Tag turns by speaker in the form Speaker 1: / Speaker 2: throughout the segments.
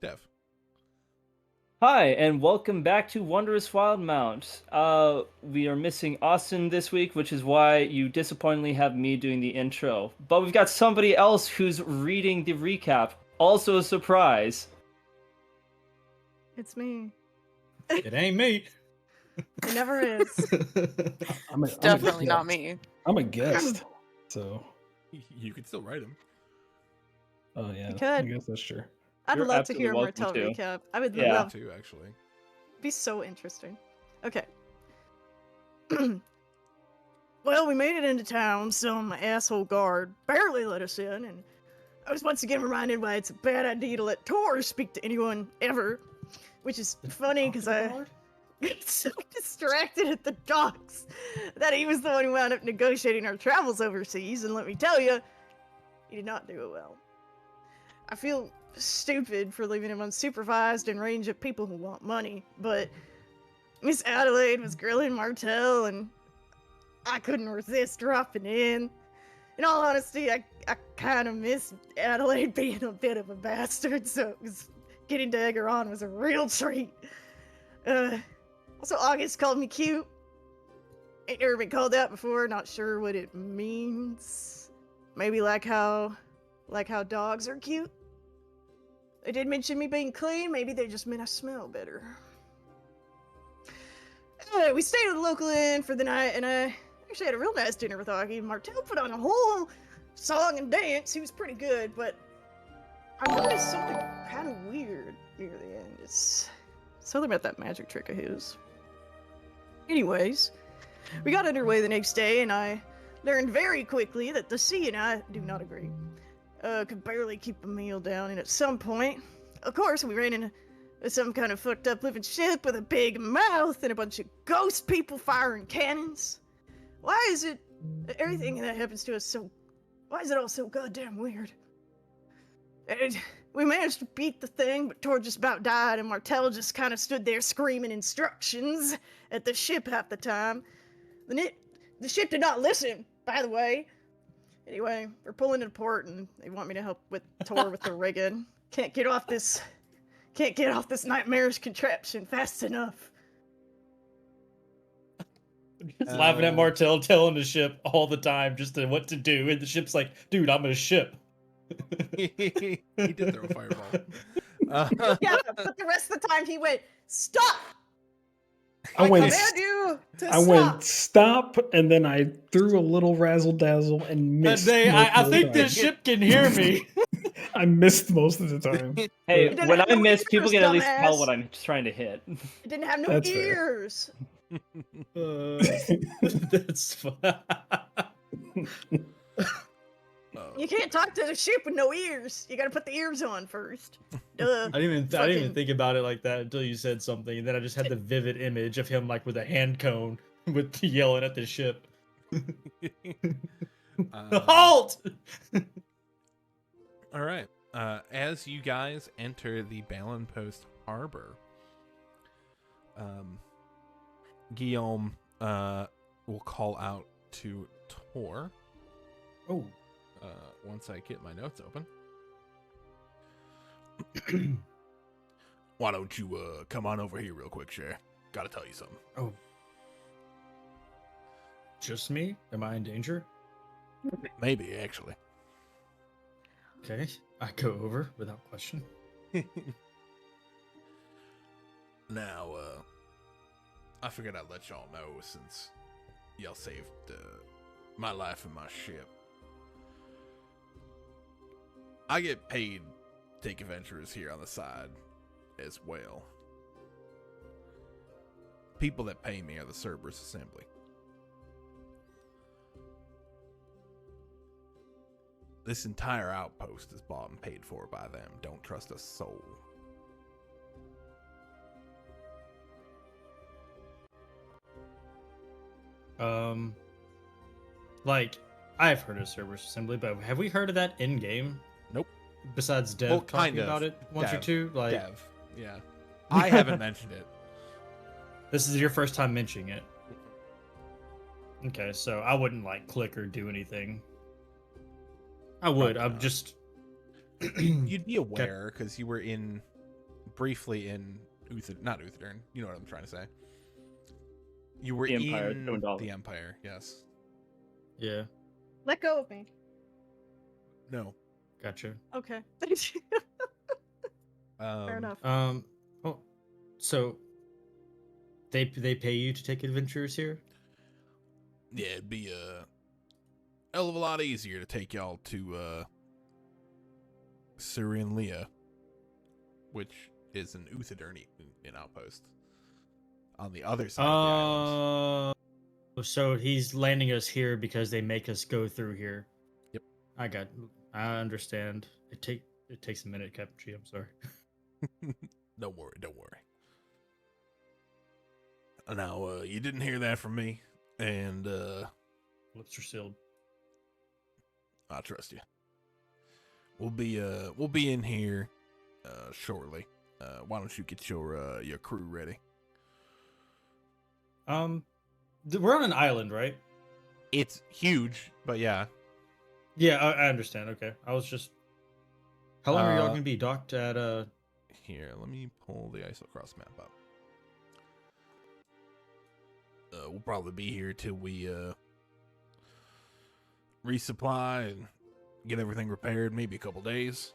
Speaker 1: Dev.
Speaker 2: Hi, and welcome back to Wondrous Wildemount. We are missing Austin this week, which is why you disappointingly have me doing the intro. But we've got somebody else who's reading the recap. Also a surprise.
Speaker 3: It's me.
Speaker 4: It ain't me.
Speaker 3: It never is.
Speaker 5: It's definitely not me.
Speaker 6: I'm a guest, so.
Speaker 1: You could still write him.
Speaker 6: Oh yeah,
Speaker 3: You could.
Speaker 6: I guess that's true.
Speaker 3: I'd
Speaker 2: You're
Speaker 3: love to
Speaker 2: absolutely
Speaker 3: hear a
Speaker 2: welcome
Speaker 3: Martell
Speaker 2: to.
Speaker 3: recap. I would
Speaker 2: Yeah.
Speaker 3: love
Speaker 1: To actually.
Speaker 3: be so interesting. Okay. Well, we made it into town, so my asshole guard barely let us in, and I was once again reminded why it's a bad idea to let Tor speak to anyone ever. Which is funny because I got so distracted at the docks that he was the one who wound up negotiating our travels overseas, and let me tell you, he did not do it well. I feel stupid for leaving him unsupervised and range at people who want money, but Miss Adelaide was grilling Martell, and I couldn't resist dropping in. In all honesty, I kind of miss Adelaide being a bit of a bastard, so getting to egg her on was a real treat. Also, August called me cute. Ain't never been called that before, not sure what it means. Maybe like how dogs are cute? They did mention me being clean, maybe they just meant I smell better. Anyway, we stayed at the local inn for the night, and I actually had a real nice dinner with Augie. Martell put on a whole song and dance. He was pretty good, but I noticed something kind of weird near the end. It's something about that magic trick of his. Anyways, we got underway the next day, and I learned very quickly that the sea and I do not agree. Could barely keep a meal down, and at some point, of course, we ran into some kind of fucked up living ship with a big mouth and a bunch of ghost people firing cannons. Why is it everything that happens to us so... Why is it all so goddamn weird? And we managed to beat the thing, but Tor just about died, and Martell just kind of stood there screaming instructions at the ship half the time. The ship did not listen, by the way. Anyway, we're pulling into port, and they want me to help with Tor with the rigging. Can't get off this nightmarish contraption fast enough.
Speaker 4: Just laughing at Martell telling the ship all the time just what to do, and the ship's like, dude, I'm a ship.
Speaker 1: He did throw a fireball.
Speaker 3: Yeah, but the rest of the time he went, stop!
Speaker 6: I went
Speaker 3: stop!
Speaker 6: stop, and then I threw a little razzle dazzle and missed.
Speaker 4: I think this ship can hear me.
Speaker 6: I missed most of the time.
Speaker 2: Hey,
Speaker 3: didn't
Speaker 2: when
Speaker 3: have
Speaker 2: I
Speaker 3: no
Speaker 2: miss, people
Speaker 3: ears,
Speaker 2: can at least tell
Speaker 3: dumbass.
Speaker 2: what I'm trying to hit.
Speaker 3: It didn't have no
Speaker 6: That's fair.
Speaker 3: ears.
Speaker 4: That's fun.
Speaker 3: You can't talk to the ship with no ears. You gotta put the ears on first. Duh.
Speaker 4: I didn't even think about it like that until you said something, and then I just had the vivid image of him like with a hand cone with yelling at the ship. Halt!
Speaker 1: All right. As you guys enter the Balin Post Harbor, Guillaume will call out to Tor.
Speaker 4: Oh.
Speaker 1: Once I get my notes open. Why don't you come on over here real quick, Cher? Gotta tell you something.
Speaker 4: Oh. Just me? Am I in danger?
Speaker 1: Maybe, actually.
Speaker 4: Okay. I go over without question.
Speaker 1: Now, I figured I'd let y'all know since y'all saved my life and my ship. I get paid to take adventurers here on the side as well. People that pay me are the Cerberus Assembly. This entire outpost is bought and paid for by them. Don't trust a soul.
Speaker 4: Like, I've heard of Cerberus Assembly, but have we heard of that in game?
Speaker 1: Nope.
Speaker 4: Besides Dev
Speaker 1: Well,
Speaker 4: talking
Speaker 1: kind of.
Speaker 4: about it once or
Speaker 1: Dev.
Speaker 4: two? Like,
Speaker 1: Dev. Yeah. I haven't mentioned it.
Speaker 4: this is your first time mentioning it. Okay, so I wouldn't like click or do anything. I would.
Speaker 1: Probably
Speaker 4: I'm
Speaker 1: not.
Speaker 4: just
Speaker 1: You'd be aware because you were in briefly in not Uthadern. You know what I'm trying to say. You were
Speaker 2: The Empire,
Speaker 1: in
Speaker 2: Dundalk.
Speaker 1: the Empire, yes.
Speaker 4: Yeah,
Speaker 3: Let go of me.
Speaker 1: No.
Speaker 4: gotcha.
Speaker 3: Okay. Fair enough.
Speaker 4: Oh, so they pay you to take adventures here?
Speaker 1: Yeah, it'd be a hell of a lot easier to take y'all to Syrian Leah, which is an Uthadern in outpost on the other side of the island.
Speaker 4: So he's landing us here because they make us go through here.
Speaker 1: Yep.
Speaker 4: I understand. It takes a minute, Captain G. I'm sorry.
Speaker 1: Don't worry. Now, you didn't hear that from me, and
Speaker 4: Lips are sealed.
Speaker 1: I trust you. We'll be in here shortly. Why don't you get your crew ready?
Speaker 4: We're on an island, right?
Speaker 1: It's huge, but yeah.
Speaker 4: Yeah, I understand. Okay, I was just. How long are y'all
Speaker 1: Uh,
Speaker 4: gonna be docked at?
Speaker 1: Here, let me pull the Isocross map up. We'll probably be here till we resupply and get everything repaired. Maybe a couple days.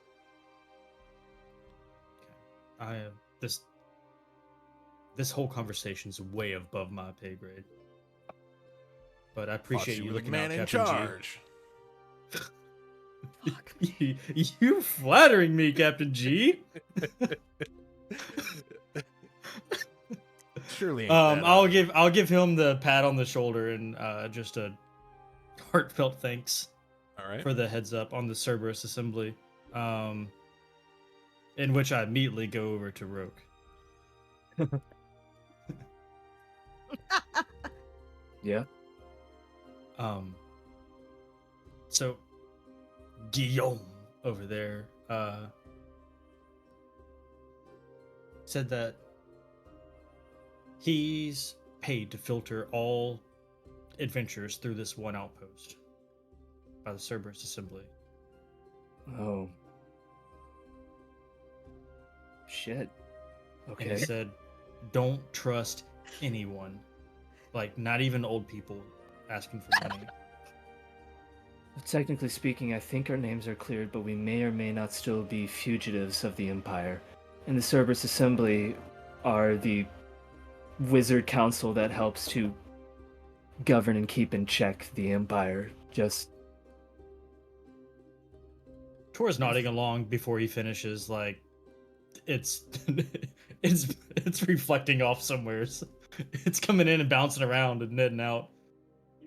Speaker 4: This whole conversation's way above my pay grade. But I
Speaker 1: Thought
Speaker 4: appreciate you
Speaker 1: you were the
Speaker 4: looking
Speaker 1: man
Speaker 4: out,
Speaker 1: in
Speaker 4: Captain
Speaker 1: charge.
Speaker 4: G. You flattering me, Captain G.
Speaker 1: Surely ain't that
Speaker 4: I'll give him the pat on the shoulder and just a heartfelt thanks
Speaker 1: all right.
Speaker 4: for the heads up on the Cerberus assembly. In which I immediately go over to Roke.
Speaker 2: Yeah.
Speaker 4: So Guillaume over there said that he's paid to filter all adventures through this one outpost by the Cerberus assembly.
Speaker 2: Oh. Shit.
Speaker 4: And
Speaker 2: Okay.
Speaker 4: he said, don't trust anyone. Like, not even old people asking for money.
Speaker 2: Technically speaking, I think our names are cleared, but we may or may not still be fugitives of the Empire. And the Cerberus Assembly are the wizard council that helps to govern and keep in check the Empire. Just
Speaker 4: Tor's nodding along before he finishes, like, it's it's reflecting off somewhere. It's coming in and bouncing around and netting out.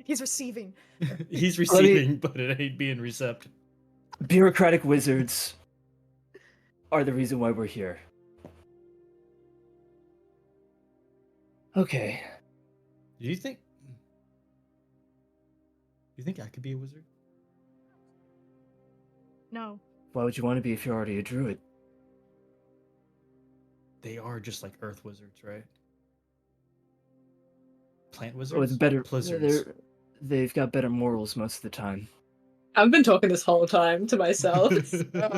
Speaker 3: He's receiving.
Speaker 4: He's receiving, but it ain't being received.
Speaker 2: bureaucratic wizards are the reason why we're here. Okay.
Speaker 4: Do you think I could be a wizard?
Speaker 3: No.
Speaker 2: Why would you want to be if you're already a druid?
Speaker 4: They are just like earth wizards, right? Plant wizards?
Speaker 2: With better,
Speaker 4: Blizzards.
Speaker 2: they've got better morals most of the time.
Speaker 7: I've been talking this whole time to myself. Sick, bro.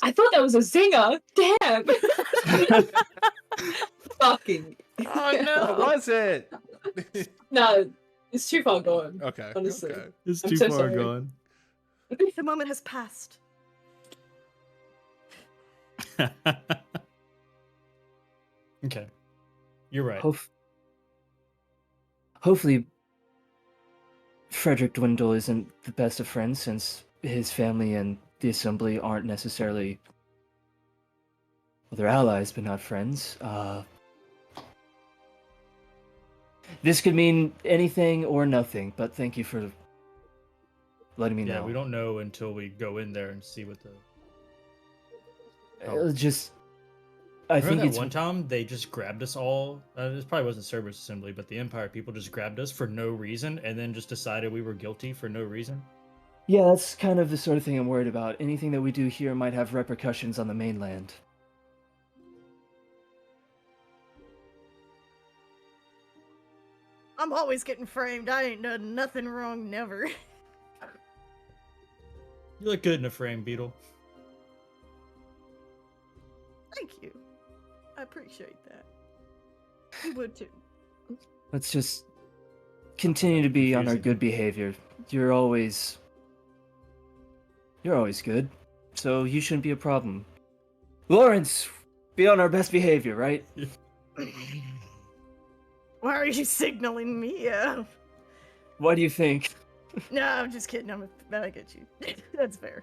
Speaker 7: I thought that was a zinger. Damn. Fucking.
Speaker 5: Oh no.
Speaker 1: What was it?
Speaker 7: No, it's too far gone.
Speaker 1: Okay.
Speaker 7: Honestly.
Speaker 1: Okay.
Speaker 4: It's
Speaker 7: I'm
Speaker 4: too
Speaker 7: so
Speaker 4: far
Speaker 7: sorry.
Speaker 4: gone.
Speaker 3: The moment has passed.
Speaker 4: Okay. You're right.
Speaker 2: Hopefully, Frederick Dwindle isn't the best of friends, since his family and the Assembly aren't necessarily... Well, they're allies, but not friends. This could mean anything or nothing, but thank you for letting me know.
Speaker 4: Yeah, we don't know until we go in there and see what the...
Speaker 2: I
Speaker 4: Remember
Speaker 2: think
Speaker 4: that
Speaker 2: it's
Speaker 4: one time they just grabbed us all? This probably wasn't Cerberus Assembly, but the Empire people just grabbed us for no reason and then just decided we were guilty for no reason?
Speaker 2: Yeah, that's kind of the sort of thing I'm worried about. Anything that we do here might have repercussions on the mainland.
Speaker 3: I'm always getting framed. I ain't done nothing wrong, never.
Speaker 4: You look good in a frame, Beetle.
Speaker 3: Thank you. I appreciate that. You would too.
Speaker 2: Let's just continue to be on our
Speaker 4: Confusing.
Speaker 2: good behavior. You're always good, so you shouldn't be a problem. Lawrence, be on our best behavior, right?
Speaker 3: Why are you signaling me?
Speaker 2: What do you think?
Speaker 3: No, I'm just kidding. I get you. That's fair.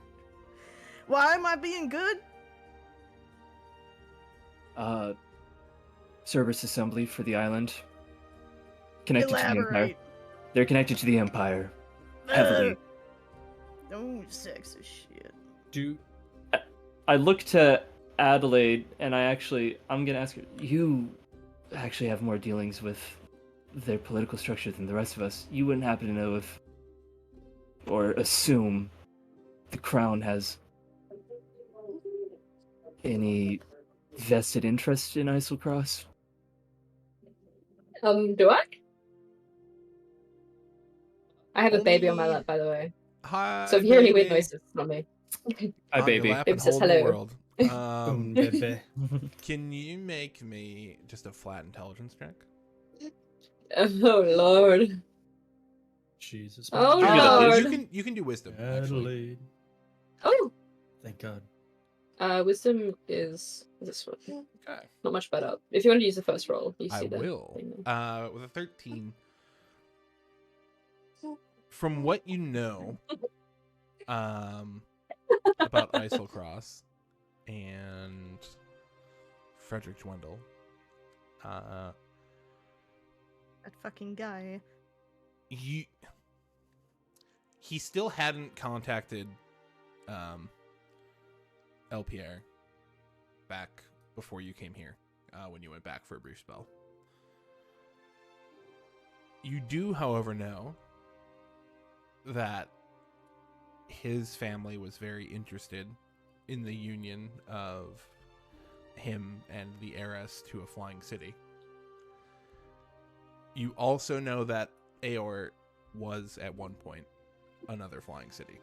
Speaker 3: Why am I being good?
Speaker 2: Service assembly for the island. Connected to the Empire.
Speaker 3: Elaborate.
Speaker 2: They're connected to the Empire. Heavily.
Speaker 3: Oh, sexist shit.
Speaker 2: I look to Adelaide, and I'm gonna ask her, you actually have more dealings with their political structure than the rest of us. You wouldn't happen to know if, or assume, the Crown has any vested interest in Islecross?
Speaker 7: Do I? I have a baby on my lap, by the way.
Speaker 1: Hi,
Speaker 7: So if you hear any weird
Speaker 1: baby.
Speaker 7: noises, it's not me.
Speaker 2: Hi,
Speaker 1: On
Speaker 2: baby.
Speaker 1: your lap
Speaker 7: Baby
Speaker 1: and
Speaker 7: says
Speaker 1: whole new
Speaker 7: hello.
Speaker 1: world.
Speaker 4: Boom, baby.
Speaker 1: Can you make me just a flat intelligence check?
Speaker 7: Oh lord.
Speaker 4: Jesus.
Speaker 7: Oh
Speaker 2: You can do
Speaker 7: lord.
Speaker 2: this.
Speaker 1: You can do wisdom, actually.
Speaker 4: Adelaide.
Speaker 7: Oh.
Speaker 4: Thank God.
Speaker 7: Wisdom is this one.
Speaker 1: Okay.
Speaker 7: Not much better. If you want to use the first roll, you
Speaker 1: I
Speaker 7: see the
Speaker 1: will.
Speaker 7: thing there.
Speaker 1: With a 13. From what you know, about Islecross and Frederick Dwindle,
Speaker 3: That fucking guy.
Speaker 1: he still hadn't contacted LPR back before you came here, when you went back for a brief spell. You do, however, know that his family was very interested in the union of him and the heiress to a flying city. You also know that Aor was at one point another flying city.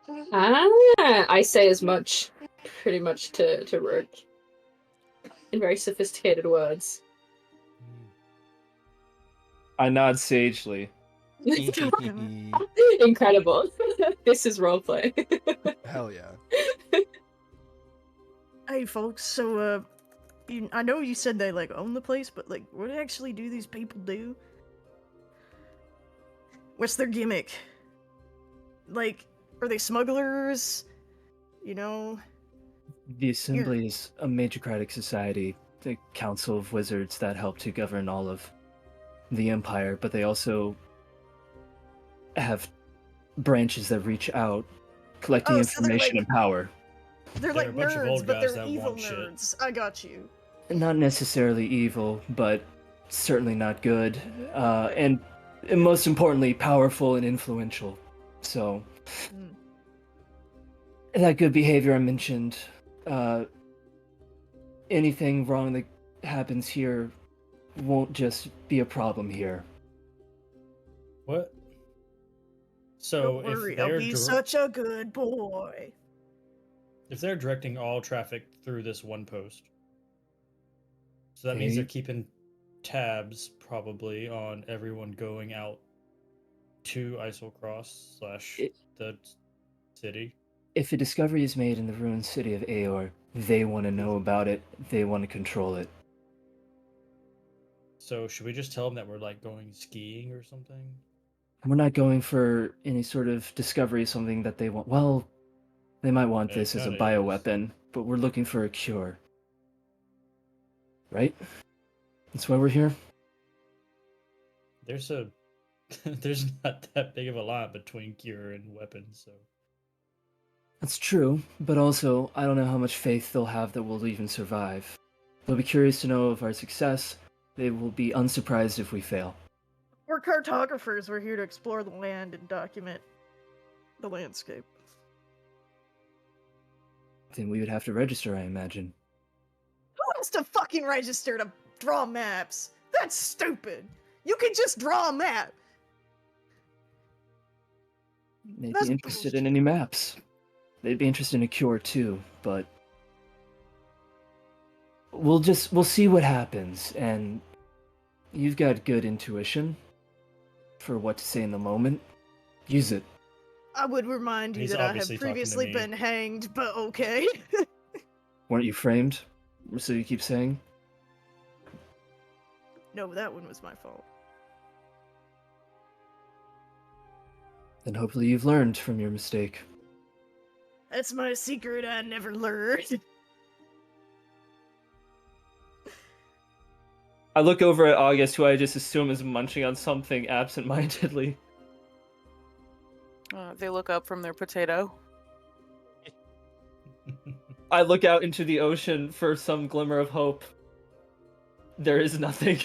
Speaker 7: I say as much, pretty much to Rook, in very sophisticated words.
Speaker 2: I nod sagely.
Speaker 7: Incredible. This is roleplay.
Speaker 1: Hell yeah.
Speaker 3: Hey, folks. So, I know you said they like own the place, but like, what actually do these people do? What's their gimmick? Like, are they smugglers? You know?
Speaker 2: The Assembly is a magicratic society, the Council of Wizards that help to govern all of the Empire, but they also have branches that reach out, collecting
Speaker 3: Oh, so they're
Speaker 2: information
Speaker 3: like-
Speaker 2: and power.
Speaker 3: They're
Speaker 4: They're
Speaker 3: like
Speaker 4: a bunch of
Speaker 3: nerds,
Speaker 4: old
Speaker 3: but
Speaker 4: guys
Speaker 3: they're
Speaker 4: that
Speaker 3: evil
Speaker 4: want shit.
Speaker 3: nerds. I got you.
Speaker 2: Not necessarily evil, but certainly not good, and most importantly, powerful and influential. So,
Speaker 3: Mm.
Speaker 2: that good behavior I mentioned, anything wrong that happens here won't just be a problem here.
Speaker 4: What? So
Speaker 3: Don't worry, I'll be such a good boy.
Speaker 4: if they're directing all traffic through this one post, so that means they're keeping tabs probably on everyone going out to Islecross / the city.
Speaker 2: If a discovery is made in the ruined city of Aor, they want to know about it, they want to control it.
Speaker 4: So should we just tell them that we're like going skiing or something?
Speaker 2: We're not going for any sort of discovery of something that they want. Well, they might want
Speaker 4: It
Speaker 2: this as a
Speaker 4: kinda
Speaker 2: bioweapon, but we're looking for a cure. Right? That's why we're here?
Speaker 4: There's not that big of a line between cure and weapons, so
Speaker 2: That's true, but also, I don't know how much faith they'll have that we'll even survive. They'll be curious to know of our success. They will be unsurprised if we fail.
Speaker 3: We're cartographers. We're here to explore the land and document the landscape.
Speaker 2: Then we would have to register, I imagine.
Speaker 3: Who has to fucking register to draw maps? That's stupid. You can just draw a map.
Speaker 2: They'd
Speaker 3: That's
Speaker 2: be interested in
Speaker 3: bullshit.
Speaker 2: any maps. They'd be interested in a cure too, but we'll see what happens. And you've got good intuition for what to say in the moment. Use it.
Speaker 3: I would remind you
Speaker 4: He's
Speaker 3: that I have
Speaker 4: obviously talking to
Speaker 3: previously
Speaker 4: me.
Speaker 3: been hanged, but okay.
Speaker 2: Weren't you framed? So you keep saying?
Speaker 3: No, that one was my fault.
Speaker 2: Then hopefully you've learned from your mistake.
Speaker 3: That's my secret I never learned.
Speaker 2: I look over at August, who I just assume is munching on something absent-mindedly.
Speaker 5: They look up from their potato.
Speaker 2: I look out into the ocean for some glimmer of hope. There is nothing.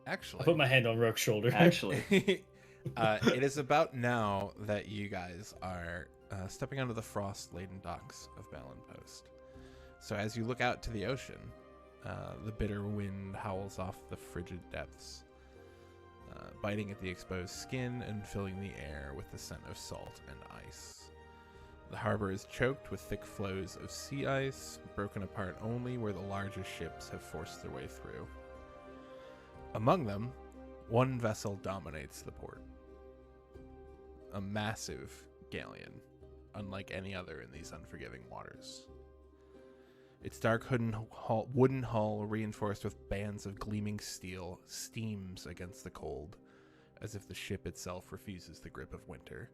Speaker 1: Actually,
Speaker 4: I put my hand on Rook's shoulder.
Speaker 2: Actually.
Speaker 1: it is about now that you guys are stepping onto the frost-laden docks of Balin Post. So as you look out to the ocean, the bitter wind howls off the frigid depths, biting at the exposed skin and filling the air with the scent of salt and ice. The harbor is choked with thick floes of sea ice, broken apart only where the largest ships have forced their way through. Among them, one vessel dominates the port. A massive galleon, unlike any other in these unforgiving waters. Its dark wooden hull, reinforced with bands of gleaming steel, steams against the cold, as if the ship itself refuses the grip of winter.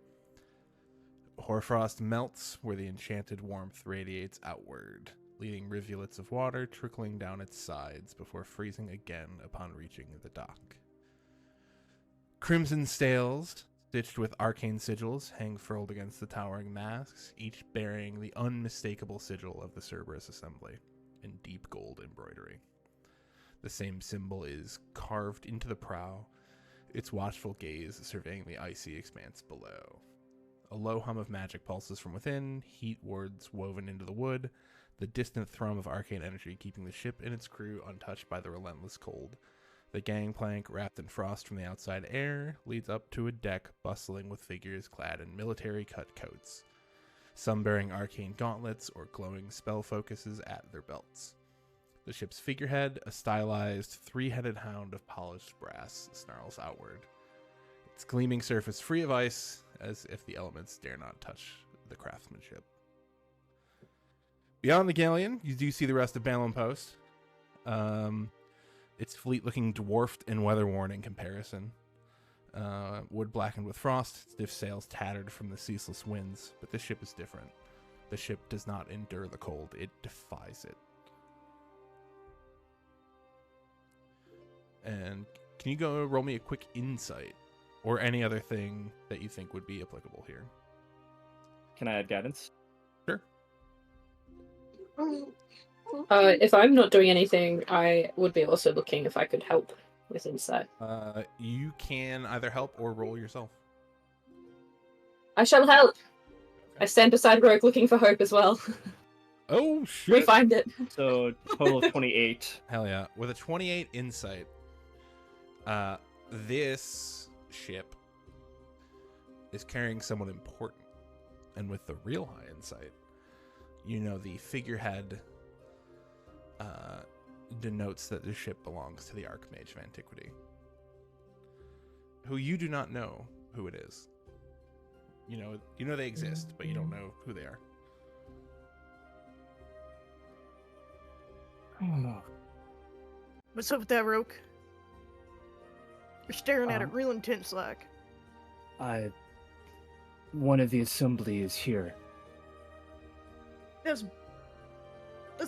Speaker 1: Hoarfrost melts where the enchanted warmth radiates outward, leading rivulets of water trickling down its sides before freezing again upon reaching the dock. Crimson sails, stitched with arcane sigils, hang furled against the towering masts, each bearing the unmistakable sigil of the Cerberus Assembly in deep gold embroidery. The same symbol is carved into the prow, its watchful gaze surveying the icy expanse below. A low hum of magic pulses from within, heat wards woven into the wood, the distant thrum of arcane energy keeping the ship and its crew untouched by the relentless cold. The gangplank, wrapped in frost from the outside air, leads up to a deck bustling with figures clad in military-cut coats, some bearing arcane gauntlets or glowing spell focuses at their belts. The ship's figurehead, a stylized, three-headed hound of polished brass, snarls outward, its gleaming surface free of ice, as if the elements dare not touch the craftsmanship. Beyond the galleon, you do see the rest of Balin Post. Its fleet looking dwarfed and weather-worn in comparison. Wood blackened with frost, stiff sails tattered from the ceaseless winds, but this ship is different. The ship does not endure the cold, it defies it. And can you go roll me a quick insight, or any other thing that you think would be applicable here?
Speaker 2: Can I add guidance?
Speaker 1: Sure.
Speaker 7: If I'm not doing anything, I would be also looking if I could help with insight.
Speaker 1: You can either help or roll yourself.
Speaker 7: I shall help. I stand beside Rogue looking for hope as well.
Speaker 1: Oh,
Speaker 7: We
Speaker 1: shit.
Speaker 7: find it.
Speaker 2: So, total of 28.
Speaker 1: Hell yeah. With a 28 insight, this ship is carrying someone important. And with the real high insight, you know the figurehead denotes that the ship belongs to the Archmage of Antiquity, who you do not know who it is. You know they exist, but you don't know who they are.
Speaker 3: What's up with that, Roke? You're staring at it real intense like.
Speaker 2: One of the assembly is here.
Speaker 3: That's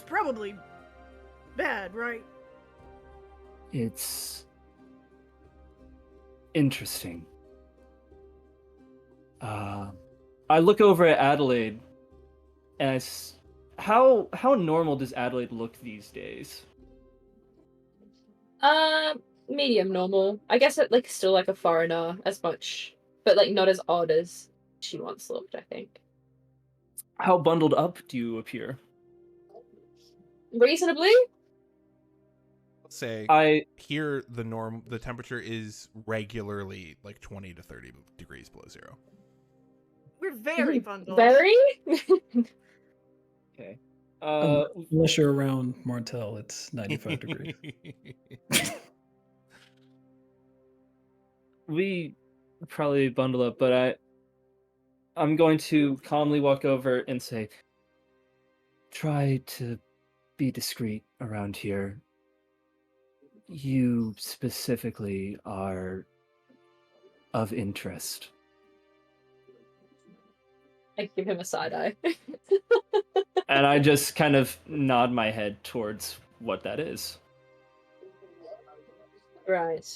Speaker 3: probably bad, right?
Speaker 2: It's interesting. I look over at Adelaide, and how normal does Adelaide look these days?
Speaker 7: Medium normal. I guess it still like a foreigner as much, but not as odd as she once looked, I think.
Speaker 2: How bundled up do you appear?
Speaker 7: Reasonably?
Speaker 1: Let's say the temperature is regularly 20 to 30 degrees below zero.
Speaker 3: You're very bundled.
Speaker 7: Very?
Speaker 2: Okay.
Speaker 6: Unless you're around Martell, it's 95 degrees.
Speaker 2: We probably bundle up, but I'm going to calmly walk over and say, try to be discreet around here. You specifically are of interest.
Speaker 7: I give him a side eye.
Speaker 2: And I just kind of nod my head towards what that is.
Speaker 7: Right.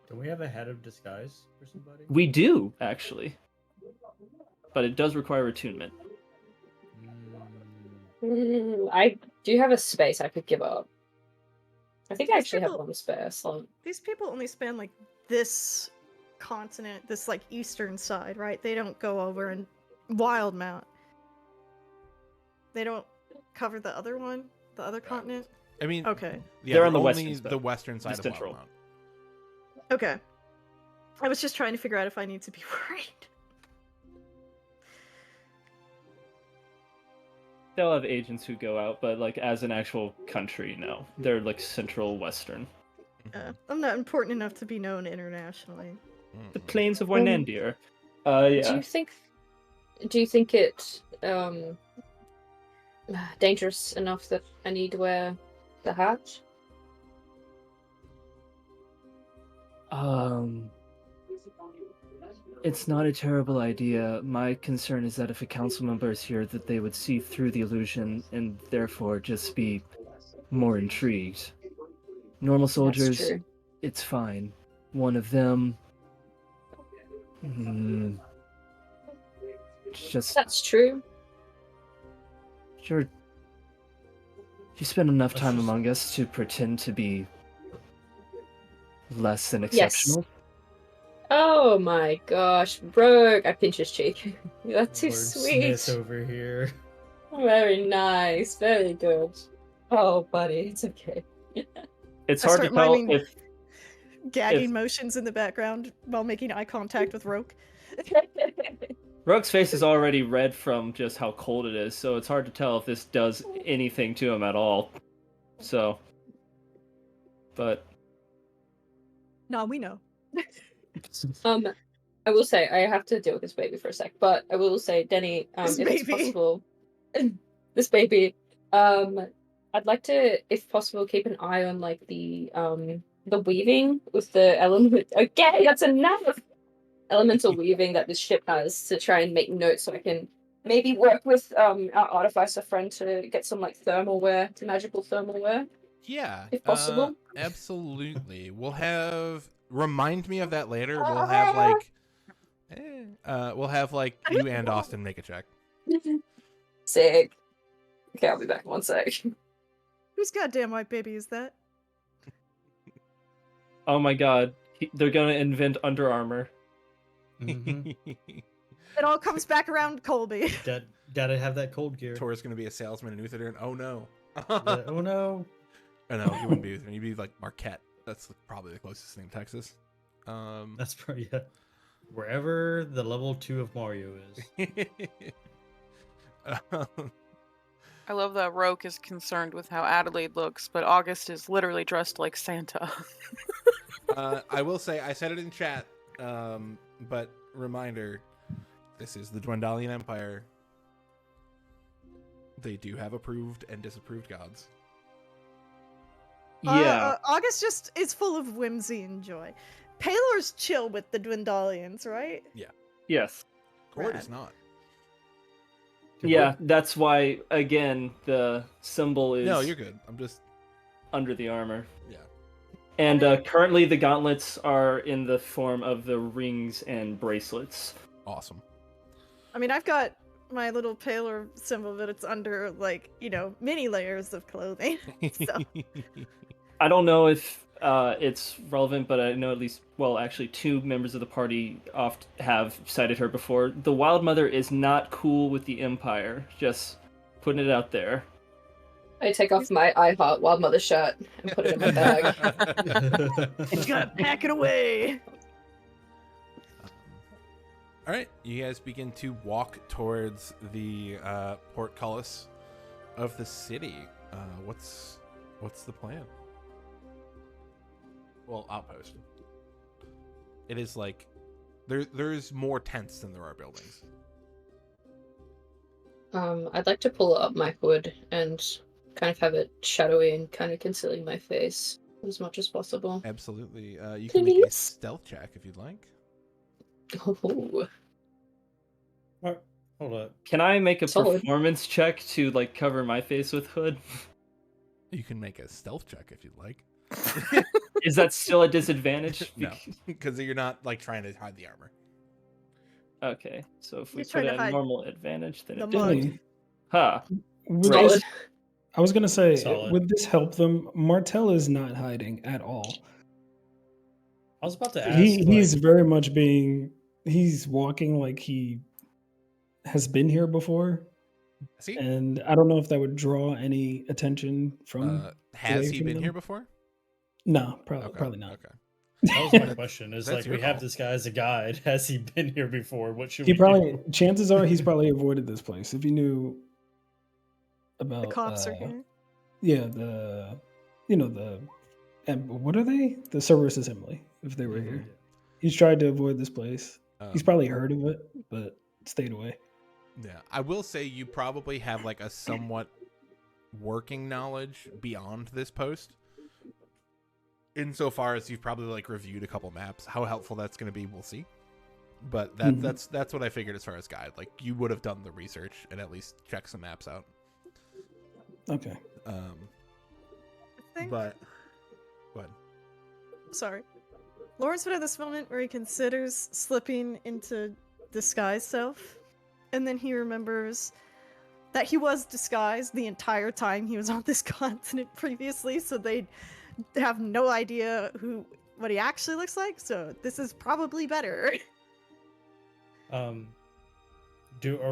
Speaker 4: Do we have a head of disguise for somebody?
Speaker 2: We do, actually. But it does require attunement.
Speaker 7: I do have a space I could give up. I think I
Speaker 3: These
Speaker 7: actually have
Speaker 3: people-
Speaker 7: one spare, so...
Speaker 3: These people only span like this continent, this like eastern side, right? They don't go over in Wildemount. They don't cover the other one, the other continent.
Speaker 1: I mean,
Speaker 3: Okay.
Speaker 1: yeah,
Speaker 2: They're on the
Speaker 1: only
Speaker 2: western side.
Speaker 1: the western side of
Speaker 2: central.
Speaker 1: Wildemount.
Speaker 3: Okay. I was just trying to figure out if I need to be worried.
Speaker 2: They'll have agents who go out, but like as an actual country, no. They're like central western.
Speaker 3: I'm not important enough to be known internationally.
Speaker 2: The plains of
Speaker 7: Um,
Speaker 2: Wynandir. Yeah.
Speaker 7: Do you think it dangerous enough that I need to wear the hat?
Speaker 2: It's not a terrible idea. My concern is that if a council member is here, that they would see through the illusion and therefore just be more intrigued. Normal soldiers,
Speaker 7: That's true.
Speaker 2: it's fine. One of them, just
Speaker 7: That's true.
Speaker 2: sure. You spend enough
Speaker 4: Let's
Speaker 2: time
Speaker 4: just-
Speaker 2: among us to pretend to be less than
Speaker 7: Yes.
Speaker 2: exceptional.
Speaker 7: Oh my gosh, Rogue! I pinch his cheek. You're too
Speaker 4: Lord
Speaker 7: sweet.
Speaker 4: Smith over here.
Speaker 7: Very nice. Very good. Oh, buddy, it's okay.
Speaker 2: It's
Speaker 3: I
Speaker 2: hard to
Speaker 3: start
Speaker 2: tell
Speaker 3: miming-
Speaker 2: if
Speaker 3: Gagging
Speaker 2: If-
Speaker 3: motions in the background while making eye contact with Roke.
Speaker 2: Rogue's face is already red from just how cold it is, so it's hard to tell if this does anything to him at all. So, but
Speaker 3: Nah, we know.
Speaker 7: I will say I have to deal with this baby for a sec, but I will say, Denny,
Speaker 3: This
Speaker 7: if it's
Speaker 3: baby.
Speaker 7: possible, this baby, I'd like to, if possible, keep an eye on like the weaving with the element. Okay, that's enough. Elemental weaving that this ship has to try and make notes, so I can maybe work with our artificer friend to get some like thermal wear, magical thermal wear.
Speaker 1: Yeah,
Speaker 7: If possible.
Speaker 1: Absolutely. We'll have remind me of that later. We'll have like you and Austin make a check.
Speaker 7: Sick. Okay, I'll be back in 1 sec.
Speaker 3: Whose goddamn white baby is that?
Speaker 2: oh my god, they're gonna invent Under Armour.
Speaker 4: Mhm.
Speaker 3: It all comes back around Colby.
Speaker 4: Gotta have that cold gear.
Speaker 1: Tor's gonna be a salesman in Uthadern. Oh no.
Speaker 4: Yeah, oh no.
Speaker 1: Oh no, he wouldn't be Uthadern. He'd be like Marquette. That's probably the closest thing to Texas.
Speaker 4: That's probably wherever the level 2 of Mario is.
Speaker 5: I love that Roke is concerned with how Adelaide looks, but August is literally dressed like Santa.
Speaker 1: I will say I said it in chat, but reminder: this is the Dwendalian Empire. They do have approved and disapproved gods.
Speaker 2: Yeah,
Speaker 3: August just is full of whimsy and joy. Palor's chill with the Dwendalians, right?
Speaker 2: yes.
Speaker 1: Gord
Speaker 3: Rad.
Speaker 1: is not.
Speaker 2: Yeah, that's why, again, the symbol is
Speaker 1: No, you're good. I'm just
Speaker 2: under the armor.
Speaker 1: yeah.
Speaker 2: And currently the gauntlets are in the form of the rings and bracelets.
Speaker 1: Awesome.
Speaker 3: I mean, I've got my little Palor symbol, but it's under, like, many layers of clothing. So,
Speaker 2: I don't know if it's relevant, but I know at least, well, actually 2 members of the party have cited her before. The Wild Mother is not cool with the Empire. Just putting it out there.
Speaker 7: I take off my I Heart Wild Mother shirt and put it in my bag.
Speaker 3: you gotta pack it away.
Speaker 1: All All right, you guys begin to walk towards the portcullis of the city. What's the plan? Well, outpost. It is like there's more tents than there are buildings.
Speaker 7: I'd like to pull up my hood and kind of have it shadowy and kind of concealing my face as much as possible.
Speaker 1: Absolutely. You can make a
Speaker 7: Please?
Speaker 1: stealth check if you'd like.
Speaker 7: Oh,
Speaker 4: Hold up.
Speaker 2: Can I make a
Speaker 7: Solid.
Speaker 2: performance check to like cover my face with hood?
Speaker 1: You can make a stealth check if you'd like.
Speaker 2: Is that still a disadvantage?
Speaker 1: No, because you're not like trying to hide the armor.
Speaker 2: Okay, so if we
Speaker 3: He's
Speaker 2: put
Speaker 3: trying to
Speaker 2: it at
Speaker 3: hide
Speaker 2: normal advantage, then
Speaker 3: the
Speaker 2: it
Speaker 3: mud.
Speaker 6: Billy,
Speaker 2: Ha!
Speaker 6: would
Speaker 2: Right.
Speaker 6: this, I was gonna say,
Speaker 4: Solid.
Speaker 6: would this help them? Martel is not hiding at all.
Speaker 4: I was about to ask.
Speaker 6: He's
Speaker 4: like,
Speaker 6: very much he's walking like he has been here before,
Speaker 1: See,
Speaker 6: and I don't know if that would draw any attention from.
Speaker 1: has
Speaker 6: away
Speaker 1: he
Speaker 6: from
Speaker 1: been
Speaker 6: them.
Speaker 1: here before?
Speaker 6: No, probably
Speaker 1: Okay,
Speaker 6: probably not.
Speaker 1: Okay.
Speaker 4: that was my question. Is
Speaker 1: That's
Speaker 4: like
Speaker 1: your
Speaker 4: we have
Speaker 1: call.
Speaker 4: this guy as a guide. Has he been here before? What should
Speaker 6: He
Speaker 4: we
Speaker 6: probably,
Speaker 4: do?
Speaker 6: chances are, he's probably avoided this place if he knew about
Speaker 3: The cops are here.
Speaker 6: Yeah, what are they? The Cerberus Assembly. If they were
Speaker 4: Mhm.
Speaker 6: here, he's tried to avoid this place. He's
Speaker 1: Um,
Speaker 6: probably heard of it, but stayed away.
Speaker 1: Yeah, I will say you probably have like a somewhat working knowledge beyond this post. Insofar as you've probably like reviewed a couple maps. How helpful that's going to be, we'll see. But that's what I figured as far as guide. Like you would have done the research and at least check some maps out.
Speaker 6: Okay.
Speaker 3: I think.
Speaker 1: But go ahead.
Speaker 3: Sorry. Lawrence would have this moment where he considers slipping into disguise self, and then he remembers that he was disguised the entire time he was on this continent previously, so they have no idea what he actually looks like, so this is probably better.
Speaker 4: Do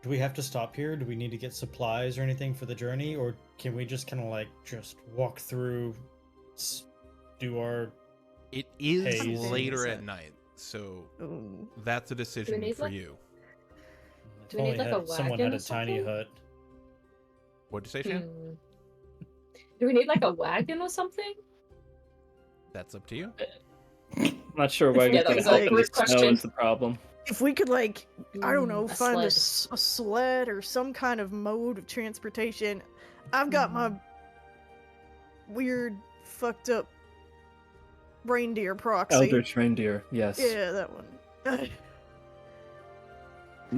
Speaker 4: we have to stop here? Do we need to get supplies or anything for the journey, or can we just kind of like just walk through, do our?
Speaker 1: It is
Speaker 4: Haze.
Speaker 1: later at night, so
Speaker 3: Ooh.
Speaker 1: that's a decision
Speaker 7: need,
Speaker 1: for
Speaker 7: like-
Speaker 1: you.
Speaker 7: Do we need, like, a
Speaker 4: someone
Speaker 7: wagon
Speaker 4: had
Speaker 7: or
Speaker 4: a tiny
Speaker 7: something?
Speaker 4: hut.
Speaker 1: What'd you say, Shan?
Speaker 7: Do we need like a wagon or something?
Speaker 1: That's up to you.
Speaker 2: I'm not sure why
Speaker 3: Yeah,
Speaker 2: we
Speaker 3: that
Speaker 2: could
Speaker 3: was
Speaker 2: help
Speaker 3: a
Speaker 2: in
Speaker 7: good
Speaker 2: the snow
Speaker 7: question.
Speaker 2: is the problem.
Speaker 3: If we could, like, I don't know,
Speaker 7: A
Speaker 3: find a
Speaker 7: sled.
Speaker 3: sled or some kind of mode of transportation. I've got my weird, fucked up reindeer proxy.
Speaker 2: Eldritch reindeer, yes.
Speaker 3: Yeah, that one.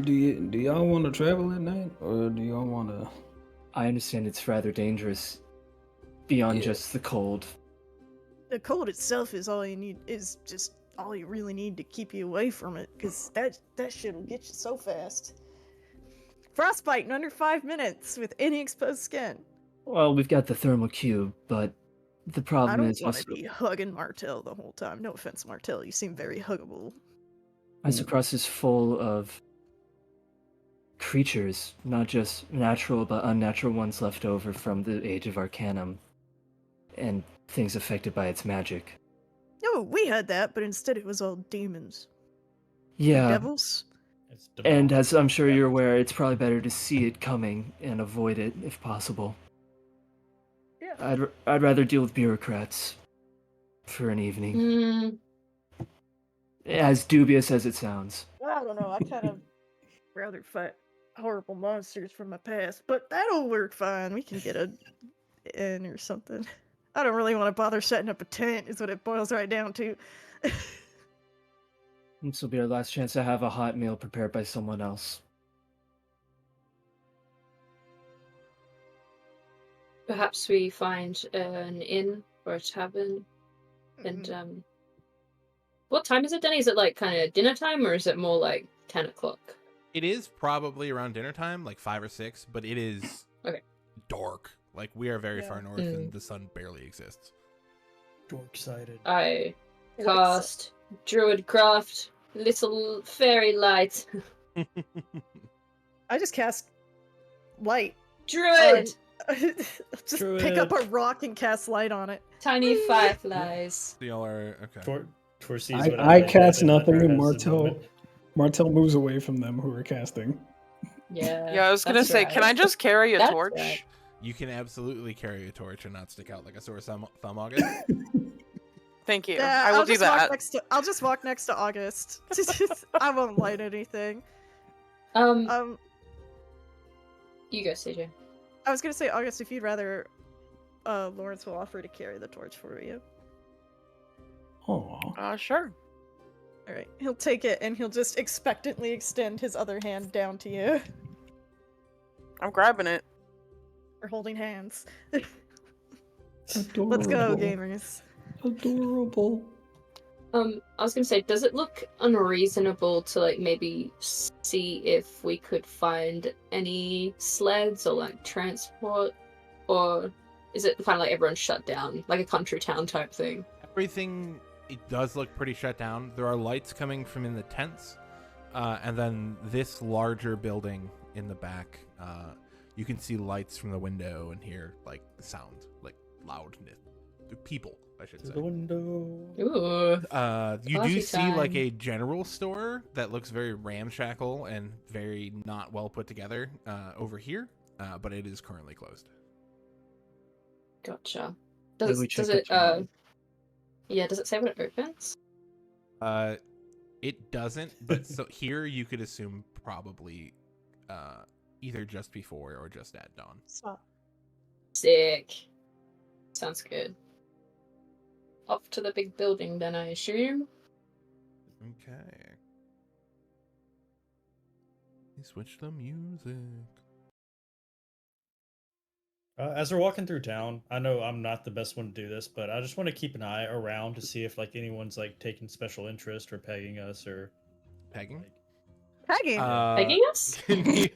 Speaker 6: Do y'all want to travel at night, or do y'all want to?
Speaker 2: I understand it's rather dangerous beyond
Speaker 6: Yeah.
Speaker 2: just the cold.
Speaker 3: The cold itself is all you need. Is just all you really need to keep you away from it, because that shit'll get you so fast. Frostbite in under 5 minutes with any exposed skin.
Speaker 2: Well, we've got the thermal cube, but the
Speaker 3: I
Speaker 2: problem
Speaker 3: don't
Speaker 2: is
Speaker 3: want
Speaker 2: us,
Speaker 3: to be hugging Martel the whole time. No offense, Martel. You seem very huggable.
Speaker 2: Isocross is full of creatures, not just natural but unnatural ones left over from the Age of Arcanum, and things affected by its magic.
Speaker 3: No, we had that, but instead it was all demons.
Speaker 2: Yeah,
Speaker 3: Devils?
Speaker 4: It's
Speaker 2: and
Speaker 4: demonic.
Speaker 2: as I'm sure
Speaker 4: Yeah.
Speaker 2: you're aware, it's probably better to see it coming and avoid it if possible.
Speaker 3: Yeah.
Speaker 2: I'd rather deal with bureaucrats for an evening,
Speaker 7: Mm,
Speaker 2: as dubious as it sounds.
Speaker 3: Well, I don't know. I kind of rather fight horrible monsters from my past, but that'll work fine. We can get a inn or something. I don't really want to bother setting up a tent, is what it boils right down to.
Speaker 2: This will be our last chance to have a hot meal prepared by someone else.
Speaker 7: perhaps we find an inn or a tavern. And what time is it, Denny? Is it like kind of dinner time, or is it more like 10 o'clock?
Speaker 1: It is probably around dinner time, like 5 or 6, but it is
Speaker 7: Okay.
Speaker 1: dark. Like we are very
Speaker 3: Yeah.
Speaker 1: far north, and the sun barely exists.
Speaker 4: Dork sided.
Speaker 7: I cast Druidcraft, little fairy light.
Speaker 3: I just cast light.
Speaker 7: Druid!
Speaker 3: Just pick up a
Speaker 4: Druid.
Speaker 3: rock and cast light on it.
Speaker 7: Tiny fireflies.
Speaker 1: So y'all are okay.
Speaker 4: foresees what
Speaker 6: I
Speaker 4: Adelaide
Speaker 6: cast
Speaker 4: does in
Speaker 6: nothing,
Speaker 4: her
Speaker 6: and
Speaker 4: hesitant moment.
Speaker 6: Martel moves away from them who are casting.
Speaker 5: Yeah, I was gonna
Speaker 7: that's
Speaker 5: say,
Speaker 7: right.
Speaker 5: can I just carry a
Speaker 7: That's
Speaker 5: torch?
Speaker 7: right.
Speaker 1: You can absolutely carry a torch and not stick out like a sore thumb, August.
Speaker 5: Thank you.
Speaker 3: Yeah,
Speaker 5: I will
Speaker 3: I'll
Speaker 5: do
Speaker 3: just walk
Speaker 5: that.
Speaker 3: I'll just walk next to August. I won't light anything.
Speaker 7: You go, CJ.
Speaker 3: I was gonna say, August, if you'd rather, Lawrence will offer to carry the torch for you.
Speaker 6: Aw.
Speaker 5: Sure.
Speaker 3: All right, he'll take it and he'll just expectantly extend his other hand down to you.
Speaker 5: I'm grabbing it.
Speaker 3: We're holding hands.
Speaker 6: Adorable.
Speaker 3: Let's go, gamers.
Speaker 6: Adorable.
Speaker 7: I was gonna say, does it look unreasonable to like maybe see if we could find any sleds or like transport, or is it kind of like everyone's shut down, like a country town type thing?
Speaker 1: Everything, it does look pretty shut down. There are lights coming from in the tents, and then this larger building in the back, you can see lights from the window and hear like the sound, like loudness. People, I should say.
Speaker 4: The window.
Speaker 7: Ooh.
Speaker 1: You do
Speaker 7: Coffee
Speaker 1: see like
Speaker 7: time.
Speaker 1: a general store that looks very ramshackle and very not well put together over here, but it is currently closed.
Speaker 7: Gotcha.
Speaker 2: Did
Speaker 7: Does
Speaker 2: we
Speaker 7: it,
Speaker 2: check
Speaker 7: does
Speaker 2: the
Speaker 7: it
Speaker 2: job?
Speaker 7: yeah, does it say when it opens?
Speaker 1: It doesn't, but so here you could assume probably either just before or just at dawn.
Speaker 3: Stop.
Speaker 7: Sick. Sounds good. Off to the big building then, I assume.
Speaker 1: Okay. You switch the music.
Speaker 4: As we're walking through town, I know I'm not the best one to do this, but I just want to keep an eye around to see if like anyone's like taking special interest or pegging us or
Speaker 1: Pegging?
Speaker 3: Pegging.
Speaker 7: Pegging us?
Speaker 1: Can you-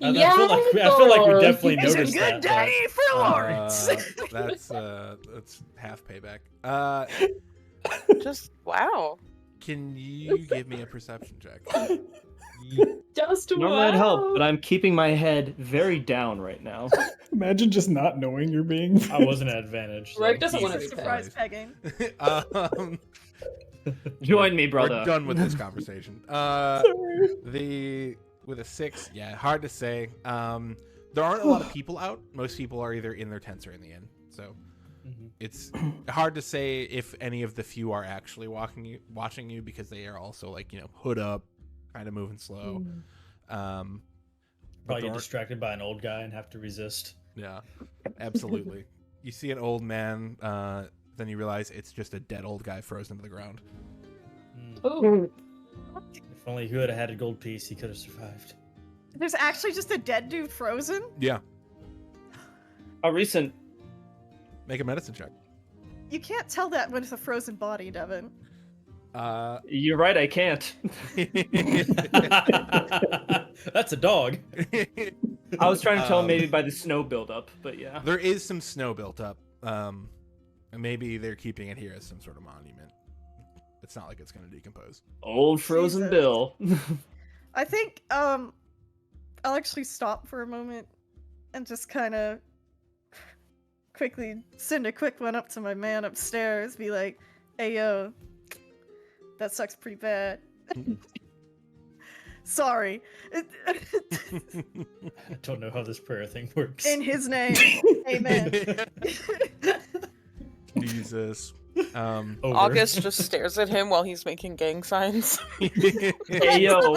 Speaker 4: I feel like we definitely
Speaker 3: It's a
Speaker 4: noticed
Speaker 3: good
Speaker 4: that.
Speaker 3: day for Lawrence.
Speaker 1: that's half payback.
Speaker 5: Just wow.
Speaker 1: Can you give me a perception check?
Speaker 7: Just
Speaker 2: Normally I'd help, but I'm keeping my head very down right now.
Speaker 6: Imagine just not knowing you're being.
Speaker 4: I wasn't at advantage. So.
Speaker 7: Rogue doesn't want to be
Speaker 1: Jesus
Speaker 7: pegged.
Speaker 3: Surprise pegging.
Speaker 2: Join me, brother.
Speaker 1: We're done with this conversation.
Speaker 6: Sorry.
Speaker 1: With a 6, yeah, hard to say. There aren't a lot of people out. Most people are either in their tents or in the inn. So it's hard to say if any of the few are actually watching you because they are also like, hood up, kind of moving slow.
Speaker 4: Probably
Speaker 1: there
Speaker 4: get
Speaker 1: aren't-
Speaker 4: distracted by an old guy and have to resist.
Speaker 1: Yeah, absolutely. You see an old man, then you realize it's just a dead old guy frozen to the ground.
Speaker 7: Oh,
Speaker 4: If only he would have had a gold piece, he could have survived.
Speaker 3: There's actually just a dead dude frozen?
Speaker 1: Yeah,
Speaker 2: How recent?
Speaker 1: make a medicine check.
Speaker 3: You can't tell that when it's a frozen body, Devin.
Speaker 2: You're right, I can't.
Speaker 4: That's a dog.
Speaker 2: I was trying to tell maybe by the snow buildup, but yeah.
Speaker 1: There is some snow built up. And maybe they're keeping it here as some sort of monument. It's not like it's going to decompose.
Speaker 2: Old frozen
Speaker 3: Jesus.
Speaker 2: Bill.
Speaker 3: I think I'll actually stop for a moment and just kind of quickly send a quick one up to my man upstairs, be like, "Hey yo, that sucks pretty bad. Sorry."
Speaker 4: I don't know how this prayer thing works.
Speaker 3: In his name, amen.
Speaker 1: Jesus.
Speaker 4: Over.
Speaker 5: August just stares at him while he's making gang signs.
Speaker 2: Hey yo,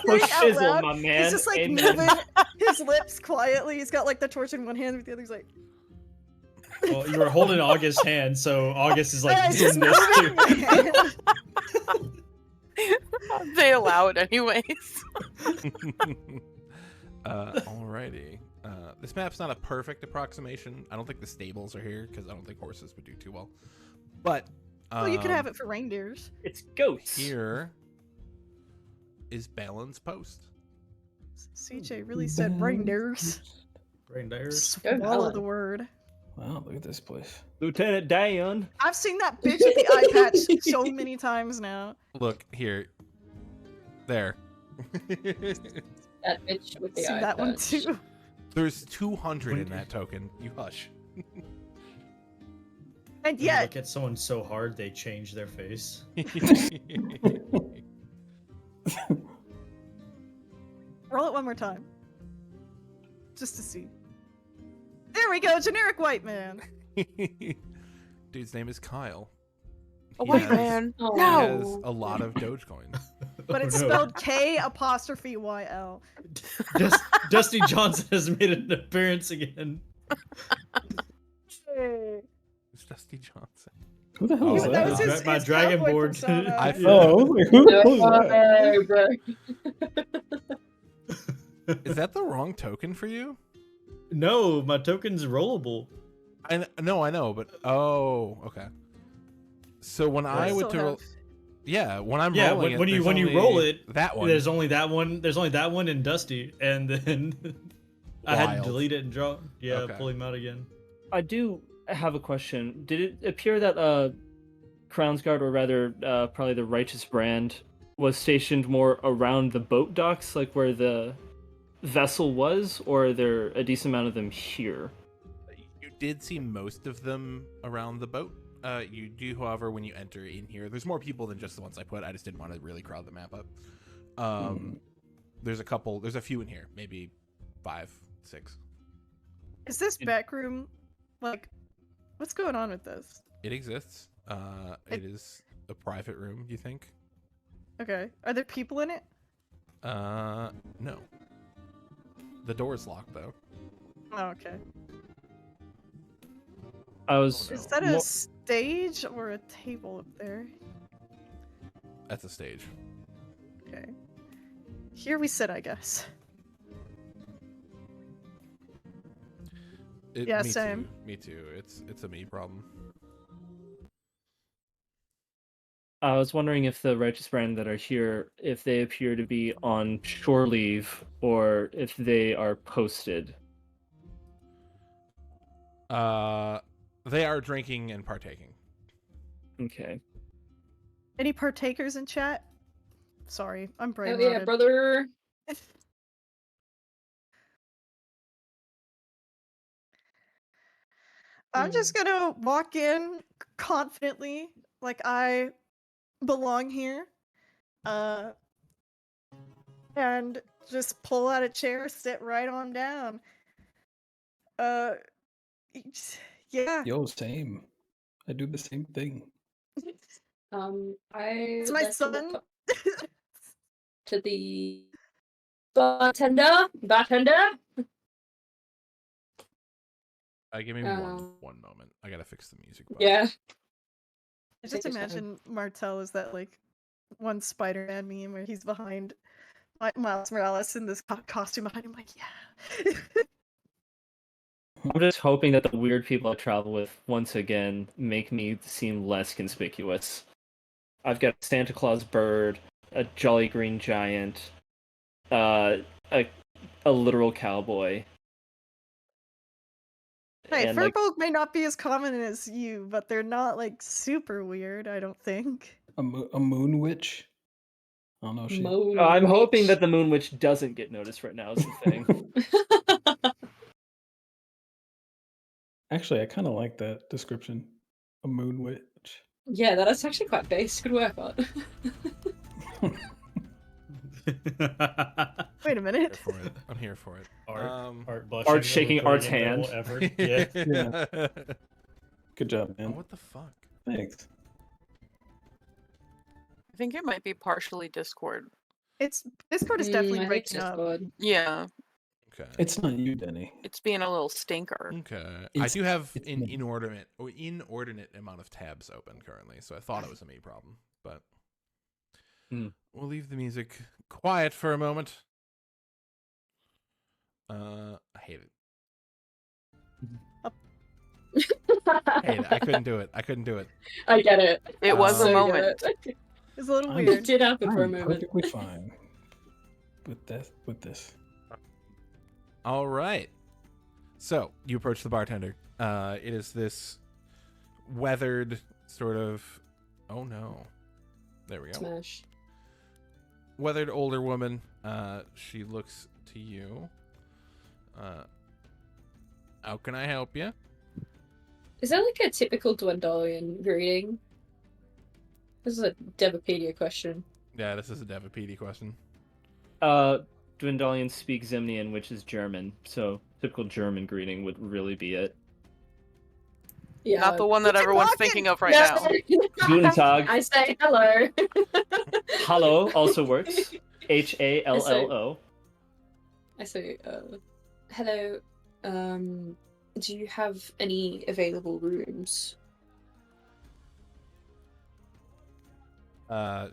Speaker 2: push shizzle, my man.
Speaker 3: He's just like
Speaker 2: Amen.
Speaker 3: moving his lips quietly. He's got like the torch in one hand, with the other he's like,
Speaker 4: Well, you were holding August's hand, so August is like
Speaker 3: "I was just
Speaker 4: doing this too.
Speaker 3: moving my hand."
Speaker 5: They allow it anyways.
Speaker 1: Alrighty. This map's not a perfect approximation. I don't think the stables are here because I don't think horses would do too well. But
Speaker 3: Well, you could have it for reindeers.
Speaker 2: It's goats.
Speaker 1: Here is Balin's post.
Speaker 3: CJ really said reindeers.
Speaker 4: Reindeers.
Speaker 3: Swallow the word.
Speaker 6: Wow, look at this place.
Speaker 2: Lieutenant Dan.
Speaker 3: I've seen that bitch with the eye patch so many times now.
Speaker 1: Look here. There.
Speaker 7: that bitch with the
Speaker 3: See
Speaker 7: eye
Speaker 3: that one
Speaker 7: patch.
Speaker 3: too.
Speaker 1: There's 200 in that token. You hush.
Speaker 3: And
Speaker 4: When you
Speaker 3: yet,
Speaker 4: look at someone so hard, they change their face.
Speaker 3: roll it one more time. Just to see. There we go, generic white man.
Speaker 1: Dude's name is Kyle.
Speaker 5: A
Speaker 1: He
Speaker 5: white
Speaker 1: has-
Speaker 5: man.
Speaker 7: Oh.
Speaker 1: He
Speaker 5: No.
Speaker 1: has a lot of Dogecoin.
Speaker 3: But it's
Speaker 4: Oh, no.
Speaker 3: spelled K''YL.
Speaker 4: Dusty Johnson has made an appearance again.
Speaker 3: Hey.
Speaker 1: It's Dusty Johnson.
Speaker 6: Who the hell
Speaker 1: Oh,
Speaker 6: is
Speaker 3: That
Speaker 6: that?
Speaker 3: was his,
Speaker 4: My
Speaker 3: his
Speaker 4: dragon
Speaker 3: cowboy
Speaker 4: board.
Speaker 3: persona.
Speaker 1: I
Speaker 6: Oh, I was like, who is that?
Speaker 1: Is that the wrong token for you?
Speaker 4: No, my token's rollable.
Speaker 1: I know, but okay. So when I would
Speaker 3: Still have-
Speaker 1: when I'm
Speaker 4: Yeah,
Speaker 1: rolling
Speaker 4: when
Speaker 1: it,
Speaker 4: you
Speaker 1: there's
Speaker 4: roll
Speaker 1: only
Speaker 4: it,
Speaker 1: that one.
Speaker 4: There's only that one. There's only that one and Dusty, and then I had to
Speaker 1: Wild.
Speaker 4: delete it and draw. Yeah,
Speaker 1: Okay.
Speaker 4: pull him out again.
Speaker 2: I do have a question. Did it appear that Crownsguard, or rather probably the Righteous Brand, was stationed more around the boat docks, like where the vessel was, or are there a decent amount of them here?
Speaker 1: You did see most of them around the boat. You do, however, when you enter in here, there's more people than just the ones I put. I just didn't want to really crowd the map up. There's a few in here, maybe 5, 6.
Speaker 3: Is this back room, like, what's going on with this?
Speaker 1: It exists. It is a private room, you think?
Speaker 3: Okay. Are there people in it?
Speaker 1: No. The door's locked, though.
Speaker 3: Oh, okay.
Speaker 2: I was.
Speaker 1: Oh, no.
Speaker 3: Is that a stage or a table up there?
Speaker 1: That's a stage.
Speaker 3: Okay. Here we sit, I guess. Yeah,
Speaker 1: me
Speaker 3: same.
Speaker 1: Too. Me too. It's a me problem.
Speaker 2: I was wondering if the Righteous Brand that are here, if they appear to be on shore leave, or if they are posted.
Speaker 1: They are drinking and partaking.
Speaker 2: Okay.
Speaker 3: Any partakers in chat? Sorry, I'm brain
Speaker 7: Oh yeah,
Speaker 3: rotted.
Speaker 7: brother.
Speaker 3: I'm just gonna walk in confidently, like I belong here, and just pull out a chair, sit right on down. Yeah.
Speaker 6: Yo, same. I do the same thing.
Speaker 7: I
Speaker 3: It's
Speaker 7: would
Speaker 3: my
Speaker 7: like to walk
Speaker 3: son.
Speaker 7: up to the bartender.
Speaker 1: Give me one moment. I gotta fix the music box.
Speaker 7: Yeah.
Speaker 3: I just
Speaker 7: Take your time.
Speaker 3: imagine Martel is that like one Spider-Man meme where he's behind Miles Morales in this costume behind him, like, yeah.
Speaker 2: I'm just hoping that the weird people I travel with once again make me seem less conspicuous. I've got a Santa Claus bird, a Jolly Green Giant, a literal cowboy.
Speaker 3: Hey,
Speaker 2: And, like,
Speaker 3: furbolg may not be as common as you, but they're not like super weird, I don't think.
Speaker 6: A moon witch. I don't know. If she.
Speaker 7: Moan
Speaker 2: I'm hoping
Speaker 7: witch.
Speaker 2: that the Moon Witch doesn't get noticed right now is the thing.
Speaker 6: Actually, I kind of like that description. A moon witch.
Speaker 7: Yeah, that's actually quite base. Good work, Art.
Speaker 3: Wait a minute.
Speaker 1: For it. I'm here for it.
Speaker 4: Art blushing.
Speaker 2: Art shaking
Speaker 4: overthrowing
Speaker 2: Art's hand.
Speaker 4: invisible effort. Yeah.
Speaker 6: Yeah. Good job,
Speaker 1: Oh,
Speaker 6: man.
Speaker 1: what the fuck?
Speaker 6: Thanks.
Speaker 5: I think it might be partially Discord.
Speaker 3: It's Discord is definitely
Speaker 7: I think
Speaker 3: breaking up.
Speaker 7: Discord.
Speaker 5: Yeah,
Speaker 1: Okay.
Speaker 6: It's not you, Denny.
Speaker 5: it's being a little stinker.
Speaker 1: Okay. I
Speaker 6: It's-
Speaker 1: do have
Speaker 6: it's
Speaker 1: an
Speaker 6: me.
Speaker 1: inordinate amount of tabs open currently, so I thought it was a me problem, but we'll leave the music quiet for a moment. I hate it. I hate it. I couldn't do it.
Speaker 7: I get it.
Speaker 5: It was a
Speaker 7: So
Speaker 5: moment.
Speaker 7: good.
Speaker 3: It's a little
Speaker 6: I'm-
Speaker 7: It
Speaker 3: weird.
Speaker 7: did happen for a
Speaker 6: I'm
Speaker 7: moment.
Speaker 6: perfectly fine with this.
Speaker 1: All right. So you approach the bartender. It is this weathered sort of. Oh no. There we go.
Speaker 7: Smash.
Speaker 1: Weathered older woman. She looks to you. How can I help you?
Speaker 7: Is there like a typical Dwendalian greeting? This is a Devapedia question.
Speaker 1: Yeah, this is a Devapedia question.
Speaker 2: Dwendalians speak Zemnian, which is German, so typical German greeting would really be it.
Speaker 7: Yeah.
Speaker 5: Not the one that
Speaker 3: Keep
Speaker 5: everyone's
Speaker 3: walking!
Speaker 5: thinking of right now.
Speaker 2: Guten Tag.
Speaker 7: I say hello.
Speaker 2: Hallo also works. Hallo.
Speaker 7: I say, hello. Do you have any available rooms?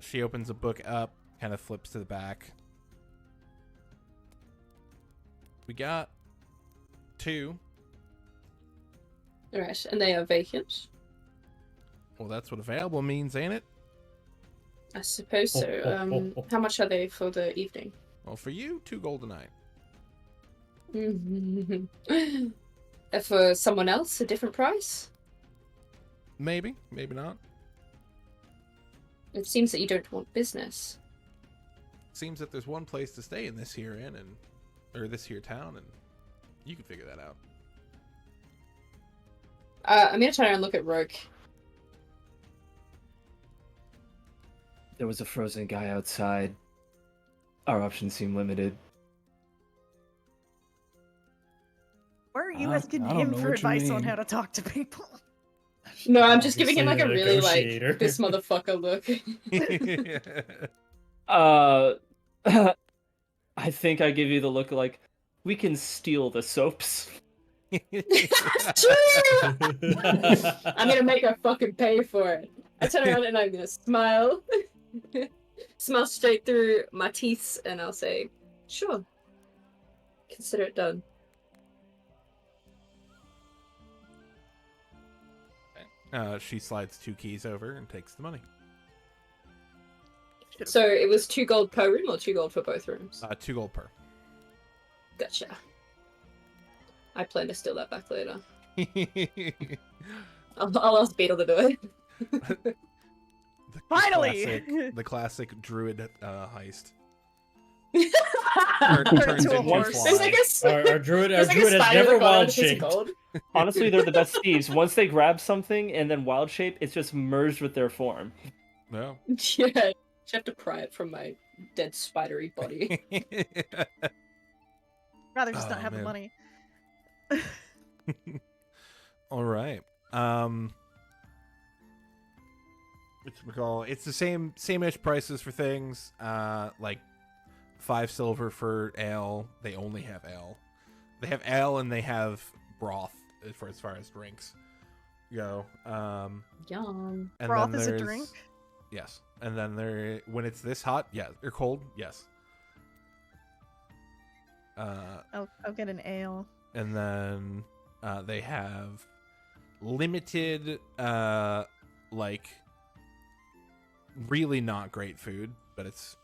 Speaker 1: She opens a book up, kind of flips to the back. We got 2.
Speaker 7: Alright, and they are vacant?
Speaker 1: Well, that's what available means, ain't it?
Speaker 7: I suppose so. How much are they for the evening?
Speaker 1: Well, for you, 2 gold a night.
Speaker 7: For someone else, a different price?
Speaker 1: Maybe, maybe not.
Speaker 7: It seems that you don't want business.
Speaker 1: Seems that there's one place to stay in this here inn, or this here town, and you can figure that out.
Speaker 7: I'm gonna turn around and look at Rogue.
Speaker 2: There was a frozen guy outside. Our options seem limited.
Speaker 3: Where are you
Speaker 6: I
Speaker 3: asking
Speaker 6: don't
Speaker 3: him
Speaker 6: know
Speaker 3: for
Speaker 6: what you
Speaker 3: advice on
Speaker 6: mean.
Speaker 3: how to talk to people?
Speaker 7: No, I'm just giving him like a
Speaker 4: Obviously
Speaker 7: really
Speaker 4: negotiator.
Speaker 7: like this motherfucker look.
Speaker 2: I think I give you the look like, we can steal the soaps.
Speaker 7: I'm gonna make her fucking pay for it. I turn around and I'm gonna smile. Smile straight through my teeth and I'll say, sure. Consider it done.
Speaker 1: She slides 2 keys over and takes the money.
Speaker 7: So it was 2 gold per room or 2 gold for both rooms?
Speaker 1: 2 gold per.
Speaker 7: Gotcha. I plan to steal that back later. I'll ask Beetle to do it.
Speaker 3: Finally!
Speaker 1: The classic druid heist.
Speaker 3: Turn
Speaker 1: Turns
Speaker 3: into a
Speaker 1: into
Speaker 3: horse.
Speaker 7: There's
Speaker 1: fly.
Speaker 7: like a,
Speaker 4: Our druid
Speaker 7: there's like a
Speaker 4: has
Speaker 7: spider
Speaker 4: never
Speaker 7: that got on a
Speaker 4: wild
Speaker 7: piece of
Speaker 4: shaped.
Speaker 7: gold.
Speaker 2: Honestly, they're the best thieves. Once they grab something and then wild shape, it's just merged with their form.
Speaker 1: No.
Speaker 7: Yeah, you have to pry it from my dead spidery body.
Speaker 3: Rather just
Speaker 1: Oh,
Speaker 3: not have the
Speaker 1: man.
Speaker 3: money.
Speaker 1: All right. It's the same-ish prices for things. Like 5 silver for ale. They only have ale. They have ale and they have broth as far as drinks go.
Speaker 7: Yum.
Speaker 1: And
Speaker 3: Broth
Speaker 1: then
Speaker 3: is a
Speaker 1: there's-
Speaker 3: drink?
Speaker 1: Yes. And then when it's this hot, yeah, or cold, yes.
Speaker 3: I'll get an ale.
Speaker 1: And then they have limited, like, really not great food, but it's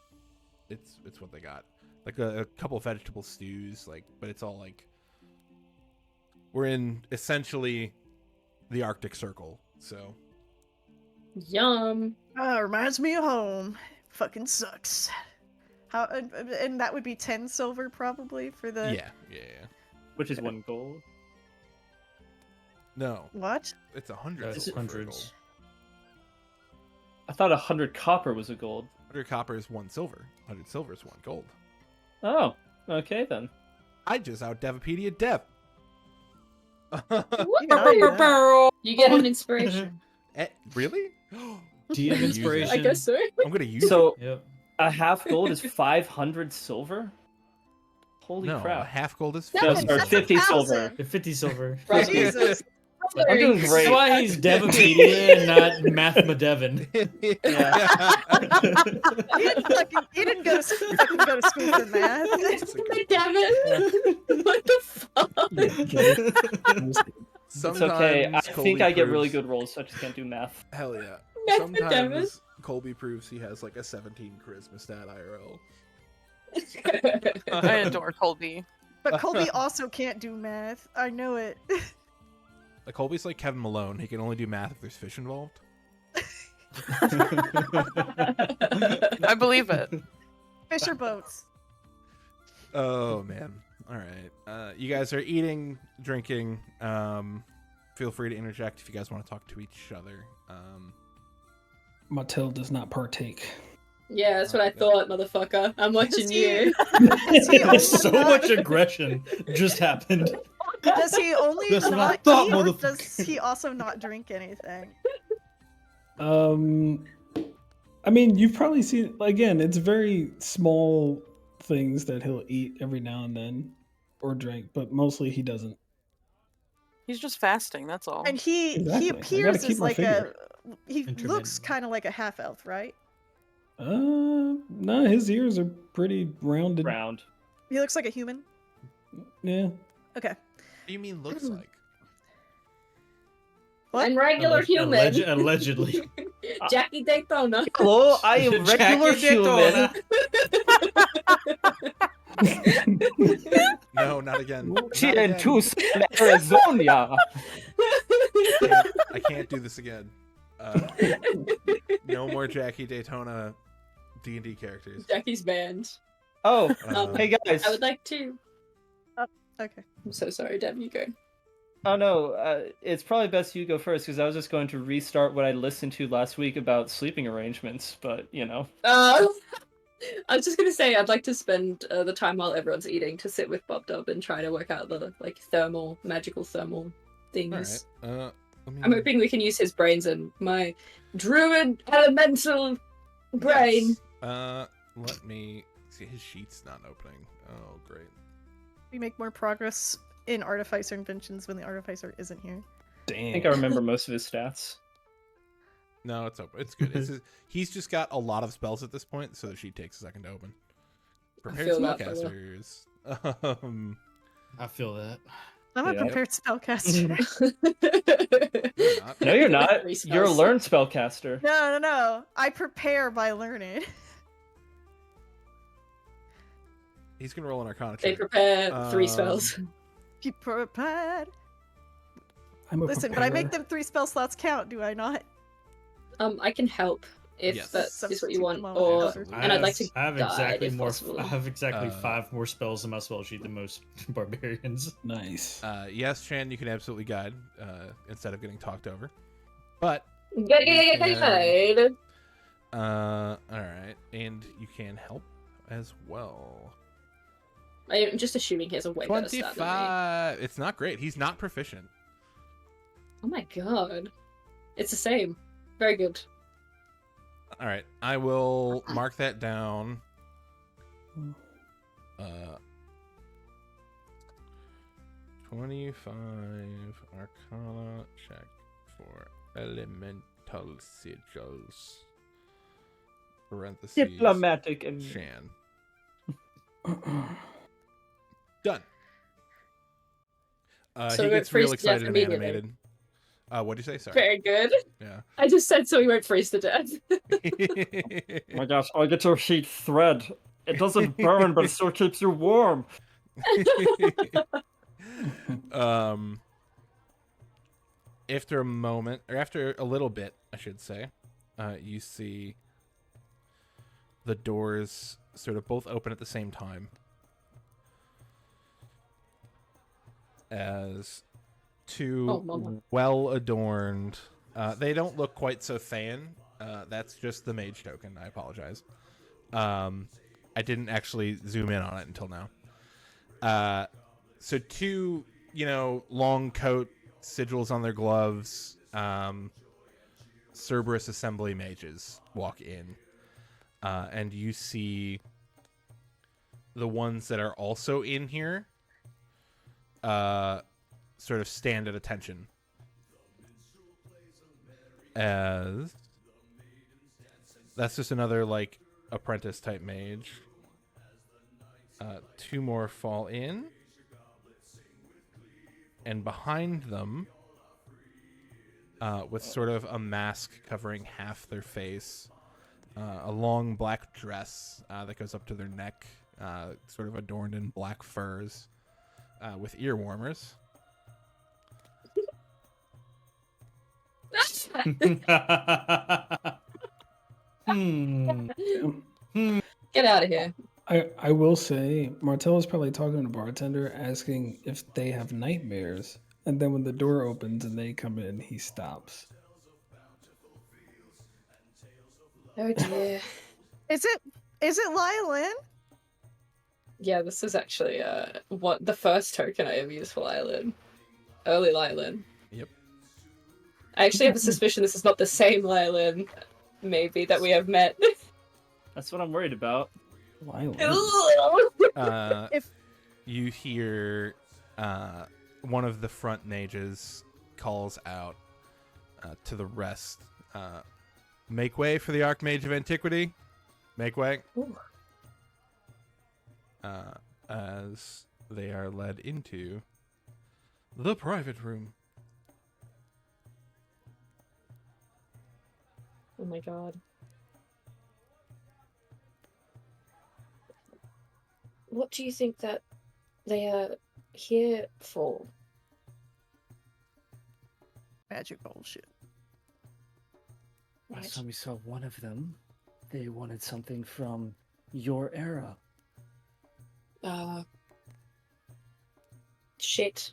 Speaker 1: what they got. Like a couple of vegetable stews, like, but it's all like, we're in essentially the Arctic Circle, so.
Speaker 7: Yum.
Speaker 3: Reminds me of home. Fucking sucks. How and that would be 10 silver probably for the
Speaker 1: Yeah.
Speaker 2: Which is 1 gold.
Speaker 1: No,
Speaker 3: what?
Speaker 1: it's 100
Speaker 4: That's
Speaker 1: silver for a
Speaker 4: hundreds.
Speaker 1: gold.
Speaker 2: I thought 100 copper was a gold.
Speaker 1: 100 copper is 1 silver. 100 silver is 1 gold.
Speaker 2: Oh, okay then.
Speaker 1: I just out Devapedia Dev.
Speaker 7: You get an inspiration.
Speaker 1: Really?
Speaker 4: DM
Speaker 1: Use it.
Speaker 4: inspiration.
Speaker 7: I guess so.
Speaker 1: I'm gonna use
Speaker 2: So
Speaker 4: Yep.
Speaker 2: a half gold is 500 silver?
Speaker 1: it.
Speaker 2: Holy
Speaker 1: No, a
Speaker 2: crap.
Speaker 1: half gold is
Speaker 7: No,
Speaker 2: No,
Speaker 1: 50.
Speaker 2: sorry,
Speaker 3: that's
Speaker 2: 50 silver.
Speaker 3: 1,000.
Speaker 4: 50 silver.
Speaker 7: Right.
Speaker 3: Jesus.
Speaker 2: I'm doing
Speaker 4: That's
Speaker 2: great.
Speaker 4: why he's Devapedia and not Mathmadevin.
Speaker 3: He didn't go to fucking go to school for math.
Speaker 7: Damn it. What the fuck?
Speaker 2: It's okay. I
Speaker 1: Sometimes
Speaker 2: think
Speaker 1: Colby
Speaker 2: I get really
Speaker 1: proves-
Speaker 2: good rolls, so I just can't do math.
Speaker 1: Hell yeah.
Speaker 7: Mathmadevin.
Speaker 1: Sometimes Colby proves he has like a 17 charisma stat IRL.
Speaker 5: I adore Colby.
Speaker 3: But Colby also can't do math. I know it.
Speaker 1: Like Colby's like Kevin Malone. He can only do math if there's fish involved.
Speaker 5: I believe it.
Speaker 3: Fisher boats.
Speaker 1: Oh man. All right. You guys are eating, drinking, feel free to interject if you guys want to talk to each other.
Speaker 6: Martell does not partake.
Speaker 7: Yeah, that's what I thought, motherfucker. I'm watching you.
Speaker 3: Does he only
Speaker 4: So
Speaker 3: not,
Speaker 4: much aggression just happened.
Speaker 3: does he only
Speaker 4: That's what I
Speaker 3: not
Speaker 4: thought,
Speaker 3: eat, or
Speaker 4: motherfucker.
Speaker 3: does he also not drink anything?
Speaker 6: I mean, you've probably seen, again, it's very small things that he'll eat every now and then or drink, but mostly he doesn't.
Speaker 5: He's just fasting, that's all.
Speaker 3: And he
Speaker 6: Exactly. I gotta
Speaker 3: appears
Speaker 6: keep
Speaker 3: as
Speaker 6: my
Speaker 3: like
Speaker 6: figure.
Speaker 3: he looks
Speaker 4: Intermittent.
Speaker 3: kind of like a half elf, right?
Speaker 6: No, his ears are pretty rounded.
Speaker 2: Round.
Speaker 3: He looks like a human.
Speaker 6: Yeah.
Speaker 3: Okay.
Speaker 1: What do you mean looks like?
Speaker 3: What?
Speaker 7: I'm regular human.
Speaker 4: Allegedly.
Speaker 7: Jackie Daytona.
Speaker 2: Hello, I am regular
Speaker 4: Jackie
Speaker 2: human.
Speaker 4: Daytona.
Speaker 1: No, not again. Not
Speaker 2: She in
Speaker 1: again.
Speaker 2: Tucson, Arizona.
Speaker 1: I can't do this again. No more Jackie Daytona D&D characters.
Speaker 7: Jackie's banned.
Speaker 2: Oh,
Speaker 1: Um,
Speaker 2: hey guys.
Speaker 7: I would like to.
Speaker 3: Okay.
Speaker 7: I'm so sorry, Deb. You go.
Speaker 2: Oh no, it's probably best you go first because I was just going to restart what I listened to last week about sleeping arrangements, but you know.
Speaker 7: I was just gonna say I'd like to spend the time while everyone's eating to sit with Bob Dub and try to work out the like magical thermal things.
Speaker 1: All right.
Speaker 7: I'm hoping we can use his brains and my druid elemental brain.
Speaker 1: Yes. Let me see. His sheet's not opening. Oh, great.
Speaker 3: We make more progress in Artificer Inventions when the Artificer isn't here.
Speaker 6: Damn.
Speaker 2: I think I remember most of his stats.
Speaker 1: No, it's open. It's good. He's just got a lot of spells at this point, so the sheet takes a second to open. Prepared
Speaker 7: feel that, fella.
Speaker 1: spellcasters.
Speaker 4: I feel that.
Speaker 3: I'm a
Speaker 2: Yeah.
Speaker 3: prepared spellcaster.
Speaker 1: You're not.
Speaker 2: No, you're not.
Speaker 7: Three
Speaker 2: You're a
Speaker 7: spells.
Speaker 2: learned spellcaster.
Speaker 3: No. I prepare by learning.
Speaker 1: He's gonna roll an Arcana
Speaker 7: They
Speaker 1: check.
Speaker 7: prepare 3 spells.
Speaker 3: Be prepared.
Speaker 6: I'm a
Speaker 3: Listen, but I make
Speaker 6: preparer.
Speaker 3: them 3 spell slots count, do I not?
Speaker 7: I can help if
Speaker 1: Yes.
Speaker 7: that is what
Speaker 3: Substitute
Speaker 7: you want,
Speaker 3: them all
Speaker 7: or
Speaker 3: Absolutely.
Speaker 7: and I'd like to
Speaker 4: I have
Speaker 7: guide
Speaker 4: exactly
Speaker 7: if
Speaker 4: more.
Speaker 7: possible.
Speaker 4: I have exactly 5 more spells in my spell sheet than most barbarians.
Speaker 6: Nice.
Speaker 1: Yes, Chan, you can absolutely guide instead of getting talked over. But
Speaker 7: Get.
Speaker 1: all right, and you can help as well.
Speaker 7: I'm just assuming he has a way better stat than me.
Speaker 1: 25. It's not great. He's not proficient.
Speaker 7: Oh my god. It's the same. Very good.
Speaker 1: All right, I will mark that down. 25 Arcana check for elemental sigils. Parentheses.
Speaker 2: Diplomatic and
Speaker 1: Shan. Done.
Speaker 7: So
Speaker 1: He
Speaker 7: we went
Speaker 1: gets real
Speaker 7: freeze to death
Speaker 1: excited and
Speaker 7: immediately.
Speaker 1: animated. What'd you say? Sorry.
Speaker 7: Very good.
Speaker 1: Yeah.
Speaker 7: I just said so he won't freeze to death.
Speaker 2: oh my gosh, I get your heat thread. It doesn't burn, but it still keeps you warm.
Speaker 1: After a moment, or after a little bit, I should say, you see the doors sort of both open at the same time as two well-adorned. They don't look quite so Thayan. That's just the mage token. I apologize. I didn't actually zoom in on it until now. So two, long coat, sigils on their gloves, Cerberus assembly mages walk in, and you see the ones that are also in here sort of stand at attention as that's just another apprentice type mage. 2 more fall in, and behind them, with sort of a mask covering half their face, a long black dress that goes up to their neck, sort of adorned in black furs, with ear warmers.
Speaker 7: Get out of here.
Speaker 6: I will say, Martell is probably talking to the bartender, asking if they have nightmares. And then when the door opens and they come in, he stops.
Speaker 7: Oh dear.
Speaker 3: Is it Lyle?
Speaker 7: Yeah, this is actually what the first token I ever used for Lylin. Early Lylin.
Speaker 1: Yep.
Speaker 7: I actually have a suspicion this is not the same Lylin, maybe, that we have met.
Speaker 2: That's what I'm worried about.
Speaker 3: If
Speaker 1: You hear one of the front mages calls out to the rest, make way for the Archmage of Antiquity. Make way.
Speaker 7: Ooh.
Speaker 1: As they are led into the private room.
Speaker 7: Oh my god. What do you think that they are here for?
Speaker 3: magic bullshit.
Speaker 2: Last time we saw one of them, they wanted something from your era.
Speaker 7: Shit.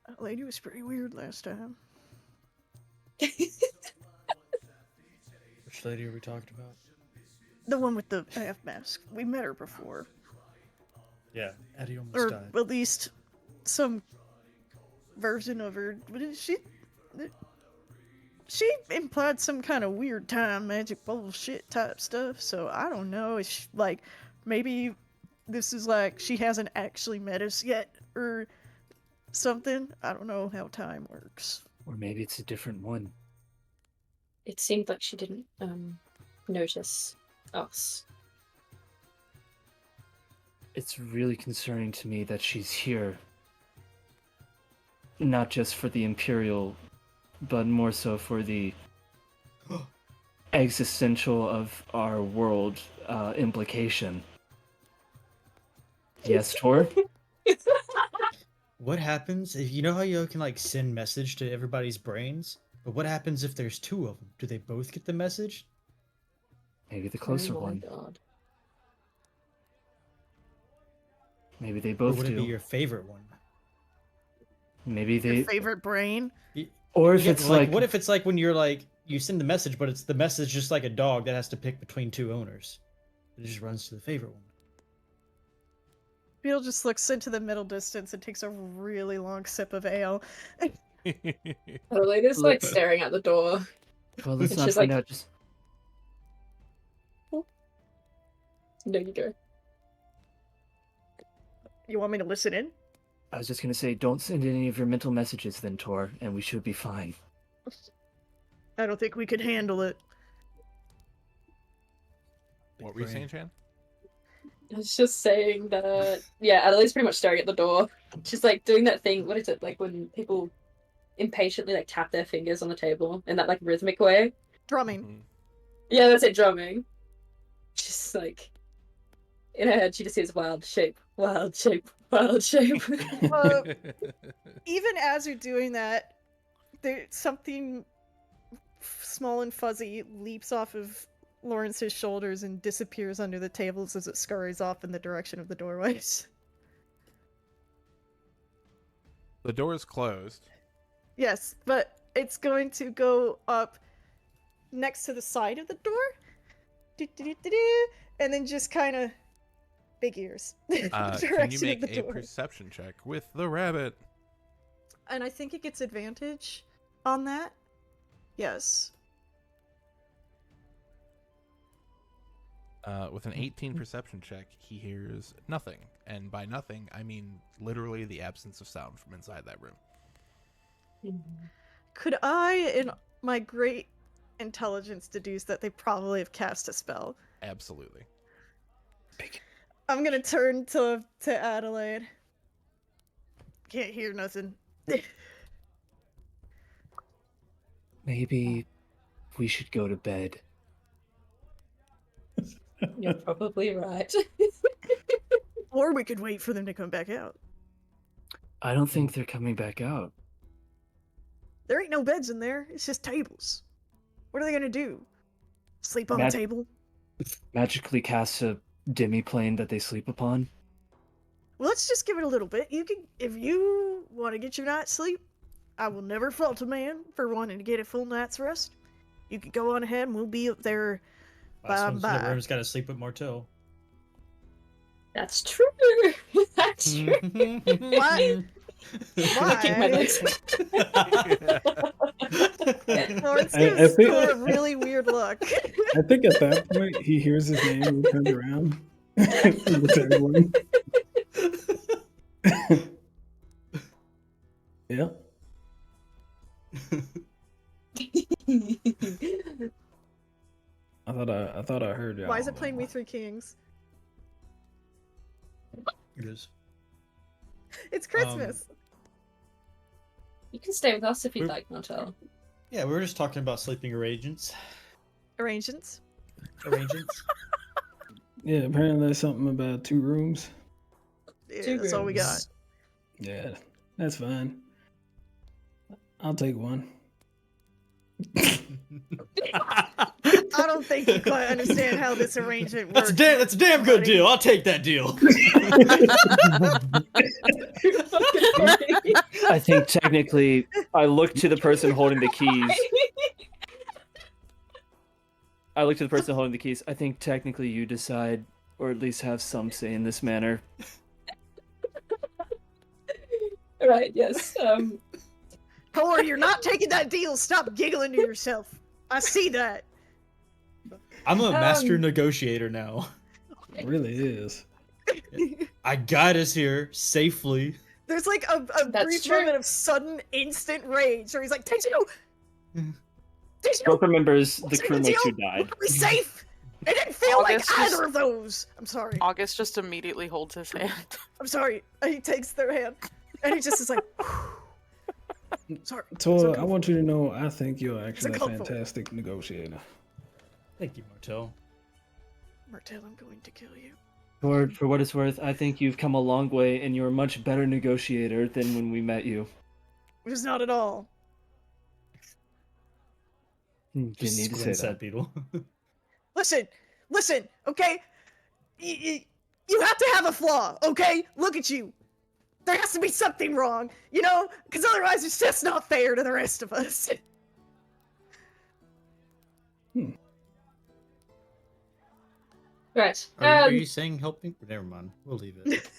Speaker 3: That lady was pretty weird last time.
Speaker 4: Which lady are we talking about?
Speaker 3: The one with the half mask. We met her before.
Speaker 4: Yeah, Eddie almost
Speaker 3: Or
Speaker 4: died.
Speaker 3: at least some version of her. But she implied some kind of weird time magic bullshit type stuff. So I don't know. It's like maybe this is like she hasn't actually met us yet or something. I don't know how time works.
Speaker 2: Or maybe it's a different one.
Speaker 7: It seemed like she didn't notice us.
Speaker 2: It's really concerning to me that she's here. Not just for the Imperial, but more so for the existential of our world implication. Yes, Tor?
Speaker 4: What happens if you know how you can like send message to everybody's brains? But what happens if there's two of them? Do they both get the message?
Speaker 2: Maybe the closer
Speaker 7: Oh my
Speaker 2: one.
Speaker 7: god.
Speaker 2: Maybe they
Speaker 4: Or
Speaker 2: both
Speaker 4: would it be
Speaker 2: do.
Speaker 4: your favorite one?
Speaker 2: Maybe
Speaker 3: Your
Speaker 2: they.
Speaker 3: favorite brain?
Speaker 2: Or if
Speaker 4: Yeah,
Speaker 2: it's like.
Speaker 4: what if it's like when you're like you send the message, but it's the message just like a dog that has to pick between two owners. It just runs to the favorite one.
Speaker 3: Beetle just looks into the middle distance and takes a really long sip of ale.
Speaker 7: Adelaide's like staring at the door.
Speaker 2: Well, let's
Speaker 7: And
Speaker 2: not
Speaker 7: she's
Speaker 2: find
Speaker 7: like-
Speaker 2: out. Just
Speaker 7: There you go.
Speaker 3: You want me to listen in?
Speaker 2: I was just gonna say, don't send any of your mental messages then, Tor, and we should be fine.
Speaker 3: I don't think we could handle it.
Speaker 1: What were you saying, Chan?
Speaker 7: I was just saying that, yeah, Adelaide's pretty much staring at the door. She's like doing that thing, what is it, like when people impatiently like tap their fingers on the table in that like rhythmic way?
Speaker 3: Drumming.
Speaker 1: Mhm.
Speaker 7: Yeah, that's it, drumming. She's like, in her head, she just hears wild shape, wild shape, wild shape.
Speaker 3: Even as you're doing that, there's something small and fuzzy leaps off of Lawrence's shoulders and disappears under the tables as it scurries off in the direction of the doorways.
Speaker 1: The door is closed.
Speaker 3: Yes, but it's going to go up next to the side of the door. Do-do-do-do-do, and then just kind of big ears.
Speaker 1: Can you
Speaker 3: Direction of
Speaker 1: make
Speaker 3: the
Speaker 1: a
Speaker 3: door.
Speaker 1: perception check with the rabbit?
Speaker 3: And I think it gets advantage on that. Yes.
Speaker 1: With an 18 perception check, he hears nothing. And by nothing, I mean literally the absence of sound from inside that room.
Speaker 3: Could I, in my great intelligence, deduce that they probably have cast a spell?
Speaker 1: Absolutely.
Speaker 3: I'm gonna turn to Adelaide. Can't hear nothing.
Speaker 2: Maybe we should go to bed.
Speaker 7: You're probably right.
Speaker 3: Or we could wait for them to come back out.
Speaker 2: I don't think they're coming back out.
Speaker 3: There ain't no beds in there. It's just tables. What are they gonna do? Sleep on
Speaker 2: Mag-
Speaker 3: the table?
Speaker 2: Magically cast a demi-plane that they sleep upon.
Speaker 3: let's just give it a little bit. You can, if you want to get your night's sleep, I will never fault a man for wanting to get a full night's rest. You can go on ahead and we'll be up there
Speaker 4: Last
Speaker 3: by
Speaker 4: one's in the
Speaker 3: bye.
Speaker 4: room's got to sleep with Martel.
Speaker 7: That's true. That's true.
Speaker 3: Why?
Speaker 7: Keep my
Speaker 3: Why?
Speaker 7: notes.
Speaker 3: Lawrence
Speaker 6: I
Speaker 3: gives
Speaker 6: think-
Speaker 3: Thor a really weird look.
Speaker 6: I think at that point he hears his name and turns around. And looks at everyone. Yeah. I thought I heard y'all.
Speaker 3: Why is it playing Me Three Kings?
Speaker 4: It is.
Speaker 3: It's Christmas.
Speaker 7: You can stay with us if you'd
Speaker 4: We're-
Speaker 7: like, Martel.
Speaker 4: Yeah, we were just talking about sleeping arrangements.
Speaker 3: Arrangements.
Speaker 4: Arrangements.
Speaker 6: Yeah, apparently there's something about 2 rooms.
Speaker 3: Yeah,
Speaker 7: Two
Speaker 3: that's all we got.
Speaker 7: rooms.
Speaker 6: Yeah, that's fine. I'll take one.
Speaker 3: I don't think you quite understand how this arrangement works.
Speaker 4: That's a damn good
Speaker 3: buddy.
Speaker 4: deal. I'll take that deal.
Speaker 2: I think technically, I look to the person holding the keys. I think technically you decide, or at least have some say in this matter.
Speaker 7: Right, yes.
Speaker 3: Thor, you're not taking that deal. Stop giggling to yourself. I see that.
Speaker 4: I'm a master
Speaker 7: Um,
Speaker 4: negotiator now.
Speaker 6: It really is.
Speaker 4: I got us here safely.
Speaker 3: There's like a
Speaker 7: That's
Speaker 3: brief
Speaker 7: true.
Speaker 3: moment of sudden, instant rage where he's like, Teixeira! Teixeira!
Speaker 2: Brooke remembers the
Speaker 3: Take the
Speaker 2: crewmates who
Speaker 3: deal.
Speaker 2: died.
Speaker 3: We're safe! It didn't feel like
Speaker 5: August just-
Speaker 3: either of those! I'm sorry.
Speaker 5: August just immediately holds his hand.
Speaker 3: I'm sorry. And he takes their hand. And he just is like, sorry.
Speaker 6: So
Speaker 3: okay.
Speaker 6: I want you to know I think you're actually a
Speaker 3: uncomfortable.
Speaker 6: fantastic negotiator.
Speaker 4: Thank you, Martel.
Speaker 3: Martel, I'm going to kill you.
Speaker 2: For what it's worth, I think you've come a long way and you're a much better negotiator than when we met you.
Speaker 3: Which is not at all.
Speaker 2: Didn't
Speaker 4: Just
Speaker 2: need to say
Speaker 4: squints
Speaker 2: that.
Speaker 4: at Beetle.
Speaker 3: Listen, okay? You have to have a flaw, okay? Look at you. There has to be something wrong, you know? Because otherwise it's just not fair to the rest of us.
Speaker 7: Right.
Speaker 4: Are you saying help me? Never mind. We'll leave it.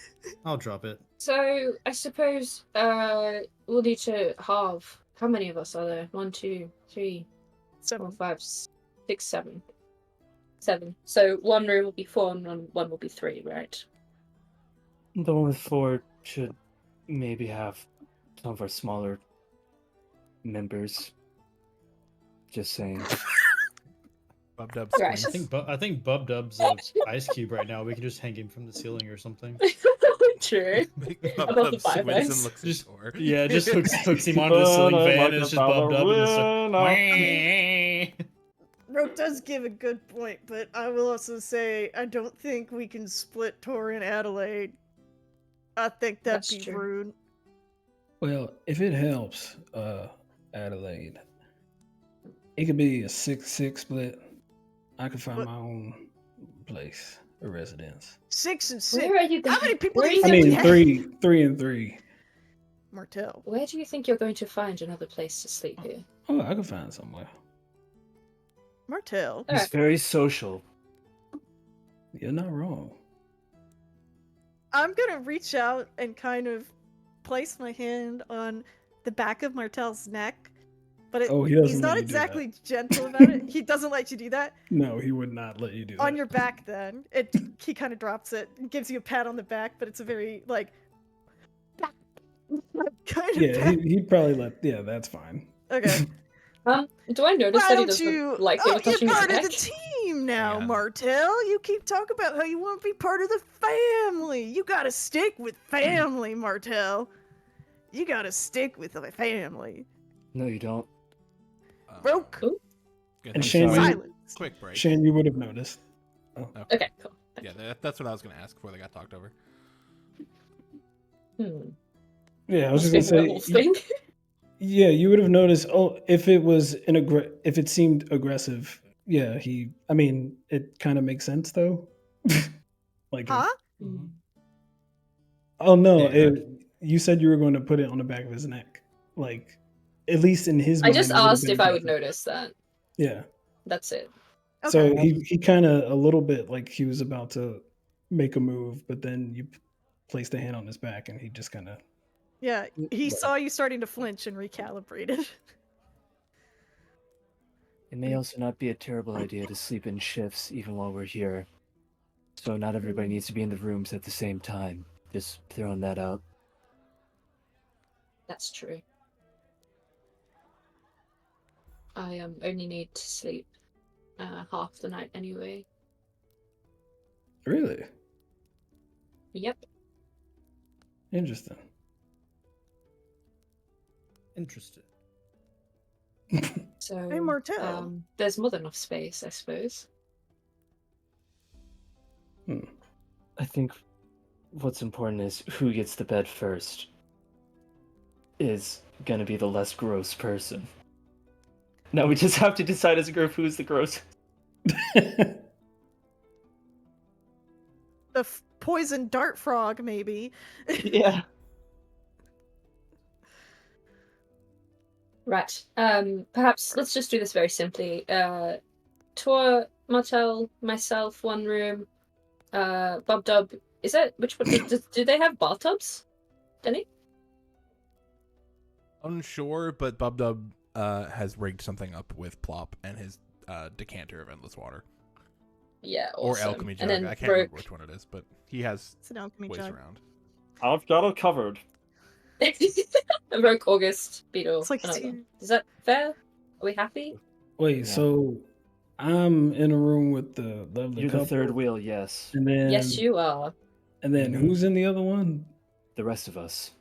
Speaker 4: I'll drop it.
Speaker 7: So I suppose we'll need to halve. How many of us are there? 1, 2, 3, 4,
Speaker 3: 7.
Speaker 7: 5, 6, 7. 7. So one room will be 4 and one will be 3, right?
Speaker 2: The one with 4 should maybe have some of our smaller members. Just saying.
Speaker 1: Bub Dub
Speaker 7: Right.
Speaker 1: squints.
Speaker 4: I think Bub Dub's a ice cube right now. We can just hang him from the ceiling or something.
Speaker 7: True.
Speaker 1: Bub
Speaker 7: Above the
Speaker 1: Dub squints
Speaker 7: fireplace.
Speaker 1: and looks at
Speaker 4: Just-
Speaker 1: Thor.
Speaker 4: Yeah, just hooks him onto the ceiling fan and it's just Bub Dub and it's
Speaker 3: Roke does give a good point, but I will also say I don't think we can split Tor and Adelaide. I think that'd
Speaker 7: That's
Speaker 3: be
Speaker 7: true.
Speaker 3: rude.
Speaker 6: Well, if it helps, Adelaide, it could be a 6-6 split. I could find
Speaker 3: What?
Speaker 6: my own place, a residence.
Speaker 3: 6 and 6.
Speaker 7: Where are you going?
Speaker 3: How many people
Speaker 7: Where
Speaker 3: do you
Speaker 7: are
Speaker 3: think
Speaker 7: you
Speaker 3: we
Speaker 6: I
Speaker 3: have?
Speaker 6: mean, 3 and 3.
Speaker 3: Martel.
Speaker 7: Where do you think you're going to find another place to sleep here?
Speaker 6: Oh, I could find somewhere.
Speaker 3: Martel.
Speaker 2: He's
Speaker 7: Alright.
Speaker 2: very social.
Speaker 6: You're not wrong.
Speaker 3: I'm gonna reach out and kind of place my hand on the back of Martel's neck, but
Speaker 6: Oh, he doesn't
Speaker 3: he's
Speaker 6: let
Speaker 3: not
Speaker 6: you do that.
Speaker 3: exactly gentle about it. He doesn't let you do that.
Speaker 6: No, he would not let you do that.
Speaker 3: On your back, then. He kind of drops it and gives you a pat on the back, but it's a very, like, kind of
Speaker 6: Yeah,
Speaker 3: pat.
Speaker 6: he'd probably let. Yeah, that's fine.
Speaker 3: Okay.
Speaker 7: Do I notice
Speaker 3: Why
Speaker 7: that he
Speaker 3: don't
Speaker 7: doesn't
Speaker 3: you...
Speaker 7: like
Speaker 3: oh,
Speaker 7: people touching
Speaker 3: you're
Speaker 7: his
Speaker 3: part
Speaker 7: neck?
Speaker 3: of the team now,
Speaker 1: Hang on.
Speaker 3: Martel. You keep talking about how you want to be part of the family. You gotta stick with family, Martel. You gotta stick with the family.
Speaker 2: No, you don't.
Speaker 3: Broke.
Speaker 7: Ooh.
Speaker 1: Good
Speaker 6: And
Speaker 1: thing.
Speaker 6: Shane,
Speaker 1: Sorry.
Speaker 3: Silence.
Speaker 1: Quick break.
Speaker 6: Shane, you would have noticed.
Speaker 7: Okay, cool.
Speaker 1: Yeah, that's what I was going to ask before they got talked over.
Speaker 6: Yeah, I was
Speaker 7: Must
Speaker 6: just
Speaker 7: be
Speaker 6: gonna
Speaker 7: the whole
Speaker 6: say.
Speaker 7: thing.
Speaker 6: Yeah, you would have noticed. Oh, if it was if it seemed aggressive, yeah, I mean, it kind of makes sense though. Like,
Speaker 3: Huh?
Speaker 6: Oh no!
Speaker 1: Yeah.
Speaker 6: You said you were going to put it on the back of his neck, like at least in his
Speaker 7: I
Speaker 6: mind.
Speaker 7: just
Speaker 6: it would've
Speaker 7: asked
Speaker 6: been
Speaker 7: if I would
Speaker 6: different.
Speaker 7: notice that.
Speaker 6: Yeah.
Speaker 7: That's it.
Speaker 6: So
Speaker 3: Okay.
Speaker 6: he kind of a little bit like he was about to make a move, but then you placed a hand on his back, and he just kind of.
Speaker 3: Yeah, he saw you starting to flinch and recalibrated.
Speaker 2: It may also not be a terrible idea to sleep in shifts even while we're here. So not everybody needs to be in the rooms at the same time. Just throwing that out.
Speaker 7: That's true. I only need to sleep half the night anyway.
Speaker 6: Really
Speaker 7: Yep.
Speaker 6: interesting.
Speaker 4: Interested.
Speaker 7: So
Speaker 3: Hey, Martell.
Speaker 7: there's more than enough space, I suppose.
Speaker 2: I think what's important is who gets to bed first is gonna be the less gross person. Now we just have to decide as a group who's the gross.
Speaker 3: The poison dart frog, maybe.
Speaker 2: Yeah.
Speaker 7: Right. Perhaps let's just do this very simply. Tor, Martel, myself, one room. Bob Dub. Is that which one? Do they have bathtubs? Denny?
Speaker 1: Unsure, but Bubdub has rigged something up with Plop and his decanter of endless water.
Speaker 7: Yeah.
Speaker 1: Or
Speaker 7: Awesome.
Speaker 1: alchemy jug.
Speaker 7: And then
Speaker 1: I can't remember which one it is, but he has
Speaker 3: It's an alchemy
Speaker 1: ways
Speaker 3: jug.
Speaker 1: around.
Speaker 2: I've got it covered.
Speaker 7: Rogue August, Beetle.
Speaker 3: It's like
Speaker 7: another.
Speaker 3: two-
Speaker 7: Is that fair? Are we happy?
Speaker 6: Wait,
Speaker 2: Yeah.
Speaker 6: so I'm in a room with the lovely
Speaker 2: You're
Speaker 6: couple,
Speaker 2: the third wheel, yes.
Speaker 6: and then
Speaker 7: Yes, you are.
Speaker 6: and then who's in the other one?
Speaker 2: The rest of us.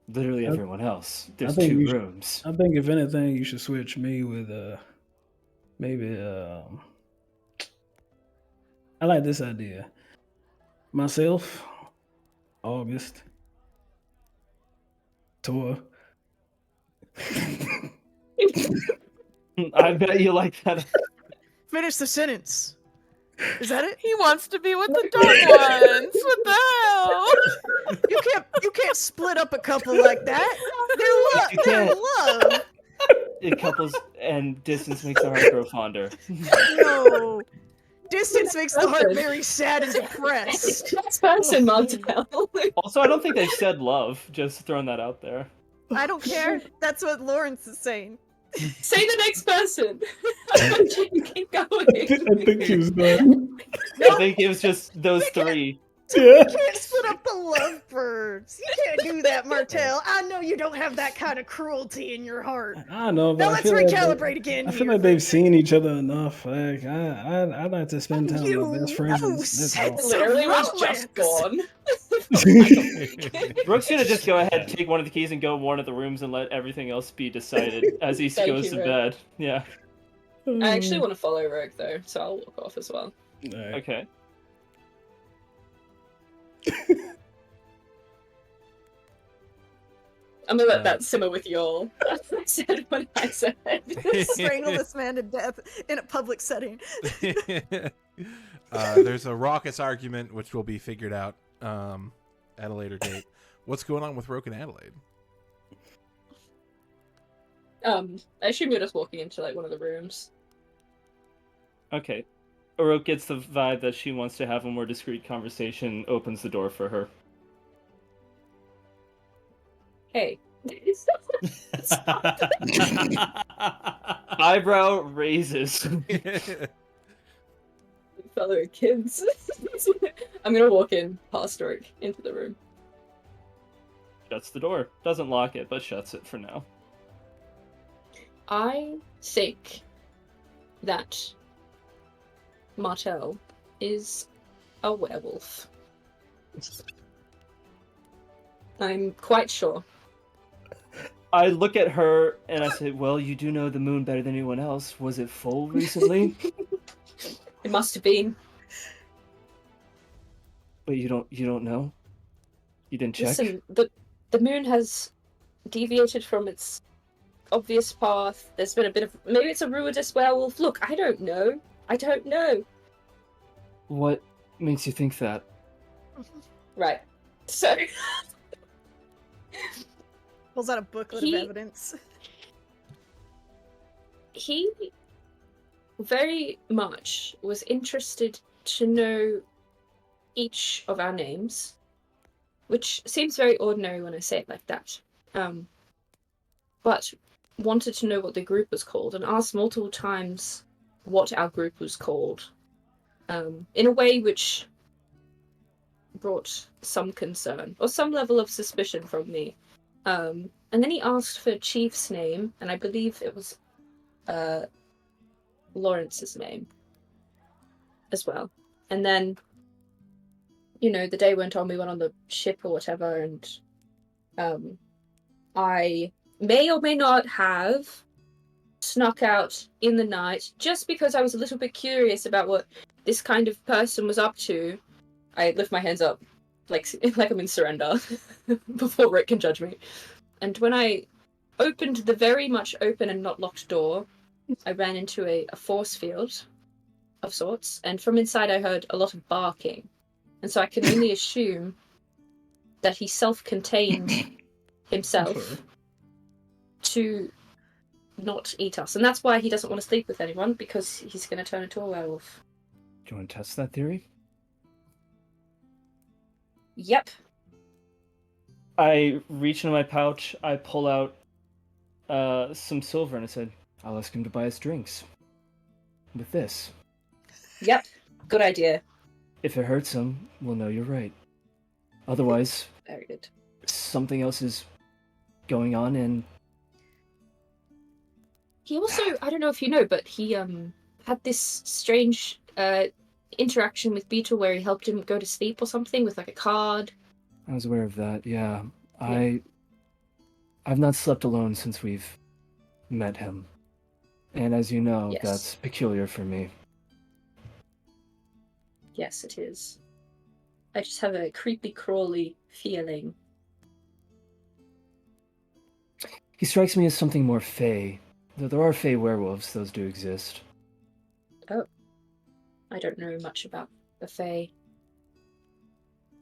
Speaker 2: Literally
Speaker 6: I-
Speaker 2: everyone else. There's
Speaker 6: think
Speaker 2: 2
Speaker 6: you should-
Speaker 2: rooms.
Speaker 6: I think if anything, you should switch me with maybe I like this idea. Myself, August, Tor.
Speaker 2: I bet you like that.
Speaker 3: Finish the sentence. Is that it?
Speaker 5: He wants to be with the dumb ones. What the hell?
Speaker 3: You can't split up a couple like that.
Speaker 2: You
Speaker 3: They're in
Speaker 2: can't.
Speaker 3: love.
Speaker 2: It couples and distance makes the heart grow fonder.
Speaker 3: No. Distance makes the heart very sad and depressed.
Speaker 7: Next person, Martel.
Speaker 2: Also, I don't think they said love. Just throwing that out there.
Speaker 3: I don't care. That's what Lawrence is saying.
Speaker 7: Say the next person. Keep
Speaker 6: I
Speaker 7: going.
Speaker 6: think he was done.
Speaker 2: I think it was just those 3.
Speaker 3: You
Speaker 6: Yeah.
Speaker 3: can't split up the lovebirds. You can't do that, Martell. I know you don't have that kind of cruelty in your heart.
Speaker 6: I know, but
Speaker 3: Now
Speaker 6: I
Speaker 3: let's
Speaker 6: feel like
Speaker 3: recalibrate again.
Speaker 6: I feel
Speaker 3: here
Speaker 6: like
Speaker 3: for a
Speaker 6: they've
Speaker 3: second.
Speaker 6: seen each other enough. Like I'd like to spend time with my best friends.
Speaker 3: You
Speaker 6: That's all.
Speaker 3: sense
Speaker 7: Literally was
Speaker 3: romance.
Speaker 7: just gone.
Speaker 2: Brooke's gonna just go ahead, take one of the keys, and go one of the rooms and let everything else be decided as he
Speaker 7: Thank
Speaker 2: goes
Speaker 7: you,
Speaker 2: to
Speaker 7: Rick.
Speaker 2: bed. Yeah.
Speaker 7: I actually want to follow Rogue though, so I'll walk off as well.
Speaker 6: Alright.
Speaker 2: Okay.
Speaker 7: I'm gonna let that simmer with y'all. That's what I said when I said it.
Speaker 3: Strangle this man to death in a public setting.
Speaker 1: There's a raucous argument which will be figured out at a later date. What's going on with Roke and Adelaide?
Speaker 7: I assume you're just walking into like one of the rooms.
Speaker 2: Okay. Oroke gets the vibe that she wants to have a more discreet conversation, opens the door for her.
Speaker 7: Hey.
Speaker 2: Eyebrow raises.
Speaker 7: Fellow kids. I'm gonna walk in past Rogue into the room.
Speaker 2: Shuts the door. Doesn't lock it, but shuts it for now.
Speaker 7: I think that Martel is a werewolf. I'm quite sure.
Speaker 2: I look at her and I say, "Well, you do know the moon better than anyone else. Was it full recently?"
Speaker 7: It must have been.
Speaker 2: But you don't know? You didn't check?
Speaker 7: Listen, the moon has deviated from its obvious path. There's been a bit of maybe it's a ruinous werewolf. Look, I don't know. I don't know.
Speaker 2: What makes you think that?
Speaker 7: Right. So
Speaker 3: Pulls out a booklet
Speaker 7: He-
Speaker 3: of evidence.
Speaker 7: he very much was interested to know each of our names, which seems very ordinary when I say it like that. But wanted to know what the group was called and asked multiple times what our group was called, in a way which brought some concern or some level of suspicion from me. And then he asked for Chief's name, and I believe it was Lawrence's name as well. And then, the day went on, we went on the ship or whatever, and I may or may not have snuck out in the night just because I was a little bit curious about what this kind of person was up to. I lift my hands up like I'm in surrender before Rick can judge me. And when I opened the very much open and not locked door, I ran into a force field of sorts, and from inside I heard a lot of barking. And so I can only assume that he self-contained himself to not eat us. And that's why he doesn't want to sleep with anyone, because he's going to turn into a werewolf.
Speaker 8: Do you want to test that theory?
Speaker 7: Yep.
Speaker 2: I reach into my pouch, I pull out some silver, and I said,
Speaker 8: I'll ask him to buy us drinks. With this.
Speaker 7: Yep. Good idea.
Speaker 8: If it hurts him, we'll know you're right. Otherwise,
Speaker 7: Very good.
Speaker 8: something else is going on, and
Speaker 7: He also, I don't know if you know, but he had this strange interaction with Beetle where he helped him go to sleep or something with like a card.
Speaker 8: I was aware of that, yeah. I've not slept alone since we've met him. And as you know,
Speaker 7: Yes.
Speaker 8: That's peculiar for me.
Speaker 7: Yes, it is. I just have a creepy crawly feeling.
Speaker 8: He strikes me as something more fey. Though there are fey werewolves, those do exist.
Speaker 7: I don't know much about the Fae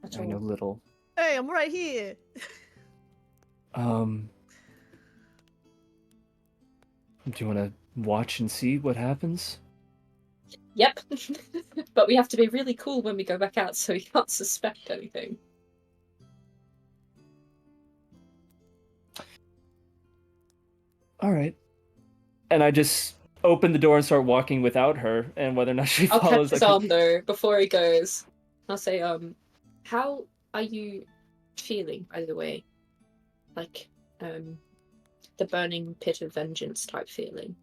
Speaker 7: at
Speaker 8: I know
Speaker 7: all.
Speaker 8: little.
Speaker 3: Hey, I'm right here.
Speaker 8: Do you want to watch and see what happens?
Speaker 7: Yep. But we have to be really cool when we go back out so he can't suspect anything.
Speaker 8: Alright.
Speaker 2: and I just open the door and start walking without her, and whether or not she
Speaker 7: I'll
Speaker 2: follows.
Speaker 7: catch his arm though before he goes. I'll say, how are you feeling, by the way? Like, the burning pit of vengeance type feeling.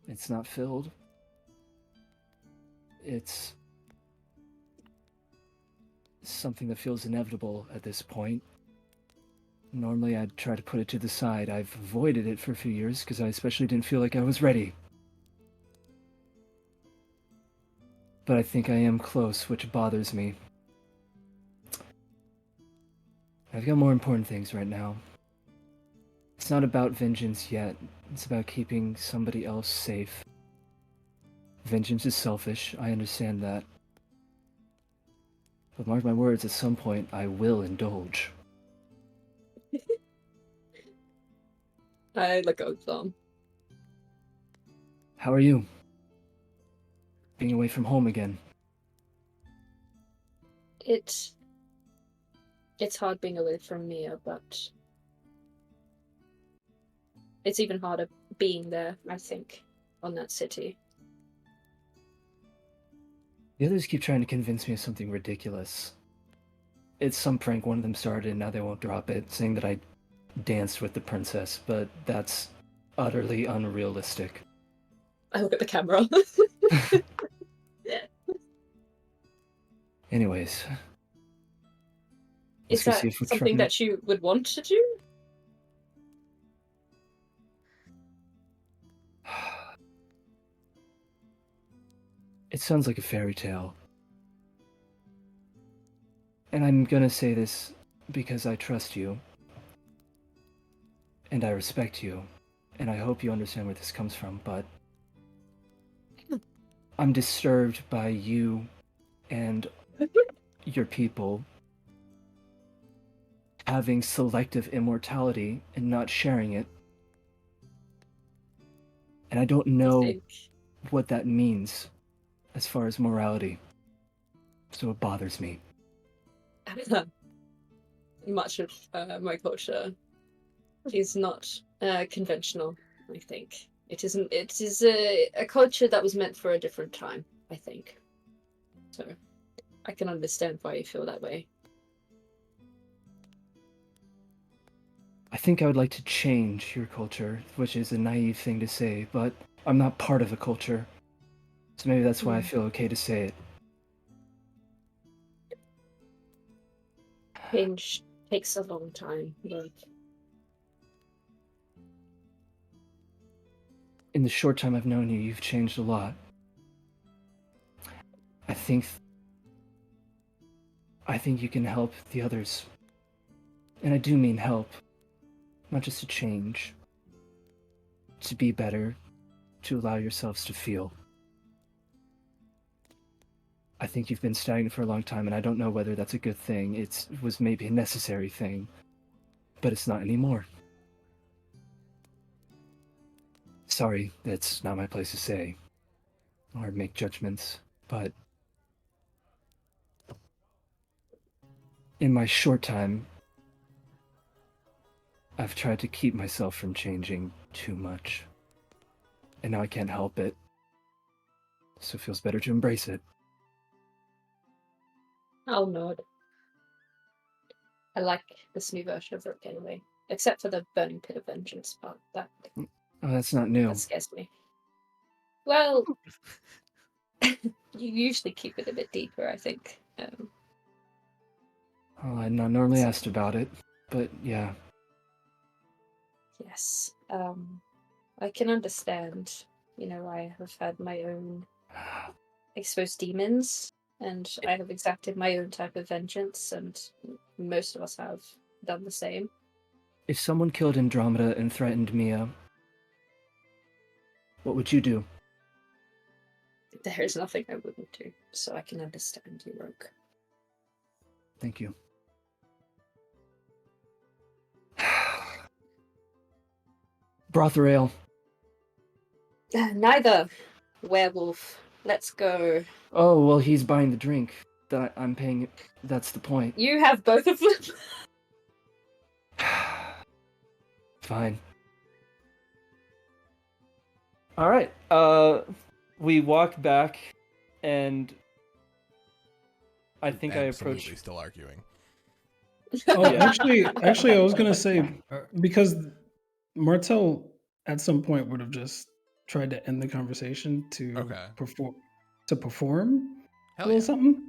Speaker 8: It's not filled. It's something that feels inevitable at this point. Normally I'd try to put it to the side. I've avoided it for a few years because I especially didn't feel like I was ready. But I think I am close, which bothers me. I've got more important things right now. It's not about vengeance yet. It's about keeping somebody else safe. Vengeance is selfish, I understand that. But mark my words, at some point I will indulge.
Speaker 7: I let go of his arm.
Speaker 8: How are you? Being away from home again.
Speaker 7: It's hard being away from Mia, but it's even harder being there, I think, on that city.
Speaker 8: The others keep trying to convince me of something ridiculous. It's some prank one of them started and now they won't drop it, saying that I danced with the princess, but that's utterly unrealistic.
Speaker 7: I look at the camera.
Speaker 8: Anyways.
Speaker 7: Is that something that you would want to do?
Speaker 8: It sounds like a fairy tale. And I'm gonna say this because I trust you. And I respect you. and I hope you understand where this comes from, but I'm disturbed by you and your people having selective immortality and not sharing it. And I don't
Speaker 7: I
Speaker 8: know
Speaker 7: think
Speaker 8: what that means as far as morality. So it bothers me.
Speaker 7: much of my culture is not conventional. I think it isn't. It is a culture that was meant for a different time. I think. So I can understand why you feel that way.
Speaker 8: I think I would like to change your culture, which is a naive thing to say, but I'm not part of a culture. So maybe that's why I feel okay to say it.
Speaker 7: Change takes a long time. But
Speaker 8: In the short time I've known you, you've changed a lot. I think you can help the others. And I do mean help. Not just to change. To be better. To allow yourselves to feel. I think you've been stagnant for a long time, and I don't know whether that's a good thing. It was maybe a necessary thing. But it's not anymore. Sorry, that's not my place to say. Or make judgments, but in my short time, I've tried to keep myself from changing too much. And now I can't help it. So it feels better to embrace it.
Speaker 7: I'll nod. I like this new version of Rook anyway, except for the burning pit of vengeance part. That
Speaker 8: Oh, that's not new.
Speaker 7: scares me. Well, you usually keep it a bit deeper, I think.
Speaker 8: Well, I'm not normally asked about it, but yeah.
Speaker 7: Yes. I can understand. You know, I have had my own, I suppose, demons, and I have exacted my own type of vengeance, and most of us have done the same.
Speaker 8: If someone killed Andromeda and threatened Mia, what would you do?
Speaker 7: There is nothing I wouldn't do, so I can understand you, Rogue.
Speaker 8: Thank you. Broth or ale?
Speaker 7: Neither. Werewolf. Let's go.
Speaker 8: Oh, well, he's buying the drink. I'm paying. That's the point.
Speaker 7: You have both of them.
Speaker 8: Fine.
Speaker 2: All right. We walk back, and I think I
Speaker 1: Absolutely
Speaker 2: approach.
Speaker 1: still arguing.
Speaker 6: Oh, actually, I was gonna say because Martel at some point would have just tried to end the conversation to
Speaker 1: Okay.
Speaker 6: perform a
Speaker 1: Hell
Speaker 6: little
Speaker 1: yeah.
Speaker 6: something.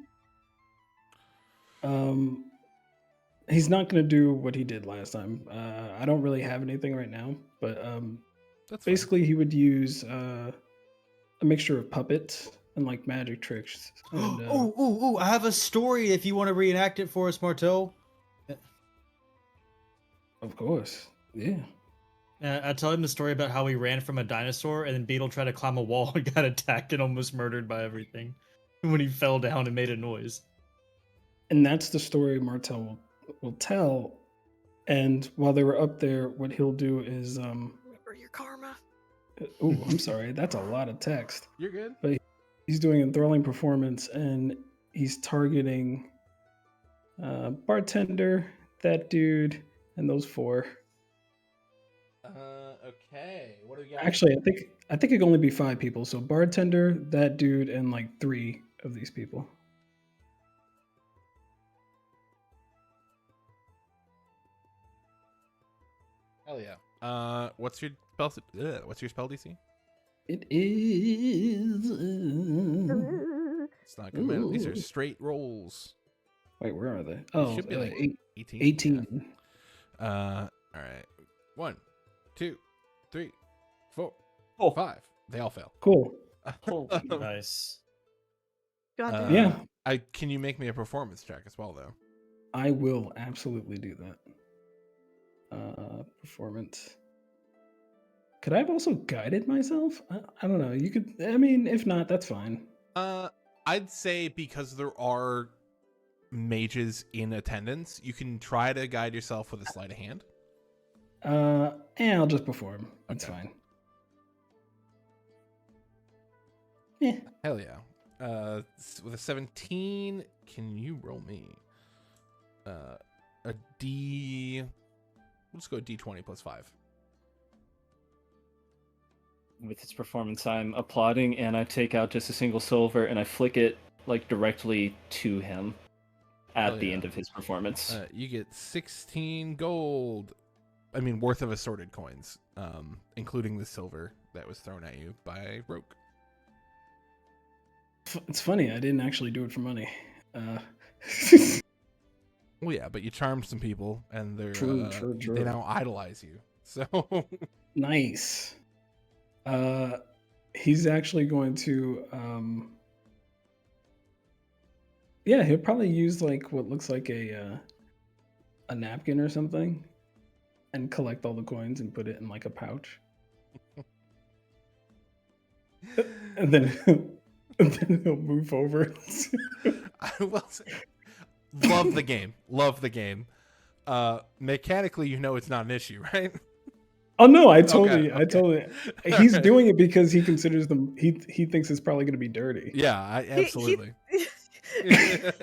Speaker 6: He's not gonna do what he did last time. I don't really have anything right now, but
Speaker 1: That's fine.
Speaker 6: basically he would use a mixture of puppet and like magic tricks. And,
Speaker 4: I have a story if you want to reenact it for us, Marteau.
Speaker 6: of course, yeah.
Speaker 4: I tell him the story about how he ran from a dinosaur and then Beetle tried to climb a wall and got attacked and almost murdered by everything when he fell down and made a noise.
Speaker 6: And that's the story Martel will tell. And while they were up there, what he'll do is
Speaker 3: Remember your karma.
Speaker 6: oh, I'm sorry, that's a lot of text.
Speaker 1: You're good.
Speaker 6: But he's doing an enthralling performance, and he's targeting bartender, that dude, and those four.
Speaker 1: Okay. What do we got?
Speaker 6: Actually, I think it can only be 5 people. So bartender, that dude, and like 3 of these people.
Speaker 1: Hell yeah. What's your spell? What's your spell DC?
Speaker 6: It is.
Speaker 1: It's not good, man. These are
Speaker 6: Ooh.
Speaker 1: straight rolls.
Speaker 6: Wait, where are they?
Speaker 1: It
Speaker 6: Oh,
Speaker 1: should be like 18.
Speaker 6: 18.
Speaker 1: Yeah. All right. 1, 2, 3, 4,
Speaker 2: Oh.
Speaker 1: 5. They all fail.
Speaker 6: Cool.
Speaker 4: Nice.
Speaker 3: God damn.
Speaker 6: Yeah.
Speaker 1: Can you make me a performance check as well, though?
Speaker 6: I will absolutely do that. Performance. Could I have also guided myself? I don't know. You could. I mean, if not, that's fine.
Speaker 1: I'd say because there are mages in attendance, you can try to guide yourself with a sleight of hand.
Speaker 6: I'll just perform. That's
Speaker 1: Okay.
Speaker 6: fine. Yeah.
Speaker 1: Hell yeah. With a 17, can you roll me a D? Let's go D20 plus 5.
Speaker 2: With his performance, I'm applauding, and I take out just a single silver, and I flick it like directly to him at
Speaker 1: Hell
Speaker 2: the
Speaker 1: yeah.
Speaker 2: end of his performance.
Speaker 1: You get 16 gold. I mean, worth of assorted coins, including the silver that was thrown at you by Roke.
Speaker 6: It's funny. I didn't actually do it for money.
Speaker 1: Well, yeah, but you charmed some people, and they're
Speaker 6: True.
Speaker 1: they now idolize you. So
Speaker 6: Nice. He's actually going to yeah, he'll probably use like what looks like a napkin or something and collect all the coins and put it in like a pouch. And then he'll move over.
Speaker 1: I will say, love the game. Love the game. Mechanically, you know it's not an issue, right?
Speaker 6: Oh no, I
Speaker 1: Okay.
Speaker 6: totally. He's doing it because he considers them. He thinks it's probably going to be dirty.
Speaker 1: Yeah, absolutely.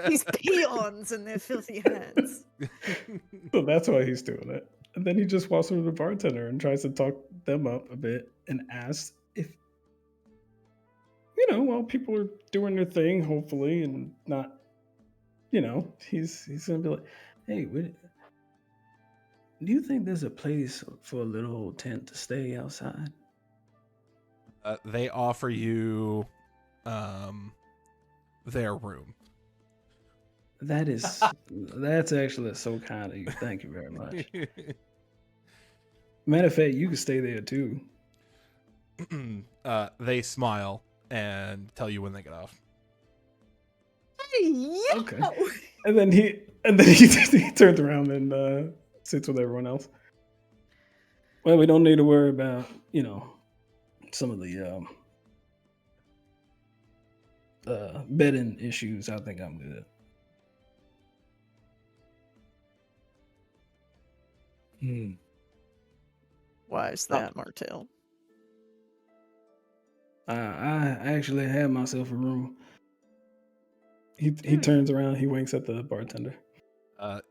Speaker 3: These peons and their filthy hands.
Speaker 6: So that's why he's doing it. And then he just walks over to the bartender and tries to talk them up a bit and asks if, while people are doing their thing, hopefully, and not, he's gonna be like, hey, do you think there's a place for a little old tent to stay outside?
Speaker 1: They offer you their room.
Speaker 6: That's actually so kind of you. Thank you very much. Matter of fact, you can stay there too.
Speaker 1: They smile and tell you when they get off.
Speaker 3: Hey, yo!
Speaker 6: Okay. And then he turns around and sits with everyone else. Well, we don't need to worry about, some of the bedding issues. I think I'm good.
Speaker 3: Why is that, Martell?
Speaker 6: I actually have myself a room. He turns around. He winks at the bartender.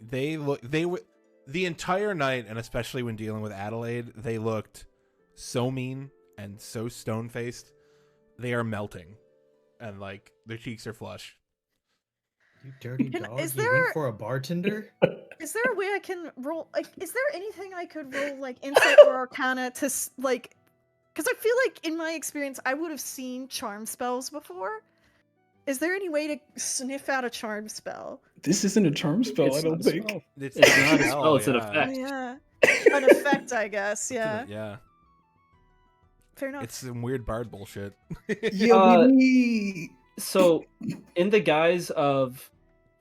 Speaker 1: They were the entire night, and especially when dealing with Adelaide, they looked so mean and so stone-faced. They are melting, and like their cheeks are flush.
Speaker 4: You dirty dog!
Speaker 3: Is
Speaker 4: You
Speaker 3: there-
Speaker 4: wink for a bartender?
Speaker 3: Is there a way I can roll? Like, is there anything I could roll, like insight or arcana to like? Because I feel like in my experience, I would have seen charm spells before. Is there any way to sniff out a charm spell?
Speaker 6: This isn't a charm spell,
Speaker 2: It's
Speaker 6: I don't
Speaker 2: not a
Speaker 6: think.
Speaker 2: spell.
Speaker 1: It's
Speaker 2: It's not a
Speaker 1: hell,
Speaker 2: spell, it's an
Speaker 1: yeah.
Speaker 2: effect.
Speaker 3: Yeah, an effect, I guess. Yeah,
Speaker 1: Yeah,
Speaker 3: fair enough.
Speaker 1: it's some weird bard bullshit.
Speaker 2: Uh,
Speaker 6: we
Speaker 2: So, in the guise of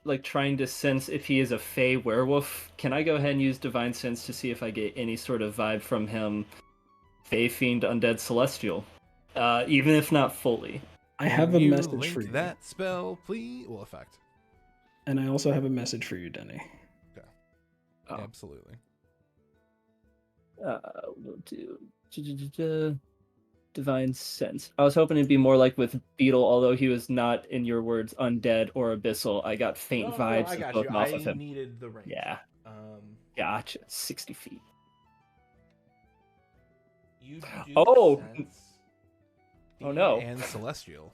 Speaker 2: like trying to sense if he is a fey werewolf, can I go ahead and use divine sense to see if I get any sort of vibe from him? Fey, fiend, undead, celestial, even if not fully.
Speaker 6: I have a
Speaker 1: Can you
Speaker 6: message
Speaker 1: link
Speaker 6: for you.
Speaker 1: that spell, please. Will effect.
Speaker 6: And I also have a message for you, Denny.
Speaker 2: Oh.
Speaker 1: Absolutely.
Speaker 2: We'll do divine sense. I was hoping it'd be more like with Beetle, although he was not, in your words, undead or abyssal. I got faint vibes
Speaker 1: I got
Speaker 2: spoken
Speaker 1: you.
Speaker 2: off of
Speaker 1: I
Speaker 2: him.
Speaker 1: needed the range.
Speaker 2: Yeah, gotcha. 60 feet.
Speaker 1: You do
Speaker 2: Oh!
Speaker 1: sense
Speaker 2: Oh, no.
Speaker 1: And celestial.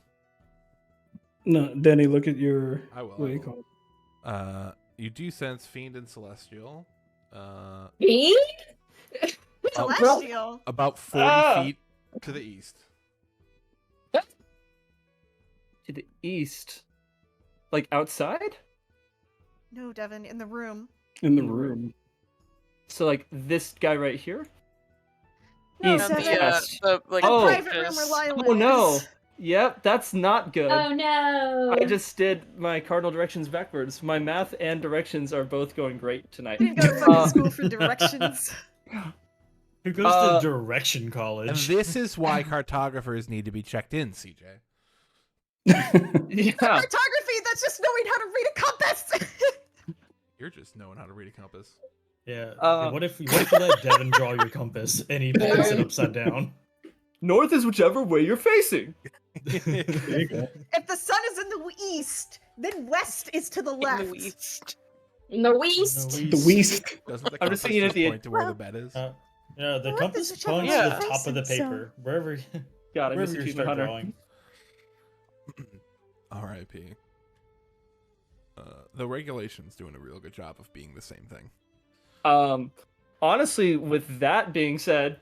Speaker 6: No, Denny, look at your.
Speaker 1: I will.
Speaker 6: What do you call it?
Speaker 1: You do sense fiend and celestial.
Speaker 7: Me?
Speaker 3: Celestial.
Speaker 1: About 40
Speaker 2: Ah!
Speaker 1: feet to the east.
Speaker 2: To the east. Like outside?
Speaker 3: No, Devin, in the room.
Speaker 6: In the
Speaker 2: In the
Speaker 6: room.
Speaker 2: So like this guy right here?
Speaker 3: No,
Speaker 2: East,
Speaker 3: Devin.
Speaker 2: yes.
Speaker 5: The like
Speaker 3: The
Speaker 2: Oh.
Speaker 3: private room where
Speaker 5: just-
Speaker 3: Lila
Speaker 2: Oh no.
Speaker 3: is.
Speaker 2: Yep, that's not good.
Speaker 7: Oh no!
Speaker 2: I just did my cardinal directions backwards. My math and directions are both going great tonight.
Speaker 3: I didn't go to fucking
Speaker 2: Uh,
Speaker 3: school for directions.
Speaker 4: Who goes to Direction
Speaker 1: And
Speaker 4: College?
Speaker 1: this is why cartographers need to be checked in, CJ.
Speaker 2: Yeah.
Speaker 3: Cartography, that's just knowing how to read a compass!
Speaker 1: You're just knowing how to read a compass.
Speaker 4: Yeah. What if you let Devin draw your compass and he points it upside down?
Speaker 2: North is whichever way you're facing.
Speaker 6: There you go.
Speaker 3: If the sun is in the east, then west is to the left.
Speaker 5: In the east.
Speaker 7: In the West.
Speaker 6: The West.
Speaker 1: Doesn't the
Speaker 2: I'm
Speaker 1: compass
Speaker 2: just thinking at
Speaker 1: just
Speaker 2: the
Speaker 1: point to where the bed is?
Speaker 4: Yeah, the
Speaker 3: Well,
Speaker 4: compass
Speaker 3: there's a
Speaker 4: points
Speaker 5: chapter
Speaker 4: to the
Speaker 5: on
Speaker 4: top of the
Speaker 3: facing, so-
Speaker 4: paper, wherever
Speaker 2: God, I miss
Speaker 4: wherever
Speaker 2: you,
Speaker 4: you
Speaker 2: Achievement
Speaker 4: start
Speaker 2: Hunter.
Speaker 4: drawing.
Speaker 1: R.I.P. The regulation's doing a real good job of being the same thing.
Speaker 2: Honestly, with that being said,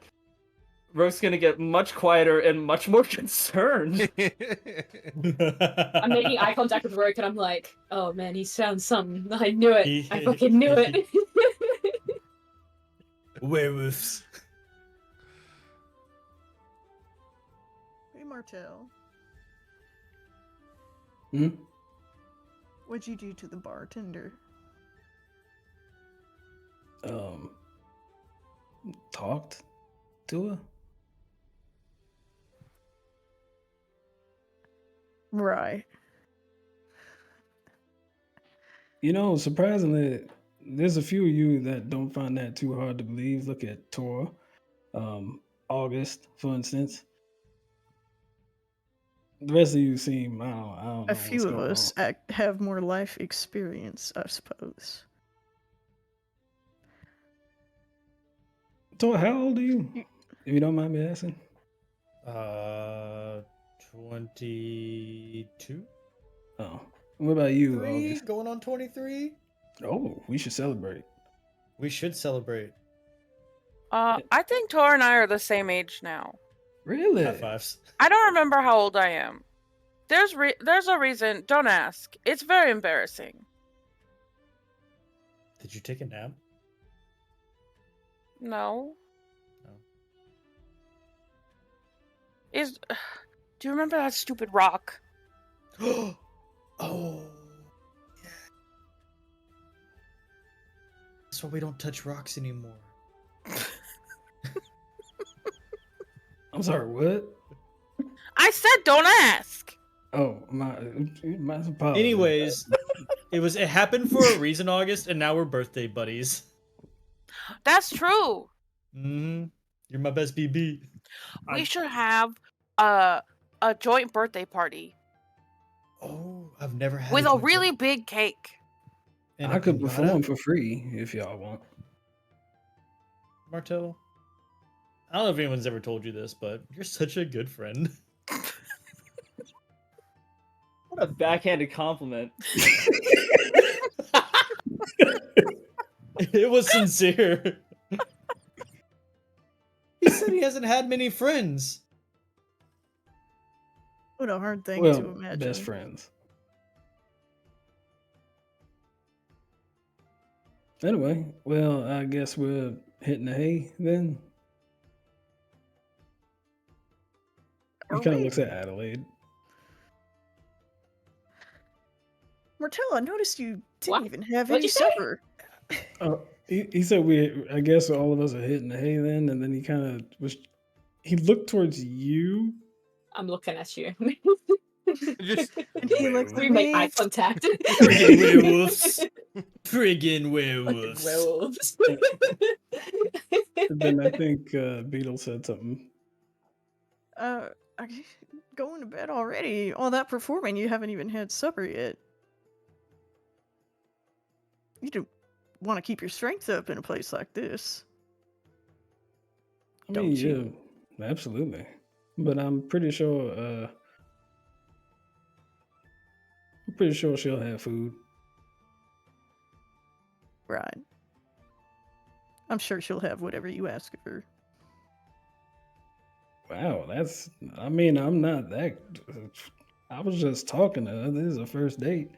Speaker 2: Roke's gonna get much quieter and much more concerned.
Speaker 7: I'm making eye contact with Roke and I'm like, oh man, he sounds something. I knew it. I fucking knew it.
Speaker 4: Werewolves.
Speaker 3: Hey, Martel,
Speaker 6: Hmm?
Speaker 3: what'd you do to the bartender?
Speaker 6: Talked to her.
Speaker 3: Right.
Speaker 6: You know, surprisingly, there's a few of you that don't find that too hard to believe. Look at Tor, August, for instance. The rest of you seem, I don't know
Speaker 3: A
Speaker 6: what's
Speaker 3: few of
Speaker 6: going
Speaker 3: us have more life experience, I suppose.
Speaker 6: on. Tor, how old are you? If you don't mind me asking.
Speaker 4: 22?
Speaker 6: Oh, what about you,
Speaker 4: 3?
Speaker 6: August?
Speaker 4: Going on 23?
Speaker 6: Oh, we should celebrate.
Speaker 4: We should celebrate.
Speaker 5: I think Tor and I are the same age now.
Speaker 6: Really?
Speaker 4: High fives.
Speaker 5: I don't remember how old I am. There's a reason. Don't ask. It's very embarrassing.
Speaker 4: Did you take a nap?
Speaker 5: No.
Speaker 4: No.
Speaker 5: Do you remember that stupid rock?
Speaker 4: Oh. Yeah. That's why we don't touch rocks anymore.
Speaker 6: I'm sorry, what?
Speaker 5: I said don't ask.
Speaker 6: Oh, my apologies.
Speaker 4: Anyways, it happened for a reason, August, and now we're birthday buddies.
Speaker 5: That's true.
Speaker 4: You're my best BB.
Speaker 5: We should have a joint birthday party
Speaker 4: Oh, I've never had
Speaker 5: with a
Speaker 4: joint
Speaker 5: really
Speaker 4: birthday.
Speaker 5: big cake.
Speaker 4: And
Speaker 6: I
Speaker 4: a
Speaker 6: could
Speaker 4: pinata?
Speaker 6: perform for free if y'all want.
Speaker 4: Martel, I don't know if anyone's ever told you this, but you're such a good friend.
Speaker 2: What a backhanded compliment.
Speaker 4: It was sincere. He said he hasn't had many friends.
Speaker 3: What a hard thing
Speaker 6: Well,
Speaker 3: to imagine.
Speaker 6: best friends. Anyway, well, I guess we're hitting the hay then. He
Speaker 3: Are
Speaker 6: kind of
Speaker 3: we?
Speaker 6: looks at Adelaide.
Speaker 3: Martel, I noticed you didn't
Speaker 7: What?
Speaker 3: even have
Speaker 7: What'd
Speaker 3: any
Speaker 7: you say?
Speaker 3: supper.
Speaker 6: He said I guess all of us are hitting the hay then, and then he kind of was. He looked towards you.
Speaker 7: I'm looking at you.
Speaker 1: Just
Speaker 3: And he looked
Speaker 7: We
Speaker 3: at
Speaker 7: make
Speaker 3: me.
Speaker 7: eye contact.
Speaker 4: Friggin' werewolves. Friggin'
Speaker 7: Fucking
Speaker 4: werewolves.
Speaker 7: werewolves.
Speaker 6: Then I think Beetle said something.
Speaker 3: Going to bed already. All that performing, you haven't even had supper yet. You don't want to keep your strength up in a place like this.
Speaker 6: I
Speaker 3: Don't
Speaker 6: mean,
Speaker 3: you?
Speaker 6: yeah, absolutely. But I'm pretty sure. She'll have food.
Speaker 3: Right. I'm sure she'll have whatever you ask of her.
Speaker 6: Wow, that's. I mean, I'm not that. I was just talking to her. This is a first date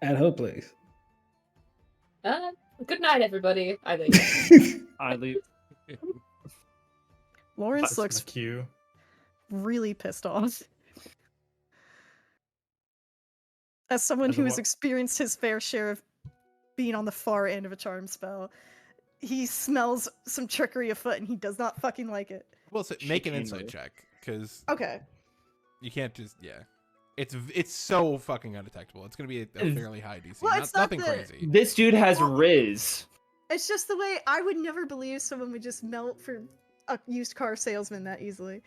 Speaker 6: at her place.
Speaker 7: Good night, everybody. I think.
Speaker 2: I leave.
Speaker 3: Lawrence
Speaker 4: That's
Speaker 3: looks
Speaker 4: my cue.
Speaker 3: really pissed off. As someone
Speaker 4: As
Speaker 3: who
Speaker 4: a
Speaker 3: has
Speaker 4: what?
Speaker 3: experienced his fair share of being on the far end of a charm spell, he smells some trickery afoot, and he does not fucking like it.
Speaker 1: Well, so make an
Speaker 2: Chicanery.
Speaker 1: insight check because
Speaker 3: Okay.
Speaker 1: you can't just It's so fucking undetectable. It's gonna be a fairly high DC.
Speaker 3: Well, it's not
Speaker 1: nothing
Speaker 3: the-
Speaker 1: crazy.
Speaker 2: This dude has
Speaker 3: Well-
Speaker 2: Riz.
Speaker 3: It's just the way I would never believe someone would just melt for a used car salesman that easily.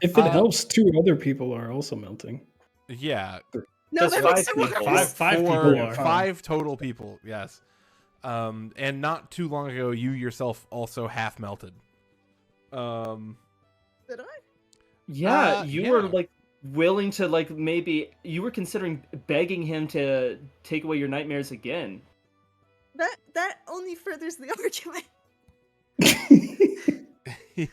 Speaker 6: If it helps, 2 other people are also melting.
Speaker 1: Yeah,
Speaker 3: No,
Speaker 2: Just
Speaker 3: that
Speaker 2: five
Speaker 3: makes it
Speaker 2: people.
Speaker 3: worse.
Speaker 4: Five
Speaker 1: four-
Speaker 4: people are.
Speaker 1: 5 total people. Yes, and not too long ago, you yourself also half melted.
Speaker 3: Did I?
Speaker 2: Yeah, you were
Speaker 1: yeah.
Speaker 2: like willing to like maybe you were considering begging him to take away your nightmares again.
Speaker 3: That only furthers the argument.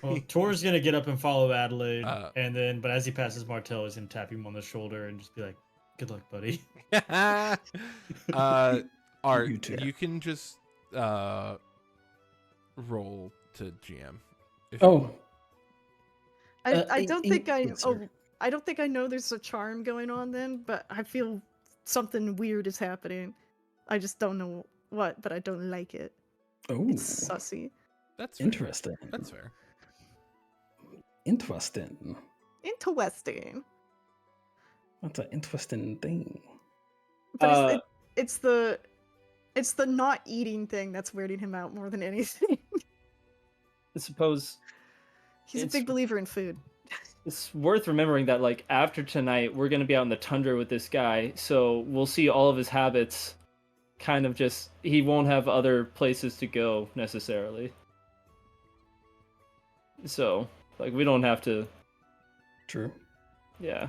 Speaker 4: Well, Tor's gonna get up and follow Adelaide,
Speaker 1: Uh,
Speaker 4: and then, but as he passes Martell, he's gonna tap him on the shoulder and just be like, "Good luck, buddy."
Speaker 1: Art,
Speaker 6: You too.
Speaker 1: you can just roll to GM. if you
Speaker 6: Oh,
Speaker 1: want.
Speaker 3: I don't think I.
Speaker 6: yes,
Speaker 3: Oh,
Speaker 6: sir.
Speaker 3: I don't think I know there's a charm going on then, but I feel something weird is happening. I just don't know what, but I don't like it.
Speaker 6: Oh,
Speaker 3: It's sussy.
Speaker 1: That's fair.
Speaker 6: interesting.
Speaker 1: That's fair.
Speaker 6: Interesting.
Speaker 3: Interesting.
Speaker 6: That's an interesting thing.
Speaker 3: But it's the not eating thing that's weirding him out more than anything.
Speaker 2: I suppose
Speaker 3: He's a
Speaker 2: It's-
Speaker 3: big believer in food.
Speaker 2: it's worth remembering that like after tonight we're gonna be out in the tundra with this guy, so we'll see all of his habits. Kind of just he won't have other places to go necessarily. So like we don't have to.
Speaker 6: True.
Speaker 2: Yeah.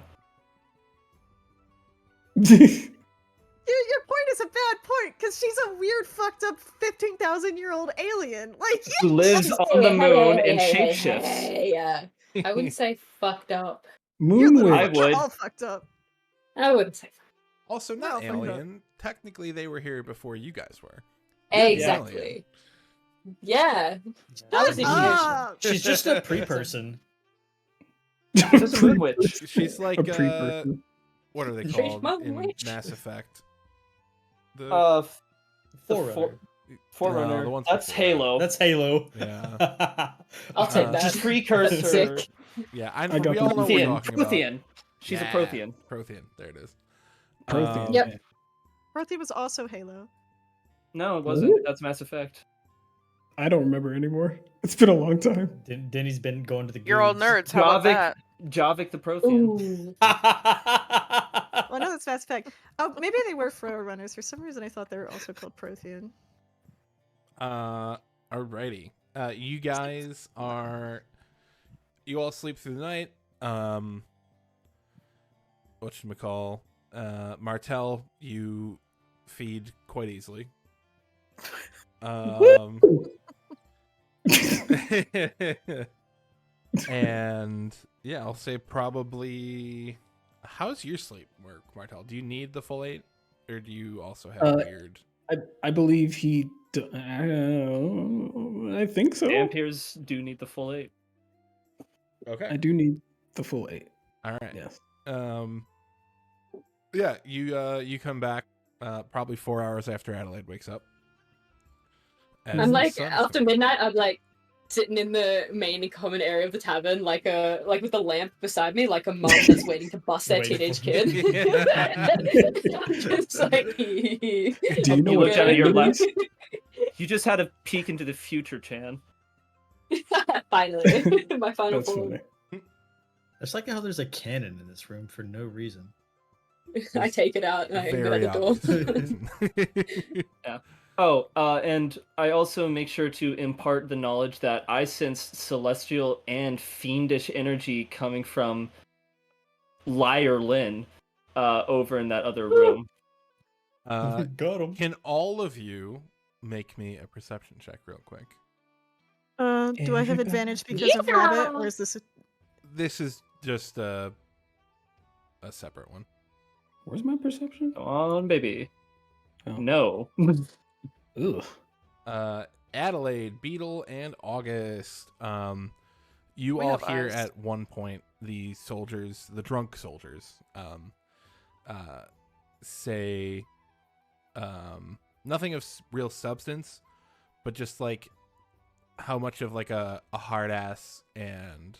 Speaker 3: Your point is a bad point, because she's a weird, fucked up 15,000-year-old alien. Like,
Speaker 2: Who lives on the moon and shapeshifts.
Speaker 7: Hey, yeah. I wouldn't say fucked up.
Speaker 3: you're
Speaker 6: Moonwave.
Speaker 2: I would.
Speaker 3: all fucked up.
Speaker 7: I wouldn't say fucked
Speaker 1: Also,
Speaker 3: Well,
Speaker 1: not
Speaker 3: fuck that.
Speaker 1: alien. Technically, they were here before you guys were. You're the
Speaker 7: Exactly. Yeah. I was
Speaker 3: Shut
Speaker 7: a
Speaker 3: up!
Speaker 4: She's just a pre-person.
Speaker 2: Just a moon witch.
Speaker 1: She's like
Speaker 6: a pre-person.
Speaker 1: what are they
Speaker 7: She's
Speaker 1: called
Speaker 7: my
Speaker 1: in
Speaker 7: witch.
Speaker 1: Mass Effect? The
Speaker 2: The
Speaker 4: Forerunner.
Speaker 2: Forerunner.
Speaker 1: No, the ones
Speaker 2: That's
Speaker 1: before.
Speaker 2: Halo.
Speaker 4: That's Halo.
Speaker 1: Yeah.
Speaker 7: I'll take
Speaker 1: Uh,
Speaker 7: that.
Speaker 2: Just precursor.
Speaker 7: Sick.
Speaker 1: Yeah,
Speaker 6: I
Speaker 1: we
Speaker 6: got
Speaker 1: all know what we're
Speaker 2: Prothean.
Speaker 1: talking about.
Speaker 2: Prothean. She's
Speaker 1: Yeah,
Speaker 2: a Prothean.
Speaker 1: Prothean. There it is.
Speaker 6: Prothean.
Speaker 7: Yep.
Speaker 3: Dorothy was also Halo.
Speaker 2: No, it wasn't.
Speaker 6: Ooh.
Speaker 2: That's Mass Effect.
Speaker 6: I don't remember anymore. It's been a long time.
Speaker 4: Denny's been going to the.
Speaker 5: You're all
Speaker 4: goons.
Speaker 5: nerds. How about that?
Speaker 2: Javik the Prothean.
Speaker 7: Ooh.
Speaker 3: Well, no, that's Mass Effect. Oh, maybe they were Forerunners. For some reason, I thought they were also called Prothean.
Speaker 1: Alrighty. You guys are. You all sleep through the night. Whatchamacall? Martell, you feed quite easily. And yeah, I'll say probably. How's your sleep work, Martell? Do you need the full 8, or do you also have weird?
Speaker 6: I believe he. I think so.
Speaker 2: Vampires do need the full 8.
Speaker 1: Okay.
Speaker 6: I do need the full 8.
Speaker 1: All right.
Speaker 6: Yes.
Speaker 1: Yeah, you come back probably 4 hours after Adelaide wakes up. As
Speaker 7: I'm
Speaker 1: the
Speaker 7: like
Speaker 1: sun's
Speaker 7: after
Speaker 1: coming.
Speaker 7: midnight. I'm like sitting in the main common area of the tavern, like with a lamp beside me, like a mom that's waiting to bust their
Speaker 4: Waiting
Speaker 7: teenage
Speaker 4: for
Speaker 7: kid. Just like,
Speaker 6: Do you know
Speaker 2: You
Speaker 6: what
Speaker 2: looked out of your
Speaker 6: time it
Speaker 2: left.
Speaker 6: is?
Speaker 2: You just had a peek into the future, Chan.
Speaker 7: finally, my final
Speaker 6: That's
Speaker 7: form.
Speaker 6: funny.
Speaker 4: It's like how there's a cannon in this room for no reason.
Speaker 7: I take it out and I go at
Speaker 1: Very
Speaker 7: the door.
Speaker 1: obvious.
Speaker 2: Oh, and I also make sure to impart the knowledge that I sense celestial and fiendish energy coming from Liar Lynn over in that other room.
Speaker 4: Got him.
Speaker 1: Can all of you make me a perception check real quick?
Speaker 3: Do I have
Speaker 6: Everybody-
Speaker 3: advantage because of Rabbit, or is this a...
Speaker 1: This is just a separate one.
Speaker 6: Where's my perception?
Speaker 2: Come on, baby.
Speaker 6: Oh.
Speaker 2: No.
Speaker 6: Ugh.
Speaker 1: Adelaide, Beetle, and August. You
Speaker 5: We
Speaker 1: all
Speaker 5: have
Speaker 1: hear
Speaker 5: eyes.
Speaker 1: at one point the soldiers, the drunk soldiers, say nothing of real substance, but just like how much of like a hard ass and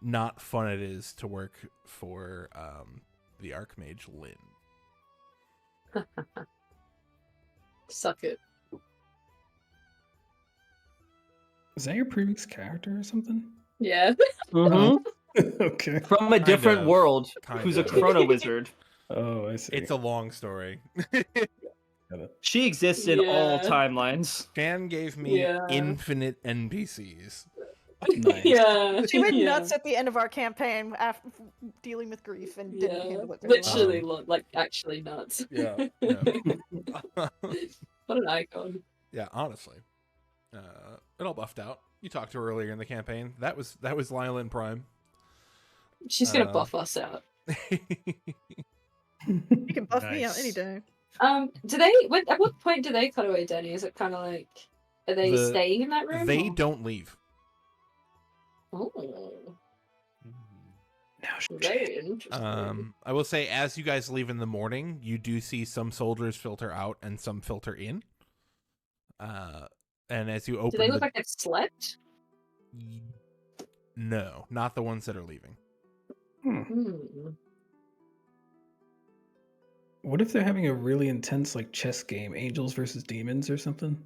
Speaker 1: not fun it is to work for the Archmage Lynn.
Speaker 7: Suck it.
Speaker 6: Is that your previous character or something?
Speaker 7: Yeah.
Speaker 2: Mhm.
Speaker 6: Okay.
Speaker 2: From a different
Speaker 1: of,
Speaker 2: world,
Speaker 1: kind
Speaker 2: who's a
Speaker 1: of.
Speaker 2: chrono wizard.
Speaker 6: Oh, I see.
Speaker 1: It's a long story.
Speaker 6: Got it.
Speaker 2: She exists in all
Speaker 7: Yeah.
Speaker 2: timelines.
Speaker 1: Shan gave me
Speaker 7: Yeah.
Speaker 1: infinite NPCs.
Speaker 6: Nice.
Speaker 7: Yeah.
Speaker 3: She went
Speaker 7: yeah.
Speaker 3: nuts at the end of our campaign after dealing with grief and didn't
Speaker 7: Yeah.
Speaker 3: handle it very
Speaker 7: Literally,
Speaker 1: Um,
Speaker 7: like actually nuts.
Speaker 1: Yeah.
Speaker 7: What an icon.
Speaker 1: Yeah, honestly. It all buffed out. You talked to her earlier in the campaign. That was Lila in Prime.
Speaker 7: She's gonna buff us out.
Speaker 3: well. You can buff me out any
Speaker 4: Nice.
Speaker 3: day.
Speaker 7: Do they? At what point do they cut away Denny? Is it kind of like, are they staying in that room?
Speaker 1: They
Speaker 7: or?
Speaker 1: don't leave.
Speaker 7: Oh,
Speaker 6: Now
Speaker 7: very interesting.
Speaker 1: I will say, as you guys leave in the morning, you do see some soldiers filter out and some filter in. And as you open,
Speaker 7: Do they look like they've slept?
Speaker 1: No, not the ones that are leaving.
Speaker 7: Hmm.
Speaker 6: What if they're having a really intense like chess game, angels versus demons or something?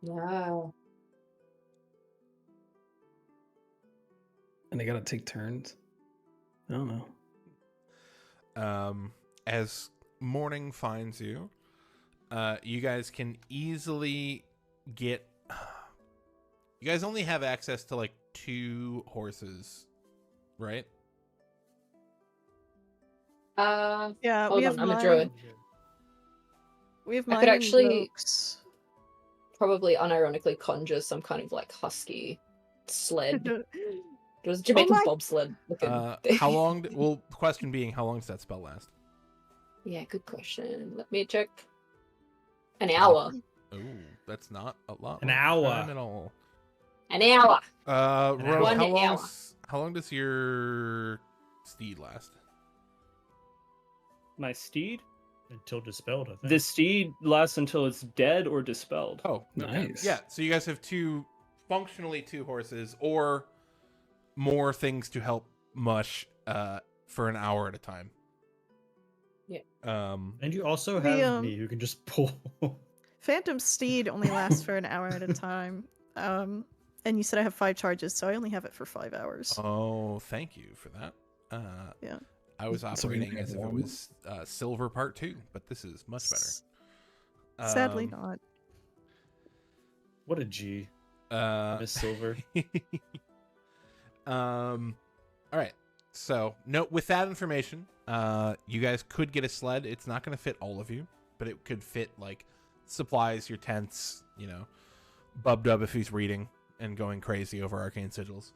Speaker 7: Yeah.
Speaker 6: And they gotta take turns? I don't know.
Speaker 1: As morning finds you, you guys can easily get. You guys only have access to like 2 horses, right?
Speaker 3: Yeah,
Speaker 7: Hold
Speaker 3: we
Speaker 7: on,
Speaker 3: have
Speaker 7: I'm a
Speaker 3: mine.
Speaker 7: druid.
Speaker 3: We have
Speaker 7: I
Speaker 3: mine.
Speaker 7: could
Speaker 3: and
Speaker 7: actually-
Speaker 3: Rogue's.
Speaker 7: Probably unironically conjure some kind of like husky sled. It was Jamaican
Speaker 3: my-
Speaker 7: bobsled looking thing.
Speaker 1: How long? Well, the question being, how long does that spell last?
Speaker 7: Yeah, good question. Let me check. An hour.
Speaker 1: Oh, that's not a lot.
Speaker 4: An
Speaker 1: of
Speaker 4: hour.
Speaker 1: time at all.
Speaker 7: An hour.
Speaker 1: Ro,
Speaker 7: One
Speaker 1: how long?
Speaker 7: hour.
Speaker 1: How long does your steed last?
Speaker 2: My steed?
Speaker 4: Until dispelled, I think.
Speaker 2: The steed lasts until it's dead or dispelled.
Speaker 1: Oh, okay.
Speaker 6: Nice.
Speaker 1: Yeah, so you guys have functionally two horses, or more things to help Mush for an hour at a time.
Speaker 7: Yeah.
Speaker 4: And you also
Speaker 3: We,
Speaker 4: have me who can just pull.
Speaker 3: Phantom Steed only lasts for an hour at a time. And you said I have 5 charges, so I only have it for 5 hours.
Speaker 1: Oh, thank you for that.
Speaker 3: Yeah.
Speaker 1: I was
Speaker 6: So we
Speaker 1: operating
Speaker 6: only
Speaker 1: as
Speaker 6: have
Speaker 1: if it
Speaker 6: one?
Speaker 1: was Silver Part 2, but this is much better.
Speaker 3: Sadly not.
Speaker 4: What a G. Miss Silver.
Speaker 1: All right. So, with that information, you guys could get a sled. It's not going to fit all of you, but it could fit like supplies, your tents, Bub Dub if he's reading and going crazy over arcane sigils.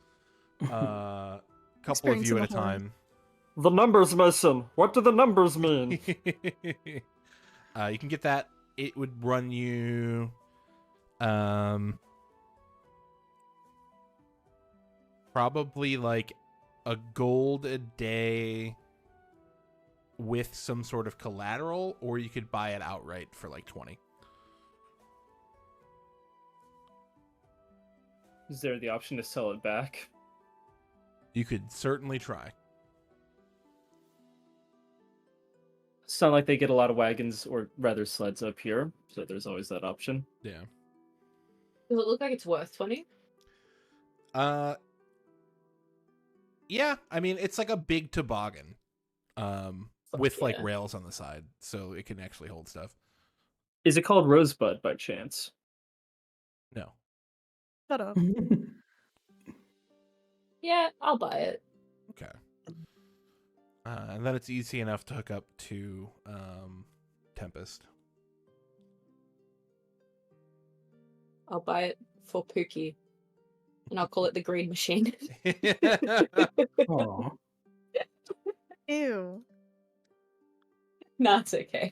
Speaker 1: Couple of you
Speaker 3: Experiencing
Speaker 1: at a
Speaker 3: the whole-
Speaker 1: time.
Speaker 2: The numbers missing. What do the numbers mean?
Speaker 1: You can get that. It would run you probably like a gold a day with some sort of collateral, or you could buy it outright for like 20.
Speaker 2: Is there the option to sell it back?
Speaker 1: You could certainly try.
Speaker 2: It's not like they get a lot of wagons, or rather sleds up here, so there's always that option.
Speaker 1: Yeah.
Speaker 7: Does it look like it's worth 20?
Speaker 1: Yeah, I mean, it's like a big toboggan with like
Speaker 7: yeah.
Speaker 1: rails on the side, so it can actually hold stuff.
Speaker 2: Is it called Rosebud by chance?
Speaker 1: No.
Speaker 3: Shut up.
Speaker 7: Yeah, I'll buy it.
Speaker 1: Okay. And then it's easy enough to hook up to Tempest.
Speaker 7: I'll buy it for Pookie. And I'll call it the Green Machine.
Speaker 6: Aw.
Speaker 3: Ew.
Speaker 7: No, it's okay.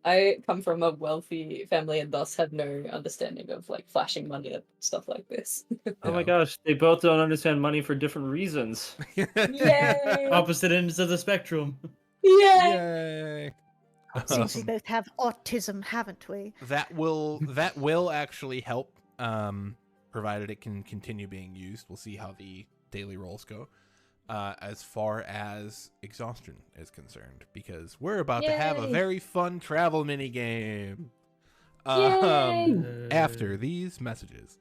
Speaker 7: I come from a wealthy family and thus have no understanding of like flashing money and stuff like this.
Speaker 2: Oh my
Speaker 1: Yeah.
Speaker 2: gosh, they both don't understand money for different reasons.
Speaker 7: Yay!
Speaker 4: Opposite ends of the spectrum.
Speaker 7: Yay!
Speaker 1: Yay!
Speaker 3: Seems we both have autism, haven't we?
Speaker 1: That will actually help, provided it can continue being used. We'll see how the daily rolls go. As far as exhaustion is concerned, because we're about to have a
Speaker 7: Yay.
Speaker 1: very fun travel mini game.
Speaker 7: Yay.
Speaker 1: After these messages.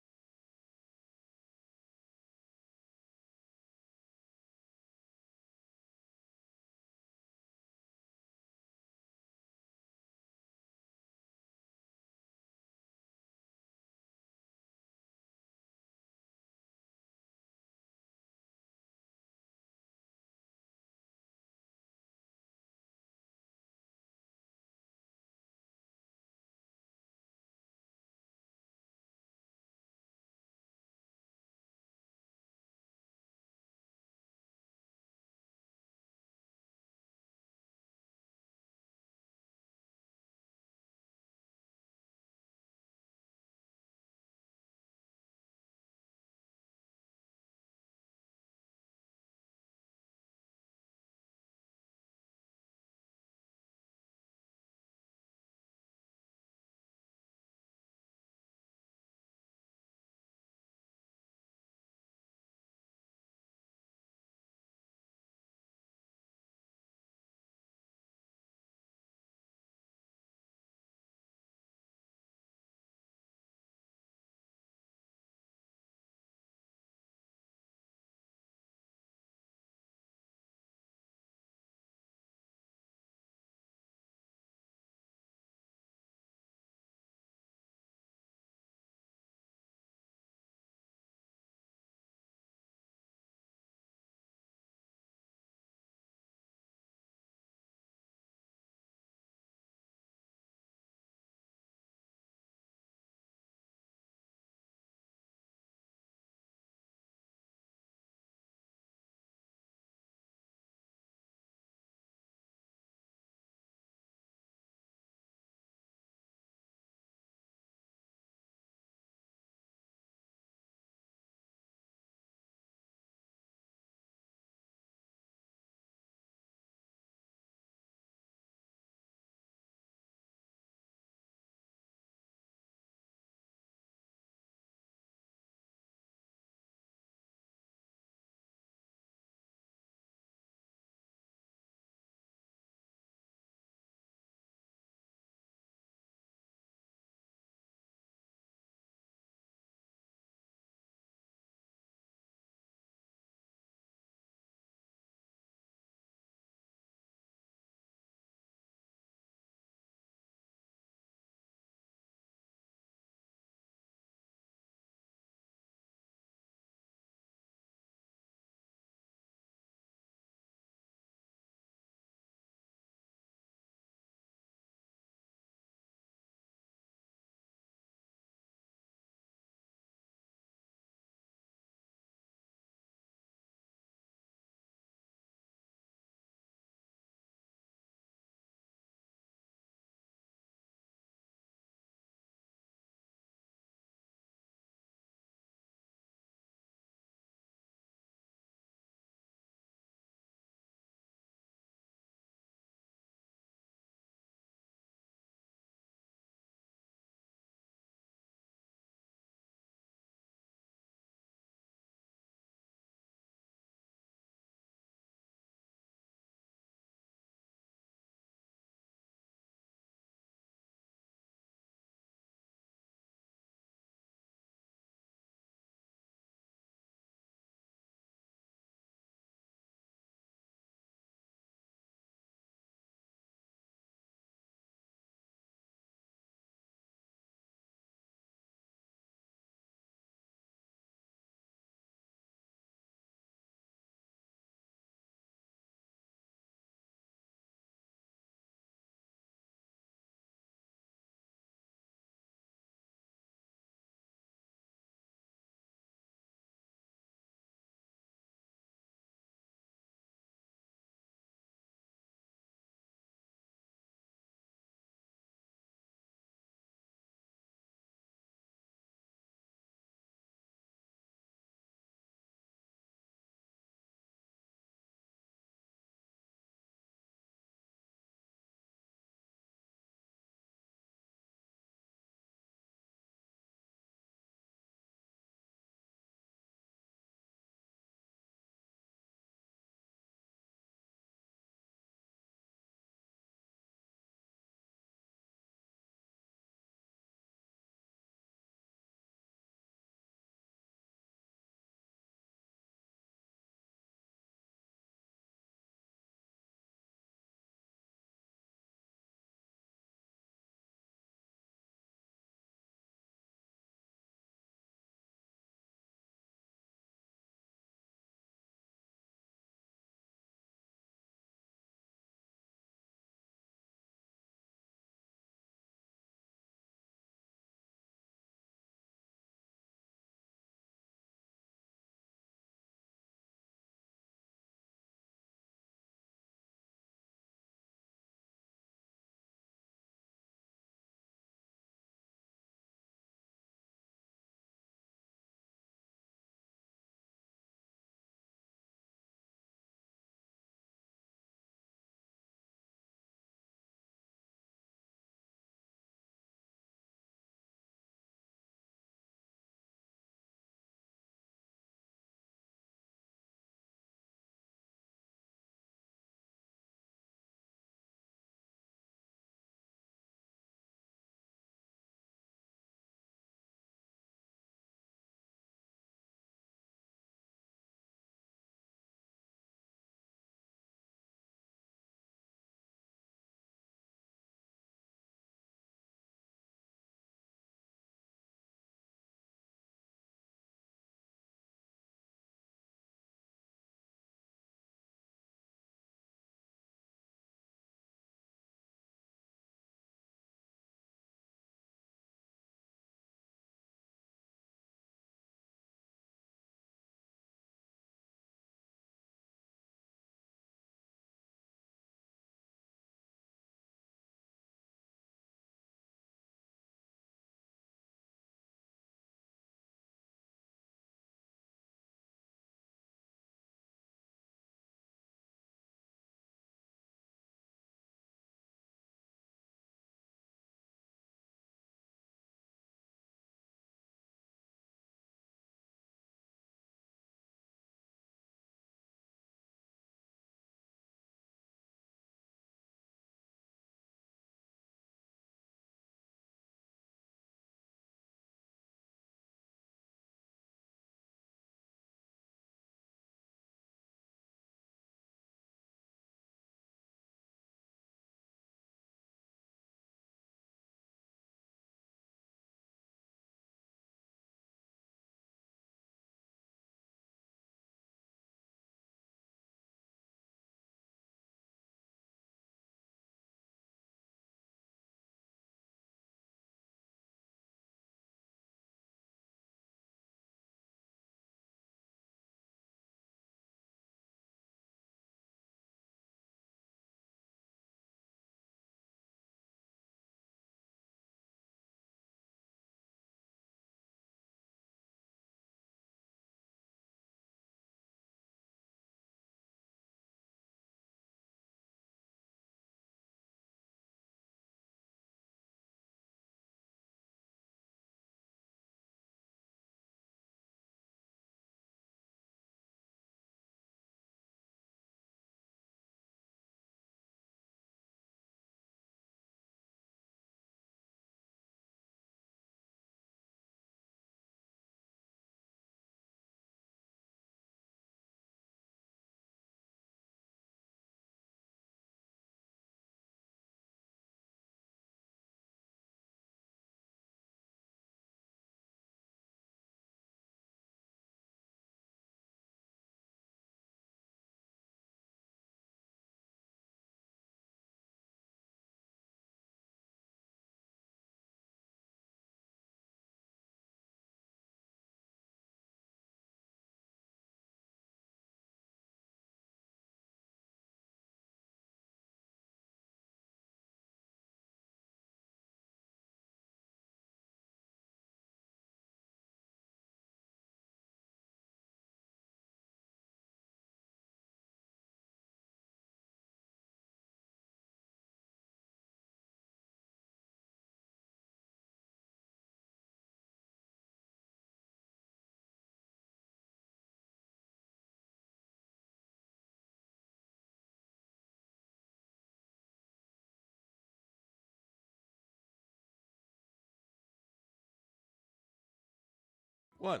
Speaker 1: 1.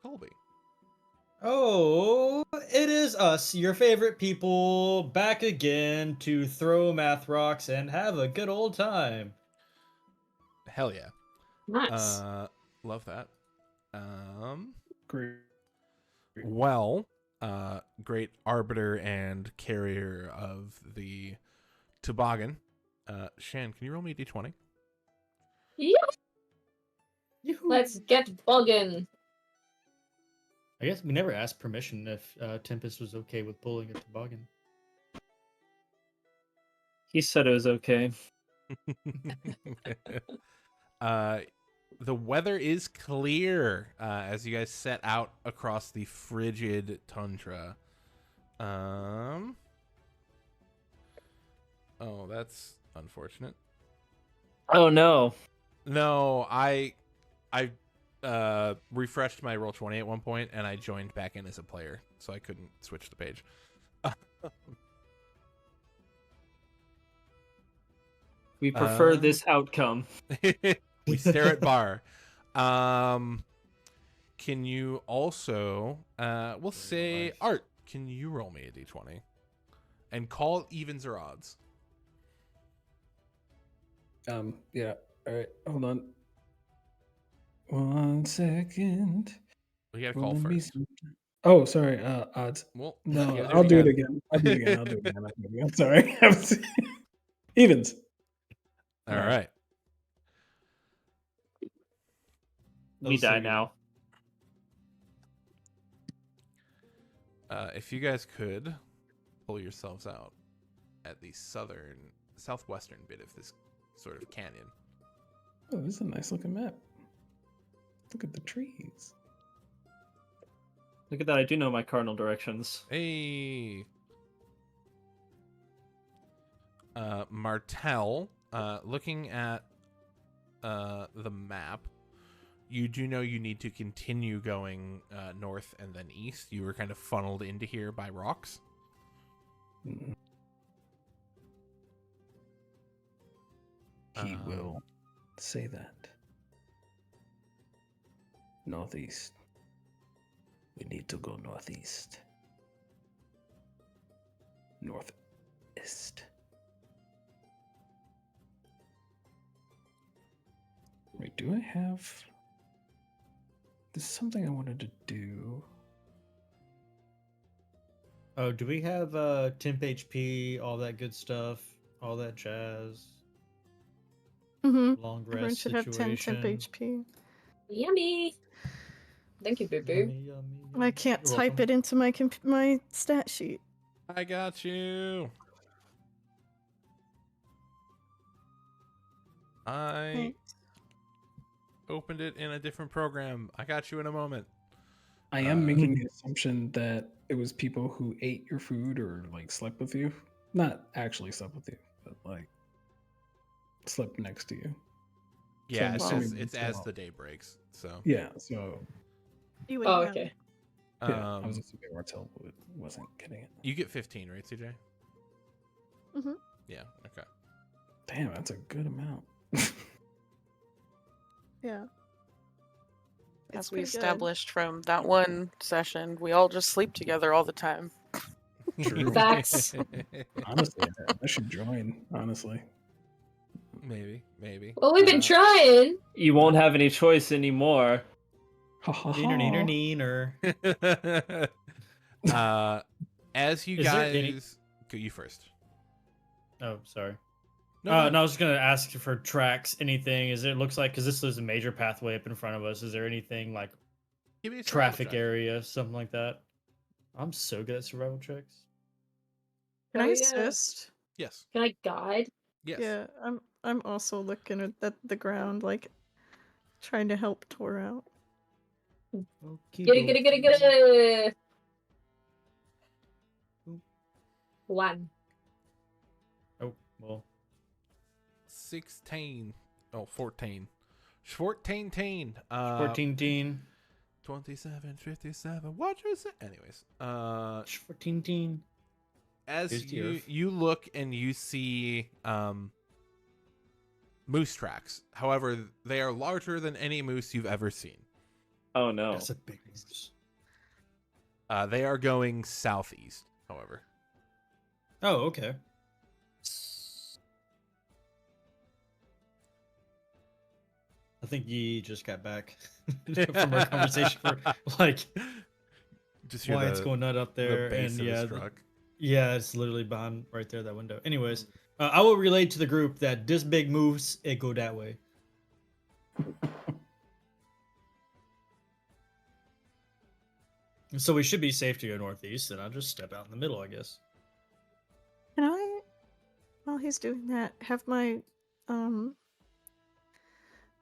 Speaker 1: Colby.
Speaker 4: Oh, it is us, your favorite people, back again to throw math rocks and have a good old time.
Speaker 1: Hell yeah.
Speaker 7: Nice.
Speaker 1: Love that.
Speaker 6: Great.
Speaker 1: Well, great arbiter and carrier of the toboggan. Shan, can you roll me a d20?
Speaker 7: Yep.
Speaker 4: Yoo-hoo.
Speaker 7: Let's get bugging.
Speaker 4: I guess we never asked permission if Tempest was okay with pulling a toboggan.
Speaker 2: He said it was okay.
Speaker 1: The weather is clear as you guys set out across the frigid tundra. Oh, that's unfortunate.
Speaker 2: Oh no.
Speaker 1: No, I refreshed my Roll20 at one point, and I joined back in as a player, so I couldn't switch the page.
Speaker 2: We prefer this outcome.
Speaker 1: We stare at bar. Can you also, we'll say, Art, can you roll me a d20? And call evens or odds.
Speaker 6: Yeah. All right. Hold on. 1 second.
Speaker 1: We gotta call
Speaker 6: Rolling me
Speaker 1: first.
Speaker 6: some- Oh, sorry. Odds.
Speaker 1: Well,
Speaker 6: No,
Speaker 1: you gotta
Speaker 6: I'll do it
Speaker 1: again.
Speaker 6: again. I'll do it again. Sorry. Evens.
Speaker 1: All right.
Speaker 2: We
Speaker 4: Those are
Speaker 2: die
Speaker 4: good.
Speaker 2: now.
Speaker 1: If you guys could pull yourselves out at the southwestern bit of this sort of canyon.
Speaker 6: Oh, this is a nice looking map. Look at the trees.
Speaker 2: Look at that, I do know my cardinal directions.
Speaker 1: Hey. Martel, looking at the map, you do know you need to continue going north and then east. You were kind of funneled into here by rocks.
Speaker 6: Mm. He will say that. Northeast. We need to go northeast. Northeast. Wait, do I have... There's something I wanted to do.
Speaker 4: Oh, do we have temp HP, all that good stuff, all that jazz?
Speaker 3: Mm-hmm.
Speaker 4: Long
Speaker 3: Everyone
Speaker 4: rest
Speaker 3: should have 10
Speaker 4: situation.
Speaker 3: temp HP.
Speaker 7: Yummy. Thank you, Boo Boo.
Speaker 4: Yummy, yummy,
Speaker 3: I
Speaker 4: yummy.
Speaker 3: can't
Speaker 4: You're
Speaker 3: type
Speaker 4: welcome.
Speaker 3: it into my stat sheet.
Speaker 1: I got you. I
Speaker 3: Thanks.
Speaker 1: opened it in a different program. I got you in a moment.
Speaker 6: I am making the assumption that it was people who ate your food or like slept with you. Not actually slept with you, but like slept next to you.
Speaker 1: Yeah,
Speaker 6: I'm
Speaker 1: it's
Speaker 6: assuming
Speaker 1: as, it's
Speaker 6: that's
Speaker 1: as
Speaker 6: all.
Speaker 1: the day breaks. So
Speaker 6: Yeah, so
Speaker 3: You would
Speaker 7: Oh,
Speaker 3: have
Speaker 7: okay.
Speaker 6: yeah, I was assuming Martel wasn't getting it.
Speaker 1: you get 15, right, CJ?
Speaker 3: Mhm.
Speaker 1: Yeah. Okay.
Speaker 6: Damn, that's a good amount.
Speaker 3: Yeah.
Speaker 5: As
Speaker 3: It's
Speaker 5: we
Speaker 3: pretty good.
Speaker 5: established from that one session, we all just sleep together all the time.
Speaker 6: True.
Speaker 7: Facts.
Speaker 6: Honestly, I should join. Honestly,
Speaker 1: Maybe.
Speaker 7: Well, we've been trying.
Speaker 2: You won't have any choice anymore.
Speaker 6: ha ha
Speaker 4: Neener,
Speaker 6: ha.
Speaker 4: neener.
Speaker 1: As you
Speaker 4: Is there any-
Speaker 1: guys, go you first.
Speaker 4: Oh, sorry.
Speaker 1: No,
Speaker 4: No,
Speaker 1: go
Speaker 4: I
Speaker 1: ahead.
Speaker 4: was just gonna ask for tracks. Anything? Is it looks like because this is a major pathway up in front of us? Is there anything like
Speaker 1: Give me a survival
Speaker 4: traffic
Speaker 1: check.
Speaker 4: area, something like that? I'm so good at survival checks.
Speaker 3: Can I
Speaker 7: Oh, yeah.
Speaker 3: assist?
Speaker 1: Yes.
Speaker 7: Can I guide?
Speaker 1: Yes.
Speaker 3: Yeah, I'm also looking at the ground, like trying to help Tor out.
Speaker 7: Get it. 1.
Speaker 4: Oh well.
Speaker 1: 16. Oh, 14. 14 teen.
Speaker 4: 14 teen.
Speaker 1: 27, 57. What you say? Anyways,
Speaker 4: 14 teen.
Speaker 1: as
Speaker 4: Here's the
Speaker 1: you
Speaker 4: earth.
Speaker 1: you look and you see moose tracks. However, they are larger than any moose you've ever seen.
Speaker 2: Oh no.
Speaker 4: That's a big moose.
Speaker 1: They are going southeast, however.
Speaker 4: Oh, okay. I think Yi just got back from our conversation for like
Speaker 1: Just hear
Speaker 4: why it's going nut up there,
Speaker 1: the bass
Speaker 4: and
Speaker 1: of his
Speaker 4: yeah,
Speaker 1: truck.
Speaker 4: yeah, it's literally behind right there that window. Anyways, I will relate to the group that this big moose it go that way. So we should be safe to go northeast, and I'll just step out in the middle, I guess.
Speaker 3: Can I, while he's doing that, have my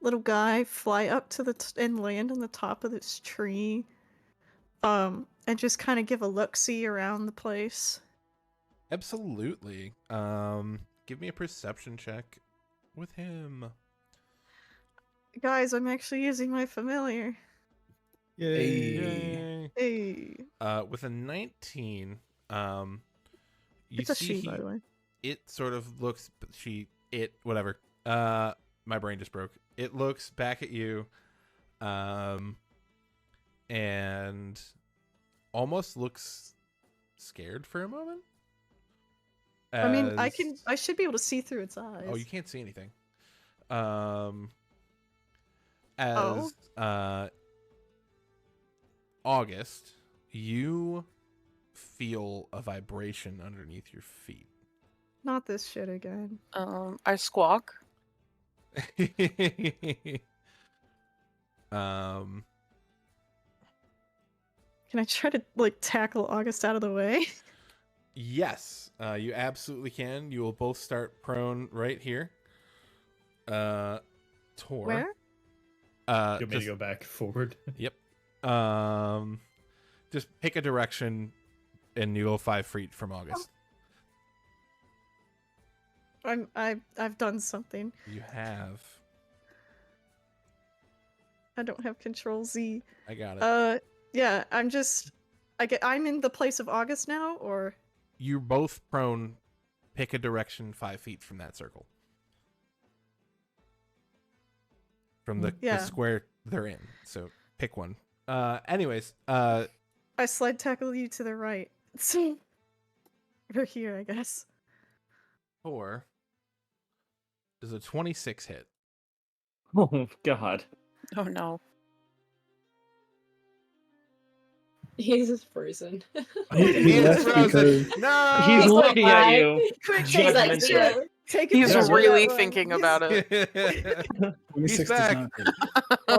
Speaker 3: little guy fly up to the and land on the top of this tree, and just kind of give a look-see around the place?
Speaker 1: Absolutely. Give me a perception check with him.
Speaker 3: Guys, I'm actually using my familiar.
Speaker 1: Yay.
Speaker 3: Hey,
Speaker 1: With a 19, you
Speaker 3: it's a
Speaker 1: see
Speaker 3: she, by the way.
Speaker 1: it sort of looks whatever. My brain just broke. It looks back at you, and almost looks scared for a moment.
Speaker 3: I mean, I
Speaker 1: as-
Speaker 3: should be able to see through its eyes.
Speaker 1: Oh, you can't see anything. August, you feel a vibration underneath your feet.
Speaker 3: Not this shit again.
Speaker 5: I squawk.
Speaker 1: um,
Speaker 3: Can I try to like tackle August out of the way?
Speaker 1: yes, you absolutely can. You will both start prone right here. Tor.
Speaker 3: Where?
Speaker 4: You want me to go back forward?
Speaker 1: Yep. Just pick a direction, and you go 5 feet from August.
Speaker 3: I've done something.
Speaker 1: You have.
Speaker 3: I don't have Control Z.
Speaker 1: I got it.
Speaker 3: Yeah, I'm in the place of August now, or
Speaker 1: You're both prone. Pick a direction 5 feet from that circle. From the square they're in. So pick one. Anyways,
Speaker 3: I slide tackle you to the right. Or here, I guess.
Speaker 1: 4 does a 26 hit.
Speaker 2: Oh god.
Speaker 5: Oh no.
Speaker 7: He's just frozen.
Speaker 1: He is
Speaker 6: left
Speaker 1: frozen. No.
Speaker 2: He's
Speaker 7: He's like,
Speaker 2: looking at
Speaker 7: "Bye."
Speaker 2: you.
Speaker 3: Quick,
Speaker 7: He's like,
Speaker 2: judgmental.
Speaker 7: "See ya."
Speaker 3: take a
Speaker 5: He's
Speaker 3: picture of
Speaker 5: really
Speaker 3: that one.
Speaker 5: thinking
Speaker 3: He's-
Speaker 5: about it.
Speaker 6: 26
Speaker 1: He's
Speaker 6: does
Speaker 1: back.
Speaker 6: not hit.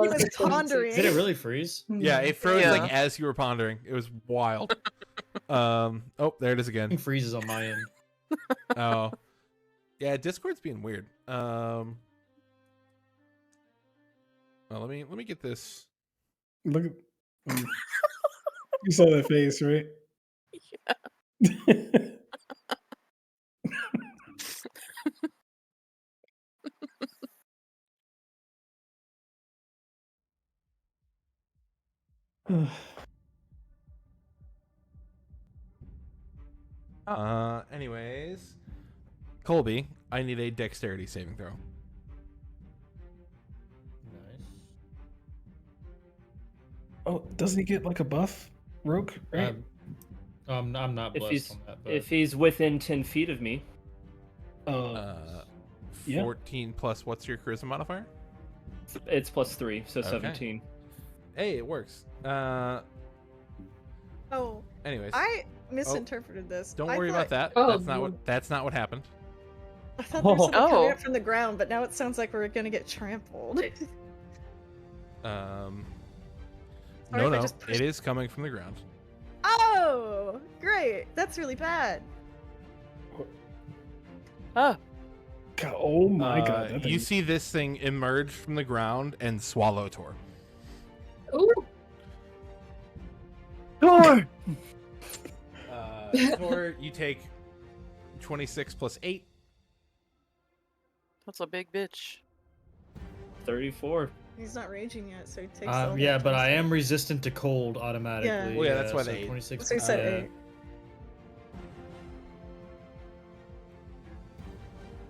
Speaker 3: He was pondering.
Speaker 4: Did it really freeze?
Speaker 1: Yeah, it froze
Speaker 5: Yeah.
Speaker 1: like as you were pondering. It was wild. Oh, there it is again.
Speaker 4: It freezes on my end.
Speaker 1: Oh, yeah. Discord's being weird. Well, let me get this.
Speaker 6: Look at you saw that face, right?
Speaker 1: Anyways, Colby, I need a dexterity saving throw.
Speaker 4: Nice.
Speaker 6: Oh, doesn't he get like a buff, Rogue? Right?
Speaker 4: I'm not
Speaker 2: If
Speaker 4: blessed
Speaker 2: he's
Speaker 4: on that, but
Speaker 2: if he's within 10 feet of me,
Speaker 6: Yeah.
Speaker 1: 14 plus what's your charisma modifier?
Speaker 2: it's +3, so
Speaker 1: Okay.
Speaker 2: 17.
Speaker 1: Hey, it works.
Speaker 3: Oh,
Speaker 1: Anyways,
Speaker 3: I misinterpreted this.
Speaker 1: don't
Speaker 3: I
Speaker 1: worry
Speaker 3: thought-
Speaker 1: about that.
Speaker 7: Oh,
Speaker 1: That's not what happened.
Speaker 3: I thought there was something coming
Speaker 5: Oh.
Speaker 3: up from the ground, but now it sounds like we're gonna get trampled.
Speaker 1: No,
Speaker 3: Sorry if I
Speaker 1: no,
Speaker 3: just pushed-
Speaker 1: it is coming from the ground.
Speaker 3: Oh, great! That's really bad.
Speaker 5: Oh,
Speaker 6: God, oh my god. That
Speaker 1: You
Speaker 6: thing-
Speaker 1: see this thing emerge from the ground and swallow Tor.
Speaker 7: Ooh.
Speaker 2: Tor!
Speaker 1: Tor, you take 26 plus 8.
Speaker 5: that's a big bitch.
Speaker 2: 34.
Speaker 3: He's not raging yet, so he takes. all
Speaker 4: yeah,
Speaker 3: that
Speaker 4: but I
Speaker 3: 26.
Speaker 4: am resistant to cold automatically.
Speaker 3: Yeah.
Speaker 1: Well, yeah, that's why
Speaker 4: so
Speaker 1: the 8.
Speaker 4: 26.
Speaker 3: So he said
Speaker 4: yeah.
Speaker 3: 8.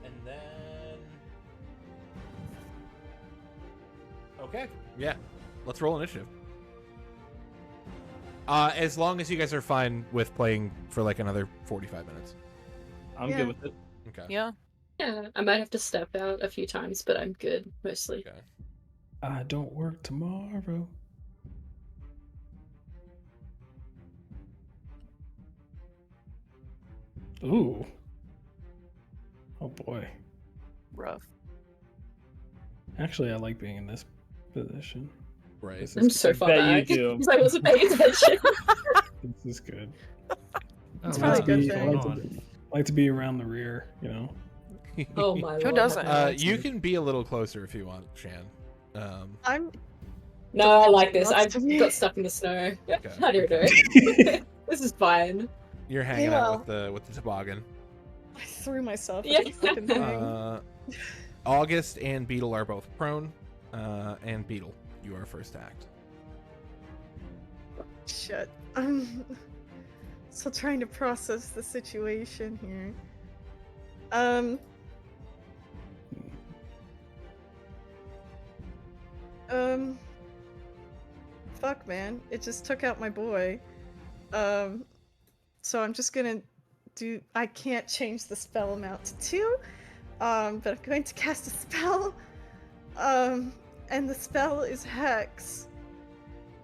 Speaker 1: And then. Okay, yeah. Let's roll initiative. As long as you guys are fine with playing for like another 45 minutes.
Speaker 2: I'm
Speaker 3: Yeah.
Speaker 2: good with it.
Speaker 1: Okay.
Speaker 5: Yeah.
Speaker 7: Yeah, I might have to step out a few times, but I'm good mostly.
Speaker 1: Okay.
Speaker 6: I don't work tomorrow. Ooh. Oh boy.
Speaker 5: Rough.
Speaker 6: Actually, I like being in this position.
Speaker 1: Right.
Speaker 6: This
Speaker 7: I'm
Speaker 6: is
Speaker 7: so
Speaker 6: good.
Speaker 7: far
Speaker 2: bet you
Speaker 7: back
Speaker 2: do.
Speaker 7: because I wasn't paying attention.
Speaker 6: This is good.
Speaker 3: It's
Speaker 6: I
Speaker 3: probably
Speaker 6: like
Speaker 3: a
Speaker 6: to
Speaker 3: good
Speaker 6: be,
Speaker 3: thing.
Speaker 6: I like to be around the rear, you know.
Speaker 7: Oh my
Speaker 5: Who
Speaker 7: lord.
Speaker 5: doesn't?
Speaker 1: You can be a little closer if you want, Shan.
Speaker 3: I'm
Speaker 7: No, I like this.
Speaker 3: Lots
Speaker 7: I've
Speaker 3: to me.
Speaker 7: got stuck in the snow.
Speaker 1: Okay,
Speaker 7: I don't know. This is fine.
Speaker 1: You're hanging out with the toboggan.
Speaker 3: I threw myself
Speaker 7: Yeah.
Speaker 3: at the fucking thing.
Speaker 1: August and Beetle are both prone. And Beetle, you are first to act.
Speaker 3: Shit. I'm still trying to process the situation here. Fuck, man. It just took out my boy. So I'm just gonna do. I can't change the spell amount to 2. But I'm going to cast a spell. And the spell is Hex.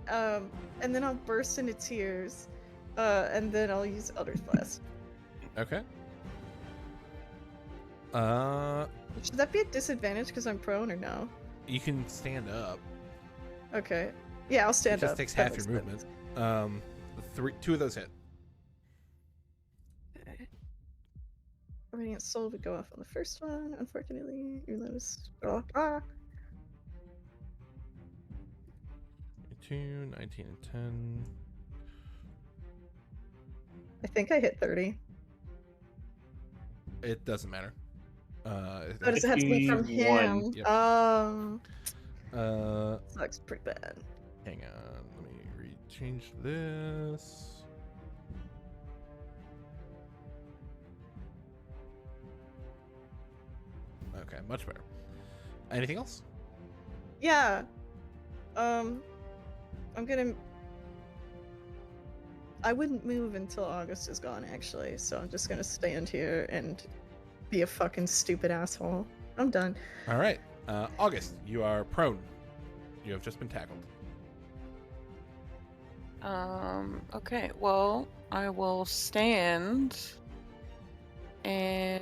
Speaker 3: And then I'll burst into tears. And then I'll use Elder's Blast.
Speaker 1: Okay.
Speaker 3: Should that be a disadvantage because I'm prone or no?
Speaker 1: You can stand up.
Speaker 3: Okay. Yeah, I'll
Speaker 1: It
Speaker 3: stand
Speaker 1: just
Speaker 3: up.
Speaker 1: takes
Speaker 3: That
Speaker 1: half your
Speaker 3: makes
Speaker 1: movement.
Speaker 3: sense.
Speaker 1: 2 of those hit.
Speaker 3: Okay. Radiant Soul would go off on the first one, unfortunately. Even though it's rock.
Speaker 1: 2, 19, and 10.
Speaker 3: I think I hit 30.
Speaker 1: It doesn't matter.
Speaker 3: Oh, does it have to be from
Speaker 2: 51,
Speaker 3: him?
Speaker 1: yep.
Speaker 3: Sucks pretty bad.
Speaker 1: Hang on. Let me change this. Okay, much better. Anything else?
Speaker 3: Yeah. I wouldn't move until August is gone, actually, so I'm just gonna stand here and be a fucking stupid asshole. I'm done.
Speaker 1: All right. August, you are prone. You have just been tackled.
Speaker 5: Okay, well, I will stand and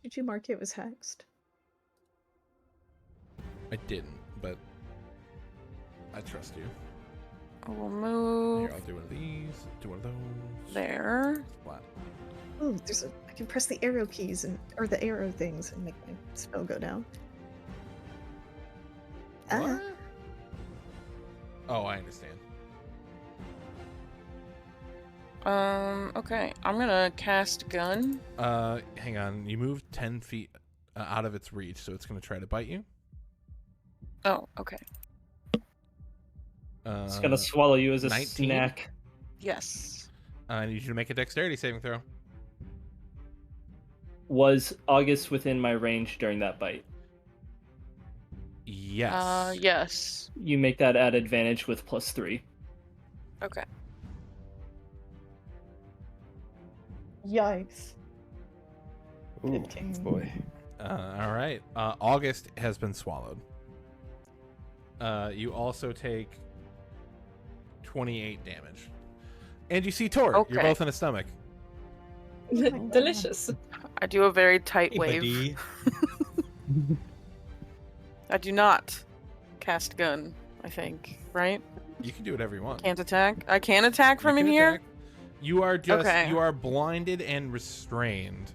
Speaker 3: Did you mark it was hexed?
Speaker 1: I didn't, but I trust you.
Speaker 5: I will move
Speaker 1: Here, I'll do one of these. Do one of those.
Speaker 5: there.
Speaker 1: Flat.
Speaker 3: Oh, I can press the arrow keys or the arrow things and make my spell go down. Ah.
Speaker 1: What? Oh, I understand.
Speaker 5: Okay, I'm gonna cast gun.
Speaker 1: Hang on. You moved 10 feet out of its reach, so it's going to try to bite you.
Speaker 5: Oh, okay.
Speaker 2: It's gonna swallow you as a
Speaker 1: 19?
Speaker 2: snack.
Speaker 5: Yes.
Speaker 1: I need you to make a dexterity saving throw.
Speaker 2: Was August within my range during that bite?
Speaker 1: Yes.
Speaker 5: Yes.
Speaker 2: You make that at advantage with +3.
Speaker 5: Okay.
Speaker 3: Yikes.
Speaker 6: Ooh,
Speaker 3: 15.
Speaker 6: boy.
Speaker 1: All right. August has been swallowed. You also take 28 damage. And you see Tor.
Speaker 5: Okay.
Speaker 1: You're both in a stomach.
Speaker 7: Delicious.
Speaker 5: I do a very tight
Speaker 4: Hey,
Speaker 5: wave.
Speaker 4: buddy.
Speaker 5: I do not cast gun, I think, right?
Speaker 1: You can do whatever you want.
Speaker 5: Can't attack? I can attack from
Speaker 1: You
Speaker 5: in
Speaker 1: can
Speaker 5: here?
Speaker 1: attack. You are just
Speaker 5: Okay.
Speaker 1: you are blinded and restrained.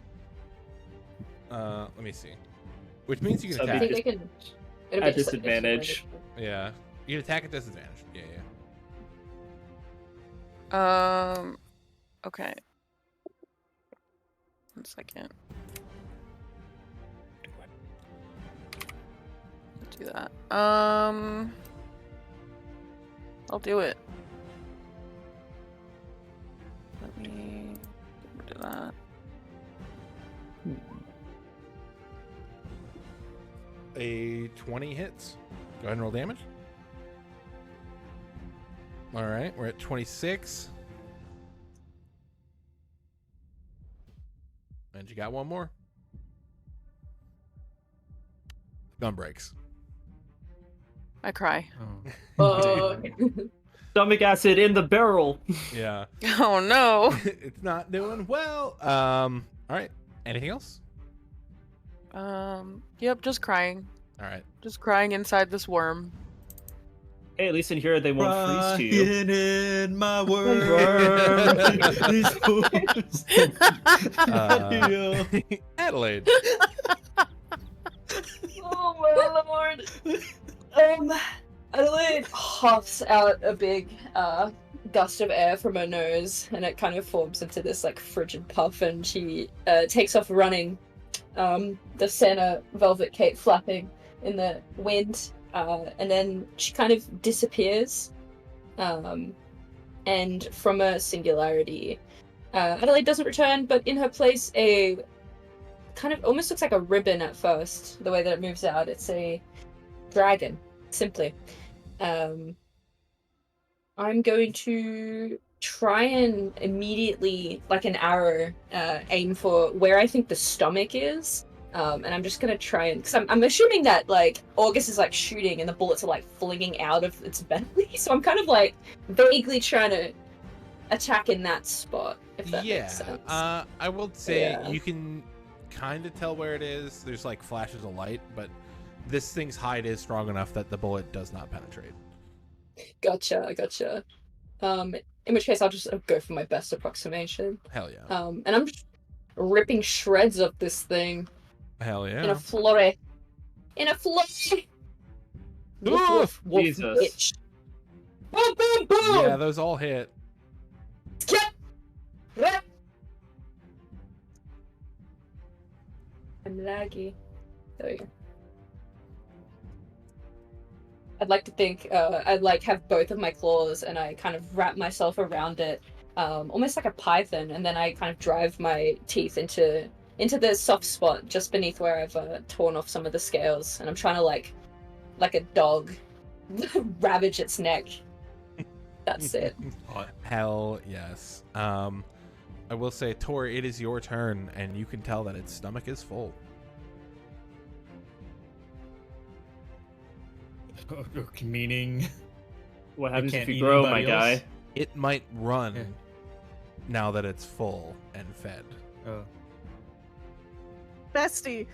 Speaker 1: Let me see. Which means you can
Speaker 2: So
Speaker 7: I
Speaker 1: attack.
Speaker 7: think I can. It'll
Speaker 2: At
Speaker 7: be just
Speaker 2: disadvantage.
Speaker 1: Yeah. You can attack at disadvantage. Yeah, yeah.
Speaker 5: Okay. 1 second. Do that. I'll do it. Let me do that.
Speaker 1: A 20 hits. Go ahead and roll damage. All right, we're at 26. And you got one more. Gun breaks.
Speaker 5: I cry.
Speaker 7: Oh.
Speaker 2: Stomach acid in the barrel.
Speaker 1: Yeah.
Speaker 5: Oh no.
Speaker 1: It's not doing well. All right. Anything else?
Speaker 5: Yep, just crying.
Speaker 1: All right.
Speaker 5: Just crying inside this worm.
Speaker 2: Hey, at least in here they won't freeze to you.
Speaker 4: Crying in my world. These fools.
Speaker 1: Adelaide.
Speaker 7: Oh my lord. Adelaide huffs out a big gust of air from her nose, and it kind of forms into this like frigid puff, and she takes off running, the Santa velvet cape flapping in the wind, and then she kind of disappears, and from a singularity, Adelaide doesn't return, but in her place a kind of almost looks like a ribbon at first, the way that it moves out. It's a dragon, simply. I'm going to try and immediately, like an arrow, aim for where I think the stomach is. And I'm just gonna try and, because I'm assuming that like August is like shooting and the bullets are like flinging out of its belly, so I'm kind of like vaguely trying to attack in that spot, if that makes sense.
Speaker 1: I will say
Speaker 7: Yeah.
Speaker 1: you can kind of tell where it is. There's like flashes of light, but this thing's hide is strong enough that the bullet does not penetrate.
Speaker 7: Gotcha. In which case I'll just go for my best approximation.
Speaker 1: Hell yeah.
Speaker 7: And I'm just ripping shreds of this thing
Speaker 1: Hell yeah.
Speaker 7: in a flurry. Woof, woof, woof,
Speaker 2: Jesus.
Speaker 7: bitch. Boom, boom, boom!
Speaker 1: Yeah, those all hit.
Speaker 7: Skip! Rep! I'm laggy. There we go. I'd like to think I'd like have both of my claws and I kind of wrap myself around it, almost like a python, and then I kind of drive my teeth into the soft spot just beneath where I've torn off some of the scales, and I'm trying to like a dog ravage its neck. That's it.
Speaker 1: Hell yes. I will say, Tor, it is your turn, and you can tell that its stomach is full.
Speaker 4: Meaning,
Speaker 2: What happens if
Speaker 4: can't
Speaker 2: you
Speaker 4: eat
Speaker 2: grow, my
Speaker 4: anybody
Speaker 2: guy?
Speaker 4: else?
Speaker 1: It might run
Speaker 4: Yeah.
Speaker 1: now that it's full and fed.
Speaker 4: oh,
Speaker 3: Bestie.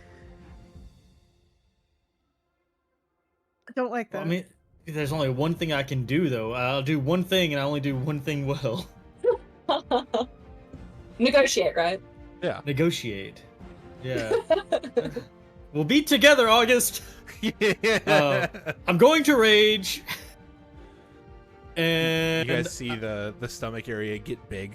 Speaker 3: I don't like that.
Speaker 4: well, I mean, there's only one thing I can do though. I'll do one thing, and I only do one thing well.
Speaker 7: Negotiate, right?
Speaker 1: Yeah.
Speaker 4: Negotiate. Yeah. We'll be together, August.
Speaker 1: Yeah.
Speaker 4: I'm going to rage.
Speaker 1: You
Speaker 4: And
Speaker 1: guys see the stomach area get big.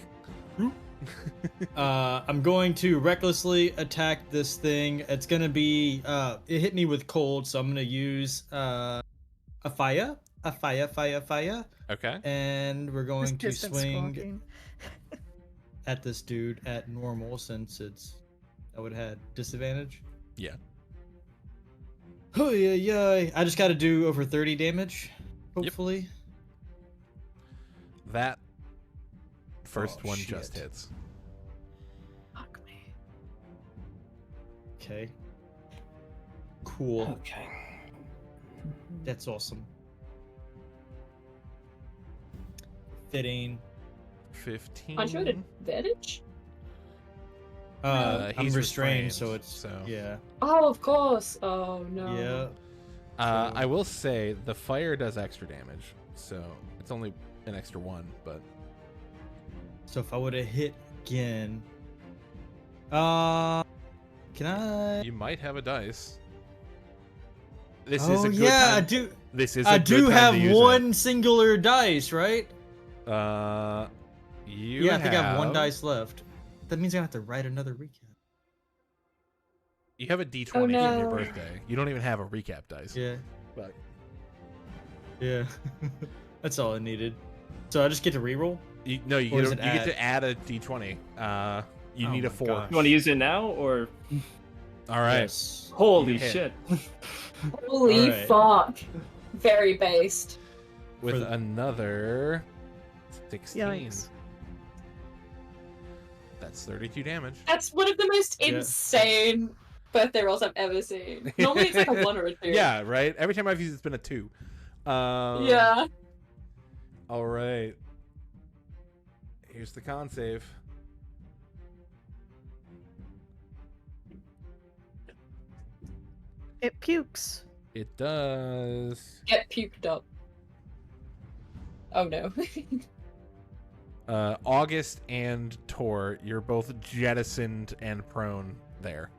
Speaker 4: I'm going to recklessly attack this thing. It's gonna be it hit me with cold, so I'm gonna use a fire.
Speaker 1: Okay.
Speaker 4: And we're going to
Speaker 3: Just distant
Speaker 4: swing
Speaker 3: squawking.
Speaker 4: at this dude at normal, since I would have had disadvantage.
Speaker 1: Yeah.
Speaker 4: Oh yeah. I just gotta do over 30 damage, hopefully.
Speaker 1: That first
Speaker 4: Oh,
Speaker 1: one just
Speaker 4: shit.
Speaker 1: hits.
Speaker 3: Fuck me.
Speaker 4: Okay. Cool.
Speaker 8: Okay.
Speaker 4: That's awesome. 15.
Speaker 1: 15.
Speaker 7: Aren't you at advantage?
Speaker 4: I'm
Speaker 1: he's
Speaker 4: restrained, so
Speaker 1: restrained,
Speaker 4: it's
Speaker 1: so-
Speaker 4: yeah.
Speaker 7: Oh, of course. Oh no.
Speaker 4: Yeah.
Speaker 1: I will say the fire does extra damage, so it's only an extra 1, but
Speaker 4: So if I would have hit again, can I?
Speaker 1: you might have a dice. This is
Speaker 4: Oh
Speaker 1: a good
Speaker 4: yeah, I
Speaker 1: time.
Speaker 4: do.
Speaker 1: This is. A
Speaker 4: I
Speaker 1: good
Speaker 4: do
Speaker 1: time
Speaker 4: have
Speaker 1: to use
Speaker 4: one singular dice, right?
Speaker 1: it. You
Speaker 4: Yeah, I think I have one dice left. That means I have to write another recap.
Speaker 1: You have a D20
Speaker 7: Oh,
Speaker 1: from your
Speaker 7: no.
Speaker 1: birthday. You don't even have a recap dice.
Speaker 4: Yeah.
Speaker 1: But
Speaker 4: Yeah. That's all I needed. So I just get to reroll?
Speaker 1: you
Speaker 4: Or
Speaker 1: get
Speaker 4: does it
Speaker 1: to add a D20. You
Speaker 4: Oh
Speaker 1: need a
Speaker 4: my
Speaker 1: 4.
Speaker 4: gosh.
Speaker 2: You want to use it now, or
Speaker 1: All right.
Speaker 4: Yes.
Speaker 2: Holy
Speaker 1: You hit.
Speaker 2: shit.
Speaker 7: Holy
Speaker 4: Alright.
Speaker 7: fuck. Very based.
Speaker 1: With
Speaker 4: For the-
Speaker 1: another 16.
Speaker 3: Yikes.
Speaker 1: That's 32 damage.
Speaker 7: That's one of the most
Speaker 4: Yeah.
Speaker 7: insane birthday rolls I've ever seen. Normally it's like a 1 or a 2.
Speaker 1: Yeah, right? Every time I've used it's been a 2.
Speaker 7: Yeah.
Speaker 1: All right. Here's the con save.
Speaker 3: It pukes.
Speaker 1: It does.
Speaker 7: Get puked up. Oh no.
Speaker 1: August and Tor, you're both jettisoned and prone there.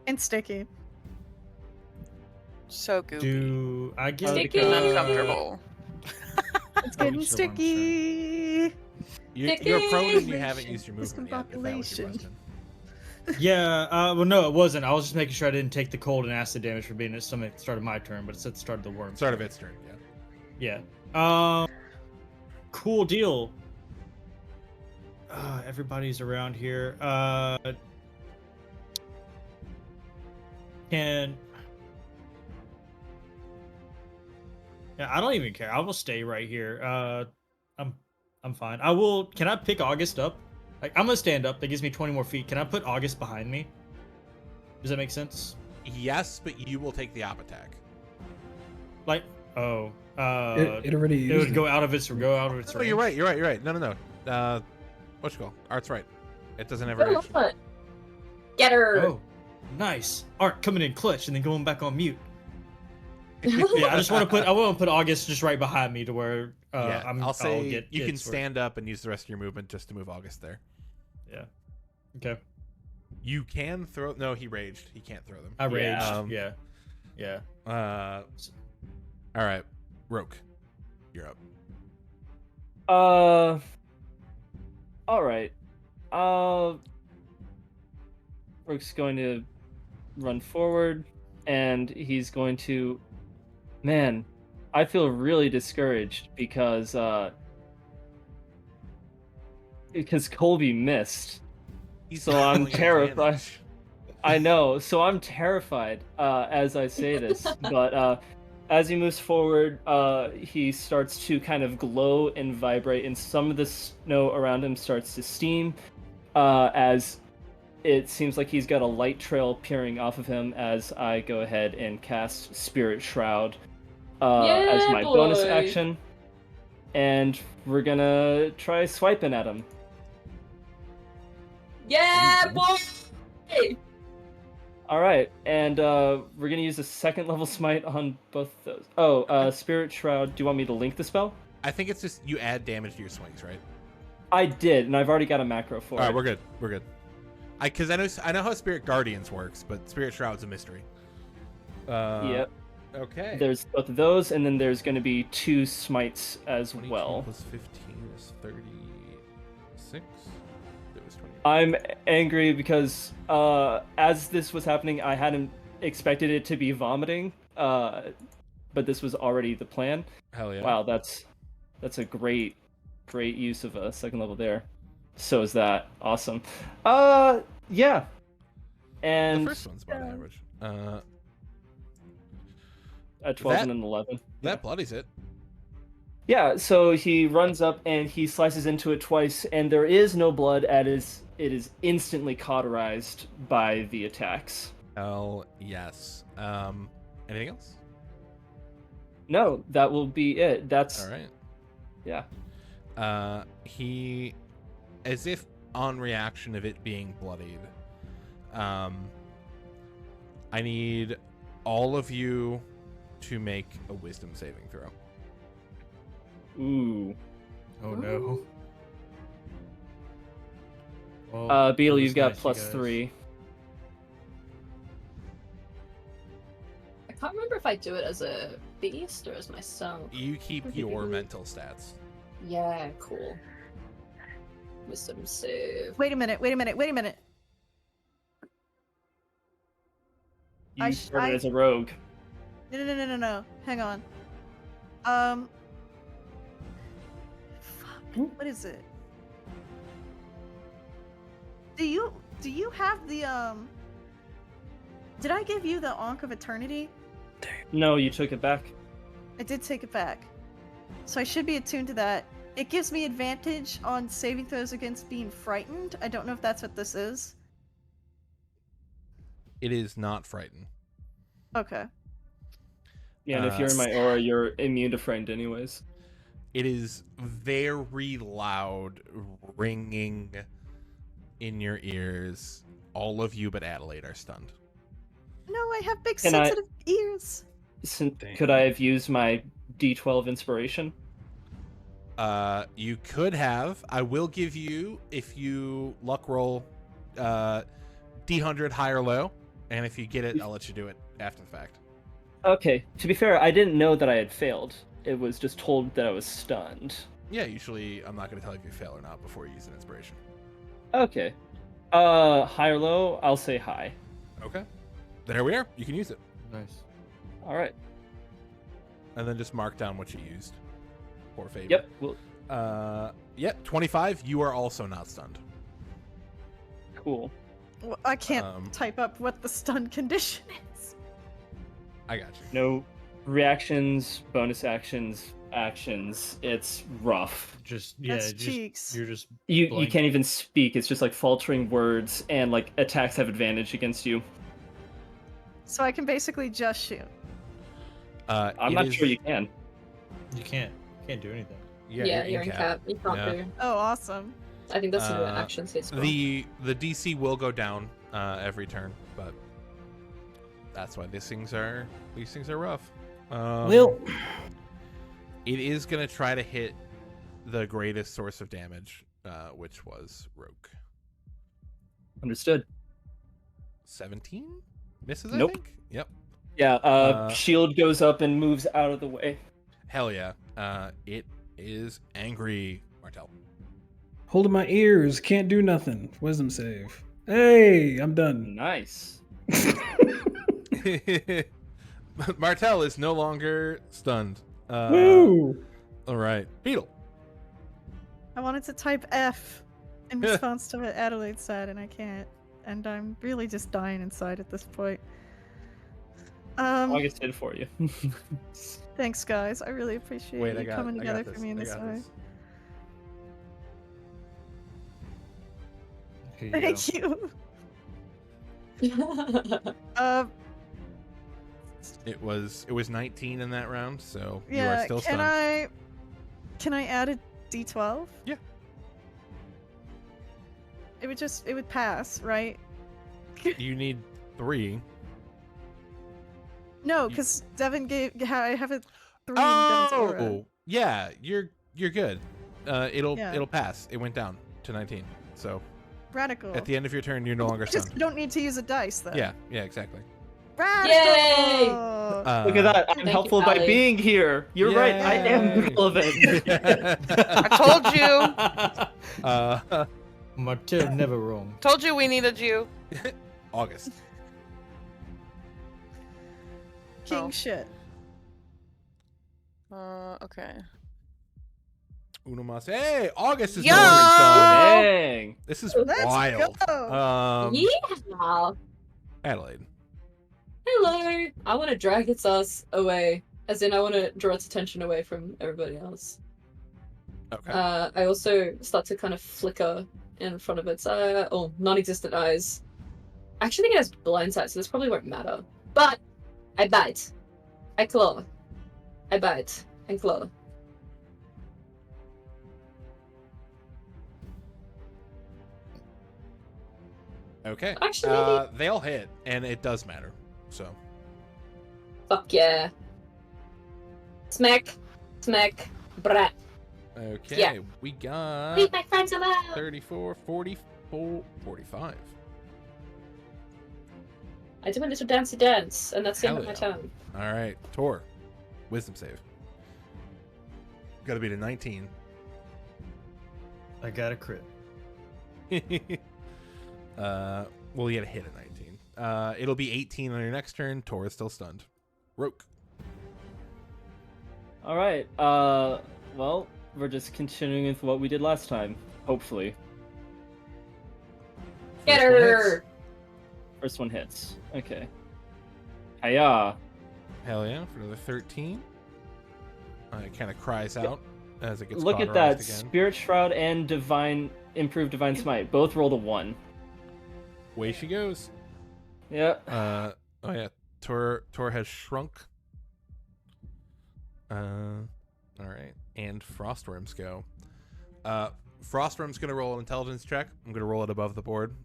Speaker 3: And sticky.
Speaker 5: So goopy.
Speaker 4: Do I get
Speaker 7: Sticky.
Speaker 5: And uncomfortable.
Speaker 3: It's
Speaker 4: Oh,
Speaker 3: getting
Speaker 4: it's the wrong
Speaker 3: sticky.
Speaker 1: You're prone and you
Speaker 3: Sticky.
Speaker 1: haven't used your movement yet, if that was your
Speaker 3: Discombobulation.
Speaker 1: question.
Speaker 4: Yeah, well, no, it wasn't. I was just making sure I didn't take the cold and acid damage for being at the start of my turn, but it said start of the worm.
Speaker 1: Start of its turn, yeah.
Speaker 4: Yeah. Cool deal. Everybody's around here. Can. Yeah, I don't even care. I will stay right here. I'm fine. I will. Can I pick August up? Like, I'm gonna stand up. That gives me 20 more feet. Can I put August behind me? Does that make sense?
Speaker 1: Yes, but you will take the op attack.
Speaker 4: Like, oh,
Speaker 6: It already
Speaker 4: it
Speaker 6: used
Speaker 4: would go out of its range.
Speaker 1: Oh, you're right. No. What you call? Art's right. It doesn't have a reaction.
Speaker 7: Get her.
Speaker 4: Oh, nice. Art coming in clutch and then going back on mute. Yeah, I just want to put. I want to put August just right behind me to where
Speaker 1: Yeah, I'll say
Speaker 4: get
Speaker 1: you can
Speaker 4: hits where-
Speaker 1: stand up and use the rest of your movement just to move August there.
Speaker 4: Yeah. Okay.
Speaker 1: You can throw. No, he raged. He can't throw them.
Speaker 4: I raged.
Speaker 2: Yeah.
Speaker 4: Yeah.
Speaker 1: All right, Roke, you're up.
Speaker 2: All right. Rook's going to run forward, and he's going to. Man, I feel really discouraged because Colby missed. So I'm
Speaker 1: dealing
Speaker 2: terrified.
Speaker 1: damage.
Speaker 2: I know, so I'm terrified as I say this, but as he moves forward, he starts to kind of glow and vibrate, and some of the snow around him starts to steam, as it seems like he's got a light trail peering off of him as I go ahead and cast Spirit Shroud as my bonus
Speaker 7: boy.
Speaker 2: action, and we're gonna try swiping at him.
Speaker 7: Yeah, boy!
Speaker 2: All right, and we're gonna use a second level smite on both those. Oh, Spirit Shroud. Do you want me to link the spell?
Speaker 1: I think it's just you add damage to your swings, right?
Speaker 2: I did, and I've already got a macro for
Speaker 1: All
Speaker 2: it.
Speaker 1: right, we're good. Because I know how Spirit Guardians works, but Spirit Shroud's a mystery.
Speaker 2: Yep.
Speaker 1: Okay.
Speaker 2: There's both of those, and then there's going to be 2 smites as
Speaker 1: 22
Speaker 2: well.
Speaker 1: plus 15 is 36. There was 20.
Speaker 2: I'm angry because as this was happening, I hadn't expected it to be vomiting, but this was already the plan.
Speaker 1: Hell yeah.
Speaker 2: Wow, that's a great use of a second level there. So is that awesome? Yeah. And
Speaker 1: The first one's about average.
Speaker 2: at 12
Speaker 1: that-
Speaker 2: and an 11.
Speaker 1: That bloodies it.
Speaker 2: Yeah, so he runs up and he slices into it twice, and there is no blood. It is instantly cauterized by the attacks.
Speaker 1: Hell yes. Anything else?
Speaker 2: No, that will be it. That's
Speaker 1: All right.
Speaker 2: yeah.
Speaker 1: He, as if on reaction of it being bloodied, I need all of you to make a wisdom saving throw.
Speaker 2: Ooh.
Speaker 4: Oh no. Well,
Speaker 2: Beetle,
Speaker 4: that
Speaker 2: you've
Speaker 4: was
Speaker 2: got
Speaker 4: nice, you
Speaker 2: plus
Speaker 4: guys.
Speaker 2: 3.
Speaker 7: I can't remember if I do it as a beast or as myself.
Speaker 1: You keep your mental stats.
Speaker 7: Yeah, cool. Wisdom save.
Speaker 3: Wait a minute.
Speaker 2: You
Speaker 3: I-
Speaker 2: started
Speaker 3: I-
Speaker 2: as a rogue.
Speaker 3: No. Hang on. Fuck. What is it? do you have the Did I give you the Ankh of Eternity?
Speaker 2: No, you took it back.
Speaker 3: I did take it back. So I should be attuned to that. It gives me advantage on saving throws against being frightened. I don't know if that's what this is.
Speaker 1: It is not frightened.
Speaker 3: Okay.
Speaker 2: Yeah, and if you're in my aura, you're immune to frightened anyways.
Speaker 1: It is very loud, ringing in your ears. All of you but Adelaide are stunned.
Speaker 3: No, I have big
Speaker 2: Can I-
Speaker 3: sensitive ears.
Speaker 2: Could I have used my D12 inspiration?
Speaker 1: You could have. I will give you, if you luck roll D100 high or low, and if you get it, I'll let you do it after the fact.
Speaker 2: Okay, to be fair, I didn't know that I had failed. It was just told that I was stunned.
Speaker 1: Yeah, usually I'm not going to tell you if you fail or not before you use an inspiration.
Speaker 2: Okay. High or low? I'll say high.
Speaker 1: Okay. There we are. You can use it.
Speaker 4: Nice.
Speaker 2: All right.
Speaker 1: And then just mark down what you used. Poor Fabian.
Speaker 2: Yep. Well,
Speaker 1: Yep, 25. You are also not stunned.
Speaker 2: cool.
Speaker 3: Well, I can't type up what the stun condition is.
Speaker 1: I got you.
Speaker 2: No reactions, bonus actions. It's rough.
Speaker 4: Just
Speaker 3: That's cheeks.
Speaker 4: You're just
Speaker 2: You
Speaker 4: blank.
Speaker 2: can't even speak. It's just like faltering words, and like attacks have advantage against you.
Speaker 3: So I can basically just shoot.
Speaker 2: I'm not sure you can.
Speaker 4: You can't do anything.
Speaker 7: Yeah, you're in cap. You can't
Speaker 1: Yeah.
Speaker 7: do.
Speaker 3: Oh, awesome.
Speaker 7: I think that's the action phase.
Speaker 1: The DC will go down every turn, but that's why these things are rough.
Speaker 6: Well,
Speaker 1: It is gonna try to hit the greatest source of damage, which was Roke.
Speaker 2: Understood.
Speaker 1: 17 misses.
Speaker 2: Nope.
Speaker 1: I think. Yep.
Speaker 2: Yeah. Shield goes up and moves out of the way.
Speaker 1: Hell yeah. It is angry, Martel.
Speaker 6: holding my ears, can't do nothing. Wisdom save. Hey, I'm done.
Speaker 2: Nice.
Speaker 1: Martel is no longer stunned.
Speaker 6: Woo!
Speaker 1: All right, Beetle.
Speaker 3: I wanted to type F in response to what Adelaide said, and I can't. And I'm really just dying inside at this point.
Speaker 2: August did for you.
Speaker 3: Thanks, guys. I really appreciate you coming together for me in this way.
Speaker 4: Here you
Speaker 3: Thank
Speaker 4: go.
Speaker 3: you.
Speaker 1: It was 19 in that round, so you
Speaker 3: Yeah.
Speaker 1: are still stunned.
Speaker 3: Can I add a D12?
Speaker 1: Yeah.
Speaker 3: It would pass, right?
Speaker 1: You need 3.
Speaker 3: No, because Devin I have a 3 in Devin's aura.
Speaker 1: Oh, yeah, you're good. It'll
Speaker 3: Yeah.
Speaker 1: pass. It went down to 19. So
Speaker 3: Radical.
Speaker 1: at the end of your turn, you're no longer
Speaker 3: Just
Speaker 1: stunned.
Speaker 3: don't need to use a dice, though.
Speaker 1: Yeah, exactly.
Speaker 3: Radical!
Speaker 7: Yay!
Speaker 2: Look at that. I'm
Speaker 7: Thank you,
Speaker 2: helpful by
Speaker 7: Allie.
Speaker 2: being here. You're right. I am
Speaker 1: Yay.
Speaker 2: relevant.
Speaker 5: I told you.
Speaker 4: Martel never wrong.
Speaker 5: Told you we needed you.
Speaker 1: August.
Speaker 3: King
Speaker 5: Oh.
Speaker 3: shit.
Speaker 5: Okay.
Speaker 1: Uno mas. Hey, August is
Speaker 5: Yo!
Speaker 1: no longer stunned.
Speaker 2: Dang.
Speaker 1: This is
Speaker 3: Let's
Speaker 1: wild.
Speaker 3: go!
Speaker 7: Yeah.
Speaker 1: Adelaide.
Speaker 7: Hello. I want to drag its ass away. As in, I want to draw its attention away from everybody else.
Speaker 1: Okay.
Speaker 7: I also start to kind of flicker in front of its non-existent eyes. I actually think it has blind sight, so this probably won't matter. But I bite. I claw. I bite and claw.
Speaker 1: Okay.
Speaker 7: Actually,
Speaker 1: they all hit, and it does matter. So.
Speaker 7: Fuck yeah. Smack. Smack. Brat.
Speaker 1: Okay.
Speaker 7: Yeah.
Speaker 1: We got
Speaker 7: Leave my friends alone.
Speaker 1: 34, 44, 45.
Speaker 7: I do a little dancey dance, and that's the end of my
Speaker 1: Hell
Speaker 7: turn.
Speaker 1: All right, Tor. Wisdom save. Got to beat a 19.
Speaker 4: I got a crit.
Speaker 1: Well, you had to hit a 19. It'll be 18 on your next turn. Tor is still stunned. Roke.
Speaker 2: All right. Well, we're just continuing with what we did last time. Hopefully.
Speaker 7: Get
Speaker 1: First one hits.
Speaker 7: her!
Speaker 2: First one hits. Okay. Hiya.
Speaker 1: Hell yeah, for another 13. It kind of cries out as it gets
Speaker 2: Look at that.
Speaker 1: cauterized again.
Speaker 2: Spirit Shroud and Improved Divine Smite. Both rolled a 1.
Speaker 1: Away she goes.
Speaker 2: Yeah.
Speaker 1: Oh yeah, Tor has shrunk. All right, and Frostworms go. Frostworm's gonna roll an intelligence check. I'm gonna roll it above the board.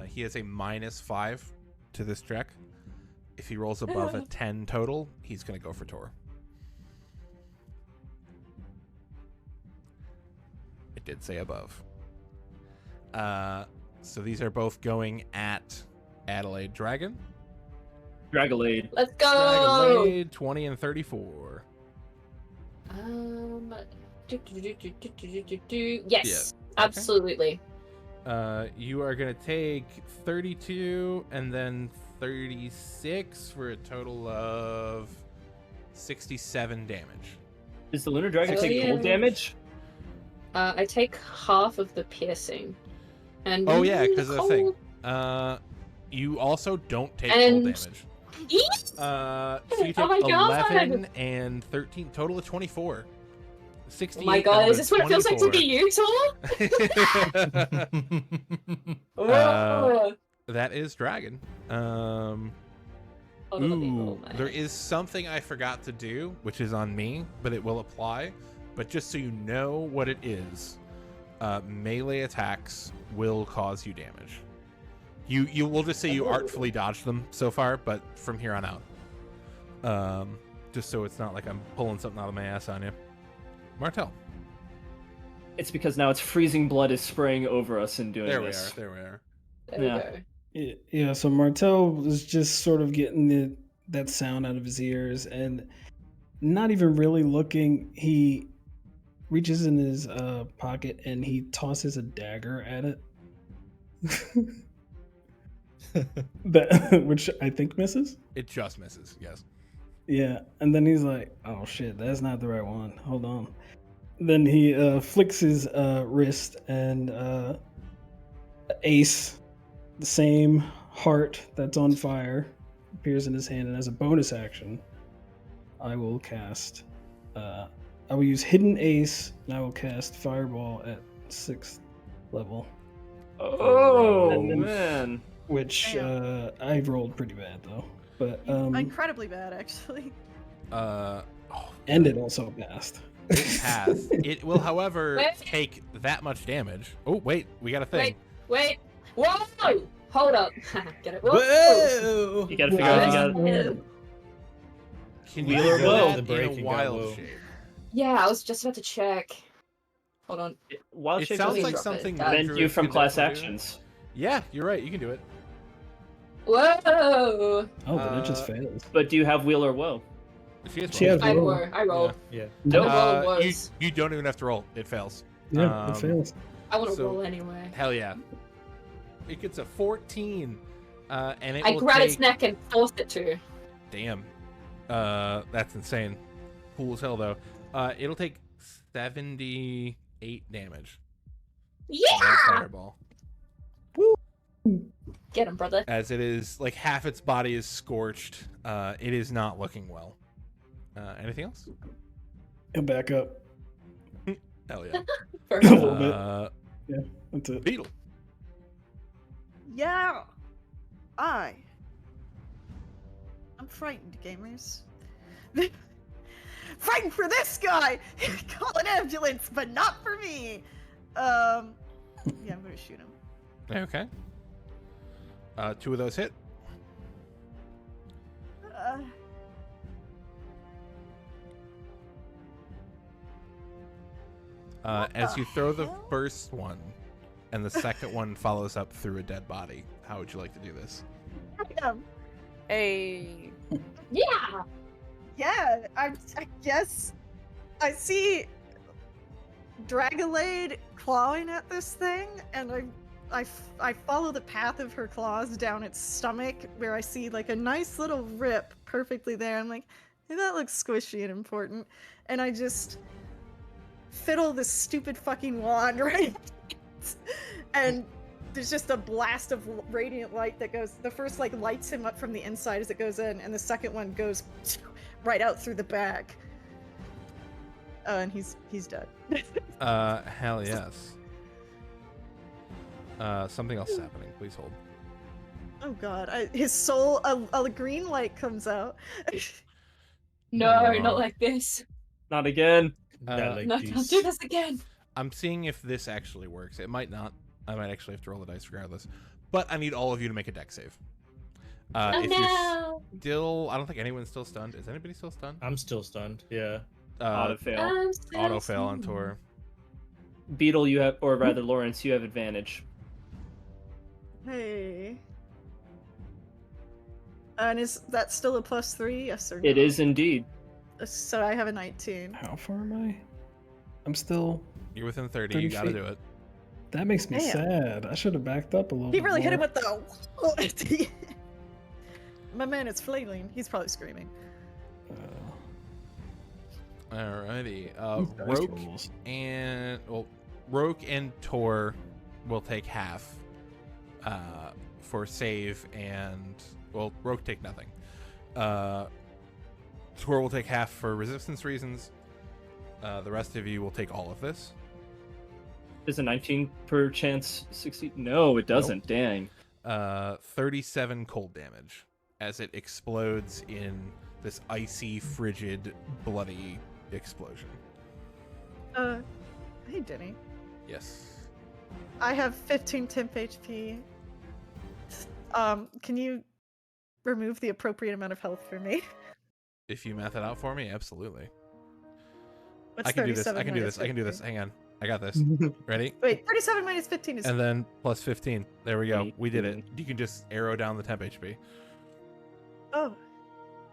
Speaker 1: He has a -5 to this check. If he rolls above a 10 total, he's gonna go for Tor. It did say above. So these are both going at Adelaide Dragon.
Speaker 2: Dragolade.
Speaker 7: Let's go!
Speaker 1: Dragonade, 20 and 34.
Speaker 7: Yes, absolutely.
Speaker 1: You are going to take 32 and then 36 for a total of 67 damage.
Speaker 2: Does the Lunar Dragon take cold
Speaker 7: Brilliant.
Speaker 2: damage?
Speaker 7: I take half of the piercing. And
Speaker 1: Oh yeah, because of the thing.
Speaker 7: cold-
Speaker 1: You also don't take
Speaker 7: And-
Speaker 1: cold damage.
Speaker 7: Eek!
Speaker 1: So you take
Speaker 7: Oh my God.
Speaker 1: 11 and 13, total of 24. 68
Speaker 7: Oh my god,
Speaker 1: out
Speaker 7: is
Speaker 1: of
Speaker 7: this what it feels like to
Speaker 1: 24.
Speaker 7: be you, Tor?
Speaker 1: That is Dragon.
Speaker 7: Hold on, let me roll
Speaker 1: Ooh,
Speaker 7: my-
Speaker 1: there is something I forgot to do, which is on me, but it will apply. But just so you know what it is, melee attacks will cause you damage. You will just say you artfully dodged them so far, but from here on out, just so it's not like I'm pulling something out of my ass on you. Martel.
Speaker 2: It's because now it's freezing blood is spraying over us and doing
Speaker 1: There we
Speaker 2: this.
Speaker 1: are. There we are.
Speaker 7: There we
Speaker 2: Yeah.
Speaker 7: go.
Speaker 6: Yeah, so Martel was just sort of getting that sound out of his ears and not even really looking. He reaches in his pocket and he tosses a dagger at it. Which I think misses.
Speaker 1: It just misses. Yes.
Speaker 6: Yeah, and then he's like, "Oh shit, that's not the right one. Hold on." Then he flicks his wrist and ace, the same heart that's on fire, appears in his hand, and as a bonus action, I will cast. I will use Hidden Ace, and I will cast Fireball at 6th level,
Speaker 2: Oh,
Speaker 6: And then-
Speaker 2: man.
Speaker 6: which I rolled pretty bad though. But
Speaker 3: Incredibly bad, actually.
Speaker 6: and it also passed.
Speaker 1: It passed. It will, however,
Speaker 7: Wait.
Speaker 1: take that much damage. Oh wait, we got a thing.
Speaker 7: Wait. Whoa! Hold up. Get it? Whoa!
Speaker 3: Whoa!
Speaker 2: You gotta figure out if you
Speaker 7: Yeah.
Speaker 2: got.
Speaker 1: Can
Speaker 2: Wheel
Speaker 1: you
Speaker 2: or
Speaker 1: do
Speaker 2: woe?
Speaker 1: that
Speaker 4: The break
Speaker 1: in
Speaker 4: and
Speaker 1: a
Speaker 4: go
Speaker 1: wild
Speaker 4: low.
Speaker 1: shape?
Speaker 7: Yeah, I was just about to check. Hold on.
Speaker 2: Wild
Speaker 1: It
Speaker 2: shape
Speaker 1: sounds
Speaker 7: doesn't
Speaker 1: like
Speaker 7: drop it.
Speaker 1: something
Speaker 7: That-
Speaker 2: prevent
Speaker 1: druids
Speaker 2: you from
Speaker 1: can
Speaker 2: class
Speaker 1: definitely do.
Speaker 2: actions.
Speaker 1: Yeah, you're right. You can do it.
Speaker 7: Whoa!
Speaker 6: Oh, but it just fails.
Speaker 2: But do you have Wheel or Woe?
Speaker 1: She has
Speaker 6: She
Speaker 1: roll.
Speaker 6: has
Speaker 7: I rolled.
Speaker 4: Yeah.
Speaker 2: Nope.
Speaker 7: roll
Speaker 1: You,
Speaker 7: was.
Speaker 1: you don't even have to roll. It fails.
Speaker 6: Yeah, it fails.
Speaker 7: I want to
Speaker 1: so-
Speaker 7: roll anyway.
Speaker 1: Hell yeah. It gets a 14. And it
Speaker 7: I
Speaker 1: will
Speaker 7: grab
Speaker 1: take...
Speaker 7: its neck and force it to.
Speaker 1: Damn. That's insane. Cool as hell, though. It'll take 78 damage. from that
Speaker 7: Yeah!
Speaker 1: Fireball.
Speaker 7: Get him, brother.
Speaker 1: As it is, like, half its body is scorched. It is not looking well. Anything else?
Speaker 6: He'll back up.
Speaker 1: Hell yeah.
Speaker 7: For
Speaker 6: A little bit.
Speaker 1: Uh,
Speaker 6: That's it.
Speaker 1: Beetle.
Speaker 3: Yeah. I'm frightened, gamers. Frightened for this guy! Call an ambulance, but not for me! Yeah, I'm gonna shoot him.
Speaker 1: Okay. 2 of those hit. As
Speaker 3: the
Speaker 1: you throw the
Speaker 3: hell?
Speaker 1: first one, and the second one follows up through a dead body, how would you like to do this?
Speaker 5: Hey.
Speaker 7: Yeah!
Speaker 3: Yeah, I guess I see Dragolade clawing at this thing, and I follow the path of her claws down its stomach, where I see like a nice little rip perfectly there. I'm like, hey, that looks squishy and important, and I just fiddle this stupid fucking wand right, and there's just a blast of radiant light that goes. The first like lights him up from the inside as it goes in, and the second one goes right out through the back. And he's dead.
Speaker 1: Hell yes. Something else is happening. Please hold.
Speaker 3: Oh god, his soul, a green light comes out.
Speaker 7: No, not like this.
Speaker 2: Not again.
Speaker 4: That like
Speaker 7: No,
Speaker 4: these.
Speaker 7: don't do this again.
Speaker 1: I'm seeing if this actually works. It might not. I might actually have to roll the dice regardless. But I need all of you to make a dex save.
Speaker 7: Oh
Speaker 1: if
Speaker 7: no!
Speaker 1: you're still, I don't think anyone's still stunned. Is anybody still stunned?
Speaker 4: I'm still stunned. Yeah.
Speaker 2: Auto fail.
Speaker 7: I'm still
Speaker 1: Auto fail on
Speaker 7: stunned.
Speaker 1: Tor.
Speaker 2: Beetle, you have, or rather, Lawrence, you have advantage.
Speaker 3: Hey. And is that still a +3? Yes or no?
Speaker 2: It is indeed.
Speaker 3: So I have a 19.
Speaker 6: How far am I? I'm still.
Speaker 1: You're within 30.
Speaker 6: 30
Speaker 1: You gotta
Speaker 6: feet.
Speaker 1: do it.
Speaker 6: That makes me
Speaker 3: Damn.
Speaker 6: sad. I should have backed up a little
Speaker 3: He
Speaker 6: bit
Speaker 3: really hit him
Speaker 6: more.
Speaker 3: with the. My man is flailing. He's probably screaming.
Speaker 1: Alrighty.
Speaker 6: These dice
Speaker 1: Roke
Speaker 6: rolls.
Speaker 1: and Roke and Tor will take half for save, and Roke take nothing. Tor will take half for resistance reasons. The rest of you will take all of this.
Speaker 2: Does a 19 per chance succeed? No, it doesn't. Dang.
Speaker 1: 37 cold damage as it explodes in this icy, frigid, bloody explosion.
Speaker 3: Hey Denny.
Speaker 1: Yes.
Speaker 3: I have 15 temp HP. Can you remove the appropriate amount of health for me?
Speaker 1: If you math it out for me, absolutely.
Speaker 3: What's
Speaker 1: I can do this.
Speaker 3: 37
Speaker 1: I can do
Speaker 3: minus
Speaker 1: this. I can do this.
Speaker 3: 15?
Speaker 1: Hang on. I got this. Ready?
Speaker 3: Wait, 37 minus 15 is.
Speaker 1: And then plus 15. There we go. We did it.
Speaker 2: 18.
Speaker 1: You can just arrow down the temp HP.
Speaker 3: Oh,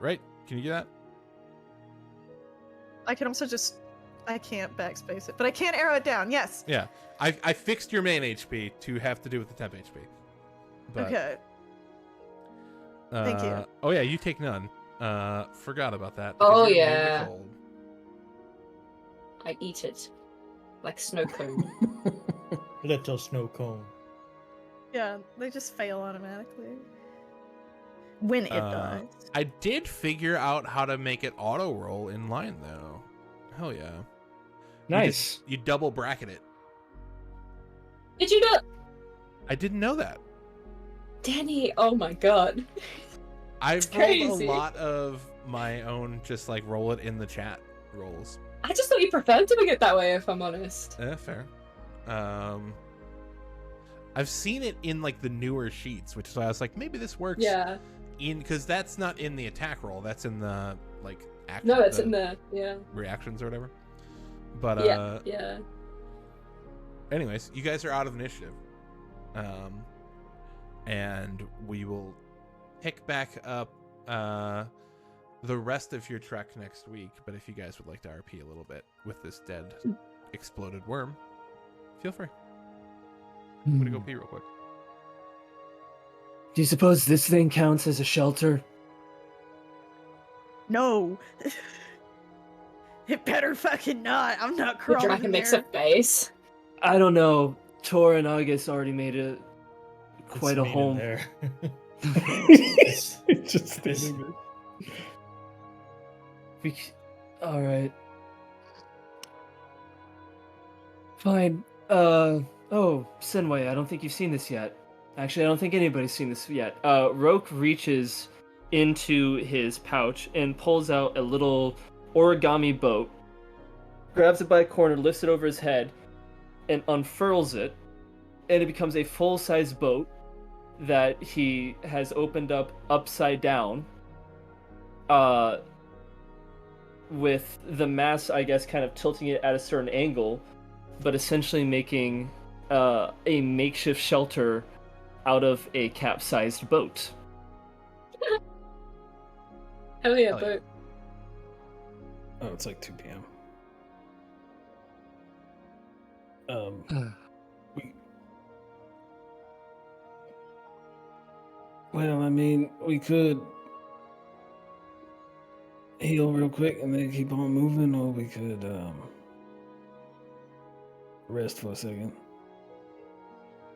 Speaker 1: Right? Can you do that?
Speaker 3: I can also just. I can't backspace it, but I can arrow it down. Yes.
Speaker 1: Yeah. I fixed your main HP to have to do with the temp HP. But,
Speaker 3: Okay. Thank you.
Speaker 1: Oh yeah, you take none. Forgot about that.
Speaker 7: Oh,
Speaker 1: because you're immune to
Speaker 7: yeah.
Speaker 1: cold.
Speaker 7: I eat it like snow cone.
Speaker 4: Little snow cone.
Speaker 3: Yeah, they just fail automatically. When it dies.
Speaker 1: I did figure out how to make it auto roll in line though. Hell yeah.
Speaker 2: Nice.
Speaker 1: You double bracket it.
Speaker 7: Did you not,
Speaker 1: I didn't know that.
Speaker 7: Danny? Oh my god.
Speaker 1: I've rolled
Speaker 7: crazy.
Speaker 1: a lot of my own just like roll it in the chat rolls.
Speaker 7: I just thought you preferred doing it that way, if I'm honest.
Speaker 1: Fair. I've seen it in like the newer sheets, which is why I was like, maybe this works.
Speaker 7: Yeah.
Speaker 1: Because that's not in the attack roll. That's in the like action.
Speaker 7: No, it's in there. Yeah.
Speaker 1: Reactions or whatever. But
Speaker 7: Yeah.
Speaker 1: anyways, you guys are out of initiative. And we will pick back up the rest of your trek next week. But if you guys would like to RP a little bit with this dead exploded worm, feel free. I'm gonna go pee real quick.
Speaker 8: Do you suppose this thing counts as a shelter?
Speaker 3: No. It better fucking not. I'm not
Speaker 7: The
Speaker 3: crawling
Speaker 7: dragon
Speaker 3: in
Speaker 7: makes
Speaker 3: there.
Speaker 7: a face.
Speaker 8: I don't know. Tor and August already made it
Speaker 4: It's
Speaker 8: quite a
Speaker 4: mean in
Speaker 8: home.
Speaker 4: there.
Speaker 6: It's just standing there.
Speaker 8: All right. Fine. Oh, Senway, I don't think you've seen this yet. Actually, I don't think anybody's seen this yet. Roke reaches into his pouch and pulls out a little origami boat, grabs it by a corner, lifts it over his head, and unfurls it, and it becomes a full-size boat that he has opened up upside down. With the mass, I guess, kind of tilting it at a certain angle, but essentially making a makeshift shelter out of a capsized boat.
Speaker 7: Hell yeah,
Speaker 1: Hell yeah.
Speaker 7: but
Speaker 6: Oh, it's like 2 p.m. Well, I mean, we could heal real quick and then keep on moving, or we could rest for a second.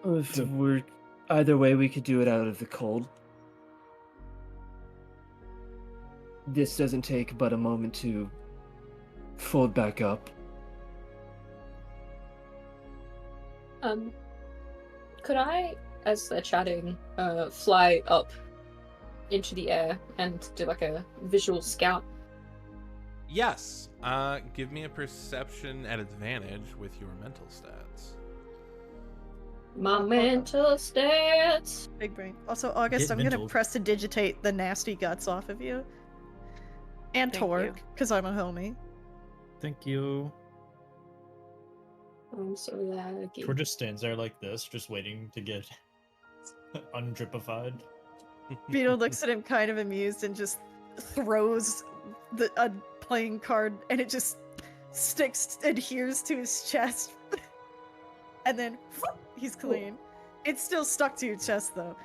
Speaker 8: If we're either way, we could do it out of the cold. This doesn't take but a moment to fold back up.
Speaker 7: Could I, as they're chatting, fly up into the air and do like a visual scout?
Speaker 1: Yes. Give me a perception at advantage with your mental stats.
Speaker 7: My mental stats.
Speaker 3: Big brain. Also, August,
Speaker 4: Get
Speaker 3: I'm gonna
Speaker 4: mental.
Speaker 3: prestidigitate the nasty guts off of you. And
Speaker 5: Thank
Speaker 3: Torque,
Speaker 5: you.
Speaker 3: because I'm a homie.
Speaker 4: Thank you.
Speaker 7: I'm so laggy.
Speaker 4: Tor just stands there like this, just waiting to get undripified.
Speaker 3: Beetle looks at him kind of amused and just throws a playing card, and it just adheres to his chest. And then he's clean. It's still stuck to your chest though.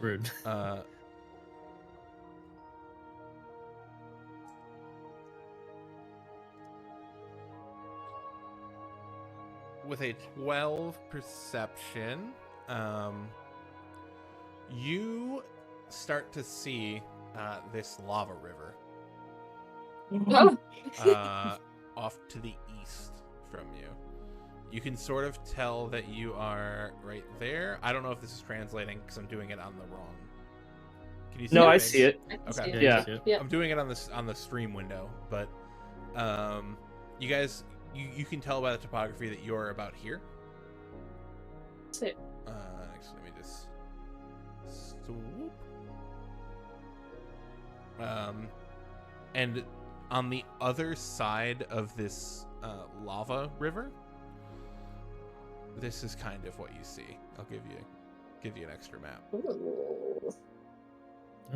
Speaker 4: Rude.
Speaker 1: With a 12 perception, you start to see this lava river
Speaker 7: Oh,
Speaker 1: off to the east from you. You can sort of tell that you are right there. I don't know if this is translating because I'm doing it on the wrong. Can you see
Speaker 2: No,
Speaker 1: my
Speaker 2: I
Speaker 1: face?
Speaker 2: see it.
Speaker 7: I can
Speaker 1: Okay.
Speaker 7: see it.
Speaker 2: Yeah.
Speaker 7: Yeah.
Speaker 1: I'm doing it on the stream window, but you guys, you can tell by the topography that you're about here.
Speaker 7: Sick.
Speaker 1: Actually, let me just swoop. And on the other side of this lava river, this is kind of what you see. I'll give you an extra map.
Speaker 7: Ooh.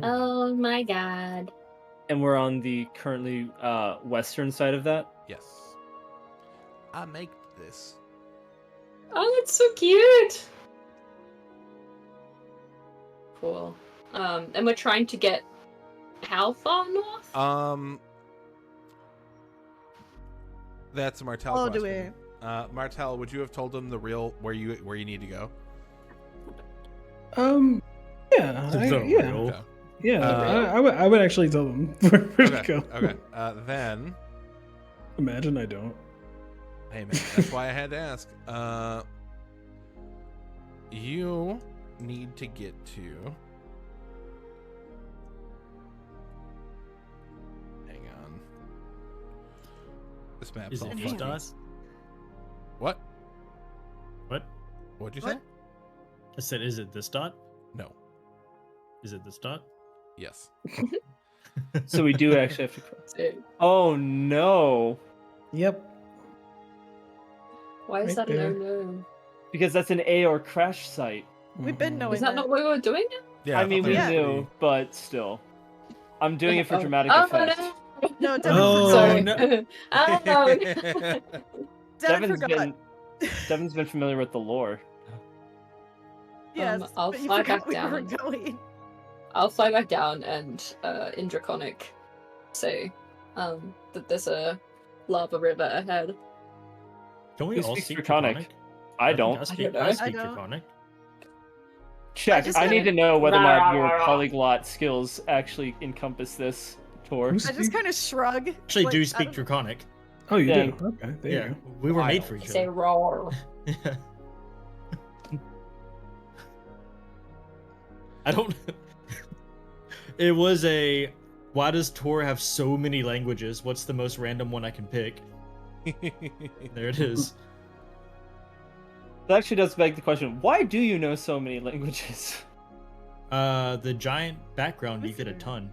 Speaker 7: Oh my god.
Speaker 2: And we're on the currently western side of that.
Speaker 1: Yes, I make this.
Speaker 7: Oh, it's so cute. Cool. And we're trying to get how far north?
Speaker 1: That's a Martel
Speaker 3: Oh, do
Speaker 1: question. Martel, would you have told them the real where you need to go?
Speaker 6: Yeah, yeah,
Speaker 1: Okay.
Speaker 6: yeah.
Speaker 1: Uh,
Speaker 6: I would actually tell them where to
Speaker 1: Okay.
Speaker 6: go.
Speaker 1: Okay. Then,
Speaker 6: Imagine I don't.
Speaker 1: hey man, that's why I had to ask. You need to get to. Hang on. This map's
Speaker 4: Is
Speaker 1: all
Speaker 4: it
Speaker 3: Hang
Speaker 4: this
Speaker 3: on.
Speaker 4: dot?
Speaker 1: What?
Speaker 4: What?
Speaker 1: What'd you
Speaker 3: What?
Speaker 1: say?
Speaker 4: I said, is it this dot?
Speaker 1: No.
Speaker 4: Is it this dot?
Speaker 1: Yes.
Speaker 2: So we do actually have to cross.
Speaker 7: Sick.
Speaker 2: Oh no!
Speaker 6: Yep.
Speaker 7: Why is
Speaker 6: Right
Speaker 7: that
Speaker 6: there.
Speaker 7: a no-no?
Speaker 2: Because that's an A or crash site.
Speaker 3: We've been
Speaker 6: Mhm.
Speaker 3: knowing
Speaker 7: Is that
Speaker 3: that.
Speaker 7: not what we were doing?
Speaker 1: Yeah.
Speaker 2: I mean,
Speaker 1: thought
Speaker 2: we
Speaker 1: that was
Speaker 2: knew,
Speaker 1: pretty-
Speaker 2: but still. I'm doing it for
Speaker 7: Oh.
Speaker 2: dramatic
Speaker 7: Oh,
Speaker 2: effect.
Speaker 7: no.
Speaker 3: No, Devin
Speaker 4: Oh,
Speaker 3: forgot.
Speaker 7: Sorry.
Speaker 4: no.
Speaker 7: Oh,
Speaker 3: Devin
Speaker 2: Devin's
Speaker 3: forgot.
Speaker 2: Devin's been familiar with the lore.
Speaker 3: Yes,
Speaker 7: I'll
Speaker 3: but you
Speaker 7: fly
Speaker 3: forgot
Speaker 7: back
Speaker 3: we were
Speaker 7: down.
Speaker 3: going.
Speaker 7: I'll fly back down and in Draconic say that there's a lava river ahead.
Speaker 4: Can we
Speaker 2: Who
Speaker 4: all
Speaker 2: speaks
Speaker 4: speak
Speaker 2: Draconic?
Speaker 4: Draconic?
Speaker 2: I
Speaker 4: think
Speaker 2: don't.
Speaker 4: I speak,
Speaker 7: know.
Speaker 4: I
Speaker 7: I
Speaker 4: speak
Speaker 3: don't.
Speaker 4: Draconic.
Speaker 2: Check.
Speaker 3: just
Speaker 2: I need
Speaker 3: kinda-
Speaker 2: to know whether or not your
Speaker 7: Rah.
Speaker 2: polyglot skills actually encompass this, Tor.
Speaker 6: Who's-
Speaker 3: I just kind of shrug.
Speaker 4: Actually,
Speaker 3: like,
Speaker 4: do
Speaker 3: I
Speaker 4: speak
Speaker 3: don't know.
Speaker 4: Draconic.
Speaker 6: Oh, you
Speaker 2: Dang.
Speaker 6: do. Okay, there
Speaker 4: Yeah,
Speaker 6: you
Speaker 4: we were made
Speaker 1: Wild.
Speaker 4: for each
Speaker 7: Say
Speaker 4: other.
Speaker 7: roar.
Speaker 4: Yeah. I don't. It was a. Why does Tor have so many languages? What's the most random one I can pick? There it is.
Speaker 2: That actually does beg the question: why do you know so many languages?
Speaker 4: The giant background, you get a
Speaker 3: Wizard.
Speaker 4: ton.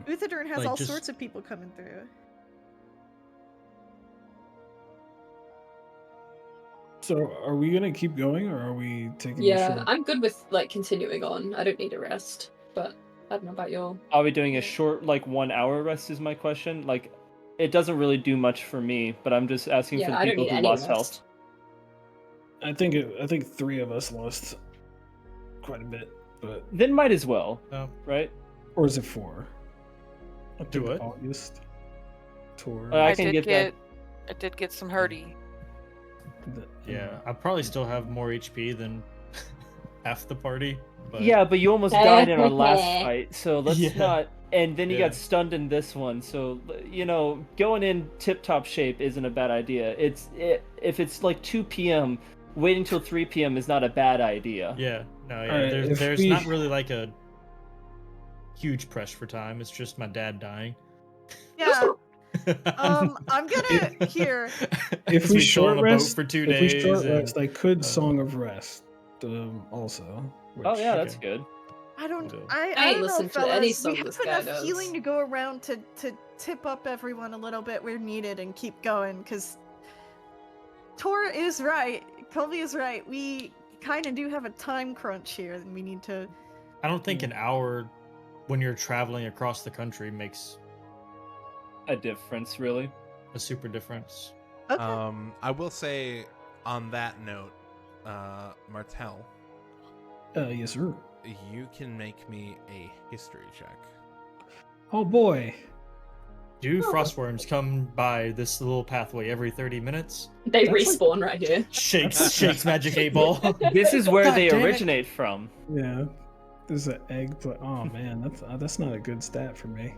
Speaker 3: Uthadern has
Speaker 4: Like,
Speaker 3: all
Speaker 4: just-
Speaker 3: sorts of people coming through.
Speaker 6: So, are we gonna keep going, or are we taking a
Speaker 7: Yeah,
Speaker 6: short?
Speaker 7: I'm good with like continuing on. I don't need a rest, but I don't know about y'all.
Speaker 2: Are we doing a
Speaker 3: Yeah.
Speaker 2: short, like 1 hour rest? Is my question. Like, it doesn't really do much for me, but I'm just asking for
Speaker 7: Yeah,
Speaker 2: the
Speaker 7: I don't
Speaker 2: people
Speaker 7: need
Speaker 2: who
Speaker 7: any
Speaker 2: lost
Speaker 7: rest.
Speaker 2: health.
Speaker 6: I think 3 of us lost quite a bit, but
Speaker 2: Then might as well,
Speaker 4: Oh.
Speaker 2: right?
Speaker 6: or is it 4? I
Speaker 4: Do
Speaker 6: think
Speaker 4: what?
Speaker 6: August, Tor.
Speaker 2: I
Speaker 5: I
Speaker 2: can
Speaker 5: did
Speaker 2: get that.
Speaker 5: I did get some hurdy.
Speaker 4: Yeah, I probably still have more HP than half the party. But
Speaker 2: Yeah, but you almost died in our last fight, so let's
Speaker 4: Yeah.
Speaker 2: not. And then you
Speaker 4: Yeah.
Speaker 2: got stunned in this one, so going in tip-top shape isn't a bad idea. If it's like 2 p.m., waiting till 3 p.m. is not a bad idea.
Speaker 4: Yeah, no, yeah.
Speaker 6: Alright,
Speaker 4: There's not really like a huge press for time. It's just my dad dying.
Speaker 3: Yeah. I'm gonna here.
Speaker 6: If we short rest
Speaker 4: for 2
Speaker 6: if we
Speaker 4: days,
Speaker 6: short
Speaker 4: and,
Speaker 6: rest, I could Song of Rest, also.
Speaker 2: Oh
Speaker 6: which-
Speaker 2: yeah, that's
Speaker 4: Okay.
Speaker 2: good.
Speaker 3: I don't.
Speaker 4: So-
Speaker 3: I
Speaker 7: I ain't
Speaker 3: don't know,
Speaker 7: listened to
Speaker 3: fellas.
Speaker 7: any
Speaker 3: We
Speaker 7: song
Speaker 3: have
Speaker 7: this guy
Speaker 3: enough
Speaker 7: knows.
Speaker 3: healing to go around to tip up everyone a little bit where needed and keep going. Because Tora is right. Colby is right. We kind of do have a time crunch here, and we need to.
Speaker 4: I don't think an hour when you're traveling across the country makes
Speaker 2: A difference, really.
Speaker 4: a super difference.
Speaker 3: Okay.
Speaker 1: I will say on that note, Martel,
Speaker 6: Yes, sir.
Speaker 1: you can make me a history check.
Speaker 6: Oh boy.
Speaker 4: Do frostworms come by this little pathway every 30 minutes?
Speaker 7: They
Speaker 6: That's
Speaker 7: respawn right here.
Speaker 4: Shakes magic 8 ball.
Speaker 2: This is where
Speaker 4: God
Speaker 2: they
Speaker 4: damn it.
Speaker 2: originate from.
Speaker 6: Yeah. This is an egg. Oh man, that's not a good stat for me.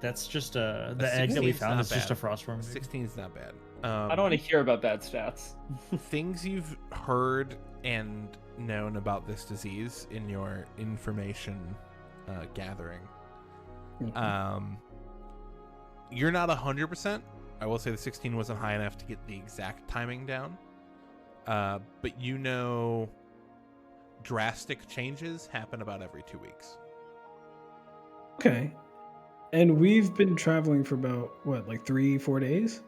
Speaker 4: That's just the egg that we
Speaker 1: 16's
Speaker 4: found
Speaker 1: not
Speaker 4: is just a
Speaker 1: bad.
Speaker 4: frostworm.
Speaker 1: 16 is not bad.
Speaker 2: I don't want to hear about bad stats.
Speaker 1: Things you've heard and known about this disease in your information gathering.
Speaker 6: Mhm.
Speaker 1: You're not 100%. I will say the 16 wasn't high enough to get the exact timing down. But you know drastic changes happen about every 2 weeks.
Speaker 6: Okay. And we've been traveling for about what, like 3-4 days?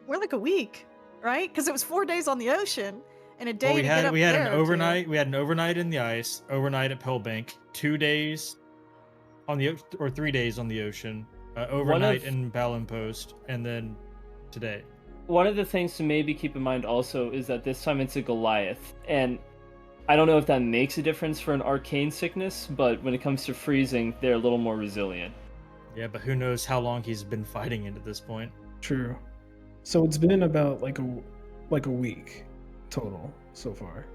Speaker 3: We're like a week, right? Because it was 4 days on the ocean and a day
Speaker 4: Well,
Speaker 3: to get up
Speaker 4: we had
Speaker 3: there
Speaker 4: an
Speaker 3: to-
Speaker 4: overnight. We had an overnight in the ice, overnight at Pillbank, 2 days on the or 3 days on the ocean, overnight in Ballon Post, and then today.
Speaker 2: One of the things to maybe keep in mind also is that this time it's a Goliath, and I don't know if that makes a difference for an arcane sickness, but when it comes to freezing, they're a little more resilient.
Speaker 4: Yeah, but who knows how long he's been fighting it at this point.
Speaker 6: True. So it's been about like a week total so far.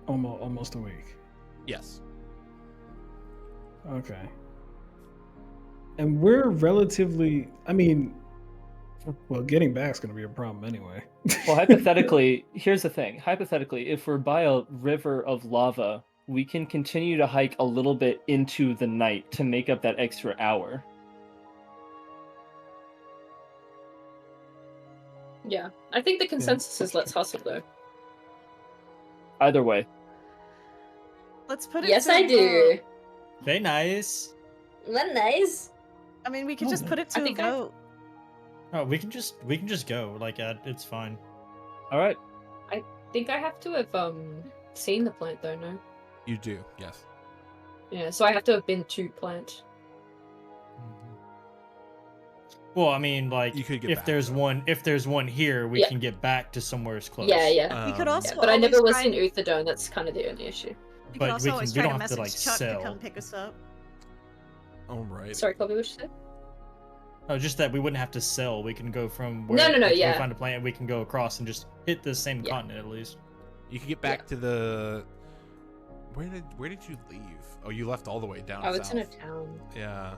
Speaker 6: Almost a week.
Speaker 1: Yes.
Speaker 6: Okay. And we're relatively, I mean, well, getting back's going to be a problem anyway.
Speaker 2: Well, hypothetically, here's the thing. Hypothetically, if we're by a river of lava, we can continue to hike a little bit into the night to make up that extra hour.
Speaker 7: Yeah. I think the consensus is let's hustle though.
Speaker 2: Either way.
Speaker 3: Let's put it.
Speaker 7: Yes,
Speaker 3: to
Speaker 7: I
Speaker 3: a
Speaker 7: do.
Speaker 3: vote.
Speaker 4: Very nice.
Speaker 7: Not nice.
Speaker 3: I mean, we could
Speaker 6: Oh,
Speaker 3: just
Speaker 6: no.
Speaker 3: put it
Speaker 7: I
Speaker 3: to a
Speaker 7: think I-
Speaker 3: vote.
Speaker 4: Oh, we can just go. Like, it's fine.
Speaker 2: All right.
Speaker 7: I think I have to have seen the plant though, no?
Speaker 1: You do, yes.
Speaker 7: Yeah, so I have to have been to plant.
Speaker 4: Well, I mean, like,
Speaker 1: You could get
Speaker 4: if
Speaker 1: back,
Speaker 4: there's
Speaker 1: though.
Speaker 4: one here, we
Speaker 7: Yeah.
Speaker 4: can get back to somewhere as close.
Speaker 7: Yeah, yeah.
Speaker 3: We could
Speaker 1: Um,
Speaker 3: also
Speaker 7: Yeah, but I never
Speaker 3: always
Speaker 7: was
Speaker 3: try
Speaker 7: in
Speaker 3: and-
Speaker 7: Uthadone, that's kind of the only issue.
Speaker 3: We
Speaker 4: But
Speaker 3: could also
Speaker 4: we
Speaker 3: always
Speaker 4: can- we
Speaker 3: try to
Speaker 4: don't have to,
Speaker 3: message
Speaker 4: like,
Speaker 3: Chuck
Speaker 4: sell.
Speaker 3: to come pick us up.
Speaker 1: All right.
Speaker 7: Sorry, Colby, what you said?
Speaker 4: Oh, just that we wouldn't have to sell. We can go from
Speaker 7: No,
Speaker 4: where
Speaker 7: no, no,
Speaker 4: like, we
Speaker 7: yeah.
Speaker 4: find a plant, we can go across and just hit the same
Speaker 7: Yeah.
Speaker 4: continent at least.
Speaker 1: You could get back to the. Where did you leave? Oh, you left all the way down
Speaker 7: Oh,
Speaker 1: south.
Speaker 7: it's in a town.
Speaker 1: Yeah.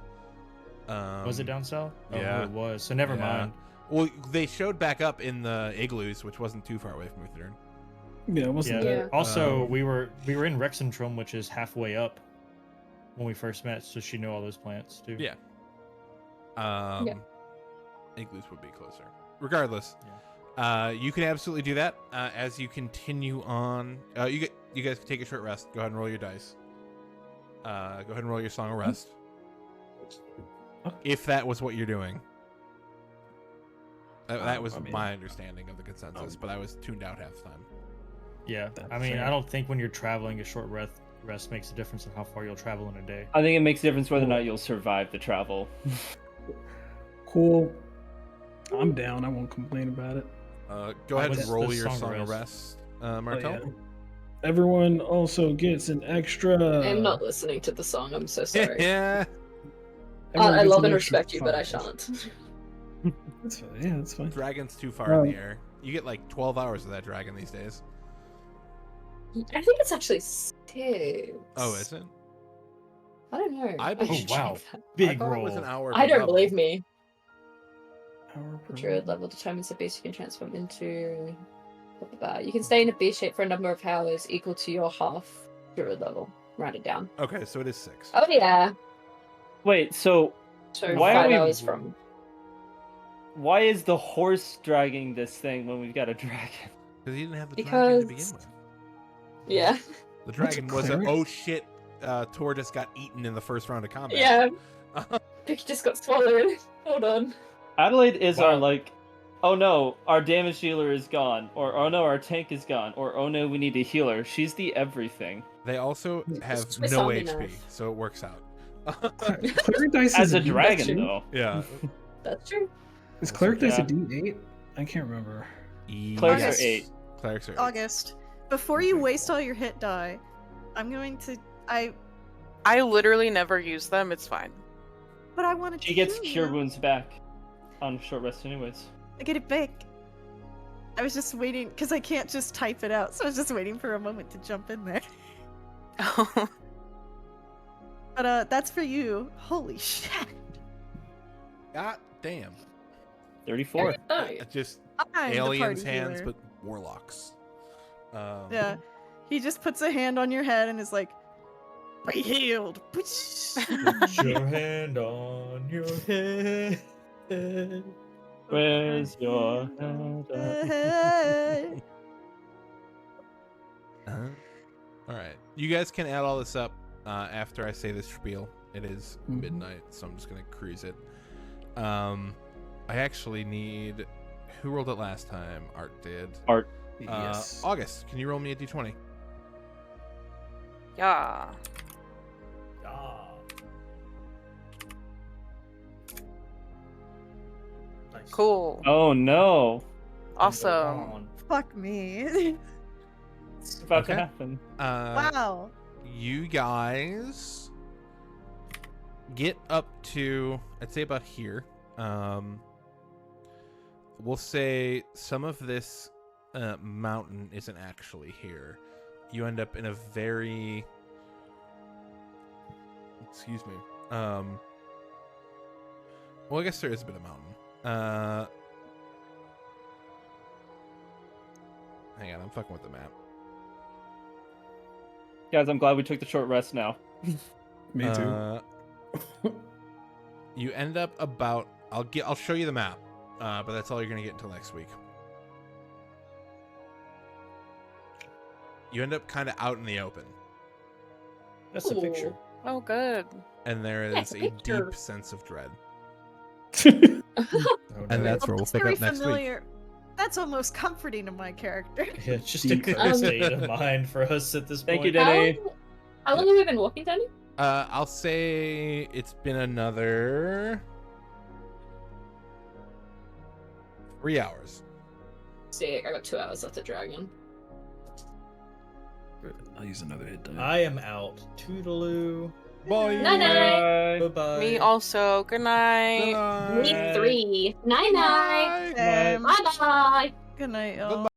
Speaker 4: Was it down south? Oh,
Speaker 1: yeah.
Speaker 4: it was. So never
Speaker 1: Yeah.
Speaker 4: mind.
Speaker 1: Well, they showed back up in the igloos, which wasn't too far away from Uthadern.
Speaker 6: Yeah, it wasn't
Speaker 4: Yeah.
Speaker 6: that.
Speaker 7: Yeah.
Speaker 4: Also,
Speaker 1: Um,
Speaker 4: we were in Rexentrum, which is halfway up when we first met, so she knew all those plants too.
Speaker 1: Yeah.
Speaker 7: Yeah.
Speaker 1: Igloos would be closer. Regardless, you can absolutely do that as you continue on. You guys can take a short rest. Go ahead and roll your dice. Go ahead and roll your Song of Rest. If that was what you're doing. That was
Speaker 6: I mean,
Speaker 1: my understanding of the consensus, but I was tuned out half the time.
Speaker 4: Yeah.
Speaker 6: That's
Speaker 4: I mean,
Speaker 6: fair.
Speaker 4: I don't think when you're traveling, a short rest makes a difference in how far you'll travel in a day.
Speaker 2: I think it makes a difference whether or not you'll survive the travel.
Speaker 6: Cool. I'm down. I won't complain about it.
Speaker 1: Go ahead and
Speaker 4: What's
Speaker 1: roll
Speaker 4: the
Speaker 1: your
Speaker 4: Song
Speaker 1: Song
Speaker 4: of
Speaker 1: of
Speaker 4: Rest?
Speaker 1: Rest, Martel.
Speaker 6: Oh, yeah. Everyone also gets an extra.
Speaker 7: I'm not listening to the song, I'm so sorry.
Speaker 1: Yeah.
Speaker 6: everyone
Speaker 7: I
Speaker 6: gets
Speaker 7: love
Speaker 6: an
Speaker 7: and
Speaker 6: extra
Speaker 7: respect you, but I
Speaker 6: 5.
Speaker 7: shan't.
Speaker 6: That's fine. Yeah, that's fine.
Speaker 1: Dragon's too far in the air. You get like 12 hours of that dragon these days.
Speaker 7: I think it's actually 6.
Speaker 1: Oh, is it?
Speaker 7: I don't know.
Speaker 1: I
Speaker 7: I
Speaker 1: believe-
Speaker 7: should
Speaker 4: Oh, wow.
Speaker 7: check that.
Speaker 1: I
Speaker 4: Big
Speaker 1: thought it was
Speaker 4: roll.
Speaker 1: an hour.
Speaker 7: I
Speaker 1: per
Speaker 7: don't
Speaker 1: level.
Speaker 7: believe me.
Speaker 6: Power
Speaker 7: The
Speaker 6: per
Speaker 7: druid level determines the beast you can transform into. You can stay in a beast shape for a number of hours equal to your half druid level. Write it down.
Speaker 1: Okay, so it is 6.
Speaker 7: Oh yeah.
Speaker 2: Wait, so
Speaker 7: So
Speaker 2: Why are
Speaker 7: 5
Speaker 2: we-
Speaker 7: hours from.
Speaker 2: why is the horse dragging this thing when we've got a dragon?
Speaker 1: Because you didn't have the dragon to begin
Speaker 7: Because-
Speaker 1: with.
Speaker 7: Yeah.
Speaker 1: The dragon was a
Speaker 6: cleric?
Speaker 1: oh shit. Tor just got eaten in the first round of combat.
Speaker 7: Yeah. Vicky just got swallowed. Hold on.
Speaker 2: Adelaide is our
Speaker 4: Wow.
Speaker 2: like, oh no, our damage dealer is gone, or oh no, our tank is gone, or oh no, we need a healer. She's the everything.
Speaker 1: They also have
Speaker 7: Swiss
Speaker 1: no
Speaker 7: Army
Speaker 1: HP,
Speaker 7: knife.
Speaker 1: so it works out.
Speaker 6: Cleric dice
Speaker 2: As
Speaker 6: is
Speaker 2: a
Speaker 6: D-
Speaker 2: dragon,
Speaker 7: true.
Speaker 2: though.
Speaker 1: Yeah.
Speaker 7: That's true.
Speaker 6: Is cleric dice
Speaker 2: Yeah.
Speaker 6: a D8? I can't remember.
Speaker 2: Clerics
Speaker 3: August.
Speaker 2: are 8.
Speaker 1: Clerics are 8.
Speaker 3: August, before you waste all your hit die, I'm going to.
Speaker 5: I literally never use them. It's fine.
Speaker 3: But I wanted to.
Speaker 2: She gets
Speaker 3: heal
Speaker 2: cure
Speaker 3: you.
Speaker 2: wounds back on short rest, anyways.
Speaker 3: I get it back. I was just waiting because I can't just type it out, so I was just waiting for a moment to jump in there. But that's for you. Holy shit!
Speaker 1: God damn.
Speaker 2: 34.
Speaker 7: Oh.
Speaker 1: Just
Speaker 3: I'm the
Speaker 1: aliens'
Speaker 3: party
Speaker 1: hands,
Speaker 3: healer.
Speaker 1: but warlocks.
Speaker 3: Yeah, he just puts a hand on your head and is like, "Be healed."
Speaker 4: Put your hand on your head.
Speaker 2: Where's your hand?
Speaker 1: Uh-huh. All right, you guys can add all this up after I say this spiel. It is
Speaker 6: Mhm.
Speaker 1: midnight, so I'm just gonna cruise it. I actually need. Who rolled it last time? Art did.
Speaker 2: Art.
Speaker 6: Yes.
Speaker 1: August, can you roll me a d20?
Speaker 5: Yeah.
Speaker 4: Ah. Nice.
Speaker 5: Cool.
Speaker 2: Oh no.
Speaker 5: Awesome.
Speaker 3: Fuck me.
Speaker 2: It's about
Speaker 1: Okay.
Speaker 2: to happen.
Speaker 3: Wow.
Speaker 1: You guys get up to, I'd say about here. We'll say some of this mountain isn't actually here. You end up in a very, excuse me. Well, I guess there is a bit of mountain. Hang on, I'm fucking with the map.
Speaker 2: Guys, I'm glad we took the short rest now.
Speaker 6: Me too.
Speaker 1: You end up about. I'll show you the map, but that's all you're gonna get until next week. You end up kind of out in the open,
Speaker 4: That's a picture.
Speaker 5: Oh, good.
Speaker 1: and there
Speaker 7: Yeah,
Speaker 1: is
Speaker 7: it's a
Speaker 1: a
Speaker 7: picture.
Speaker 1: deep sense of dread.
Speaker 4: Oh,
Speaker 1: And
Speaker 4: no.
Speaker 1: that's where we'll pick
Speaker 3: very
Speaker 1: up next week.
Speaker 3: familiar. That's almost comforting to my character.
Speaker 4: Yeah, it's just a current state of mind for us at this
Speaker 2: Thank
Speaker 4: point.
Speaker 2: you, Denny.
Speaker 7: How long have we been walking, Danny?
Speaker 1: I'll say it's been another 3 hours.
Speaker 7: Sick. I got 2 hours left at Dragon.
Speaker 6: I'll use another hit die.
Speaker 4: I am out. Toodaloo.
Speaker 1: Bye.
Speaker 7: Night-night.
Speaker 4: Bye bye.
Speaker 5: Me also. Good night.
Speaker 7: Me 3. Night night.
Speaker 3: Bye.
Speaker 7: Bye bye.
Speaker 3: Good night, y'all.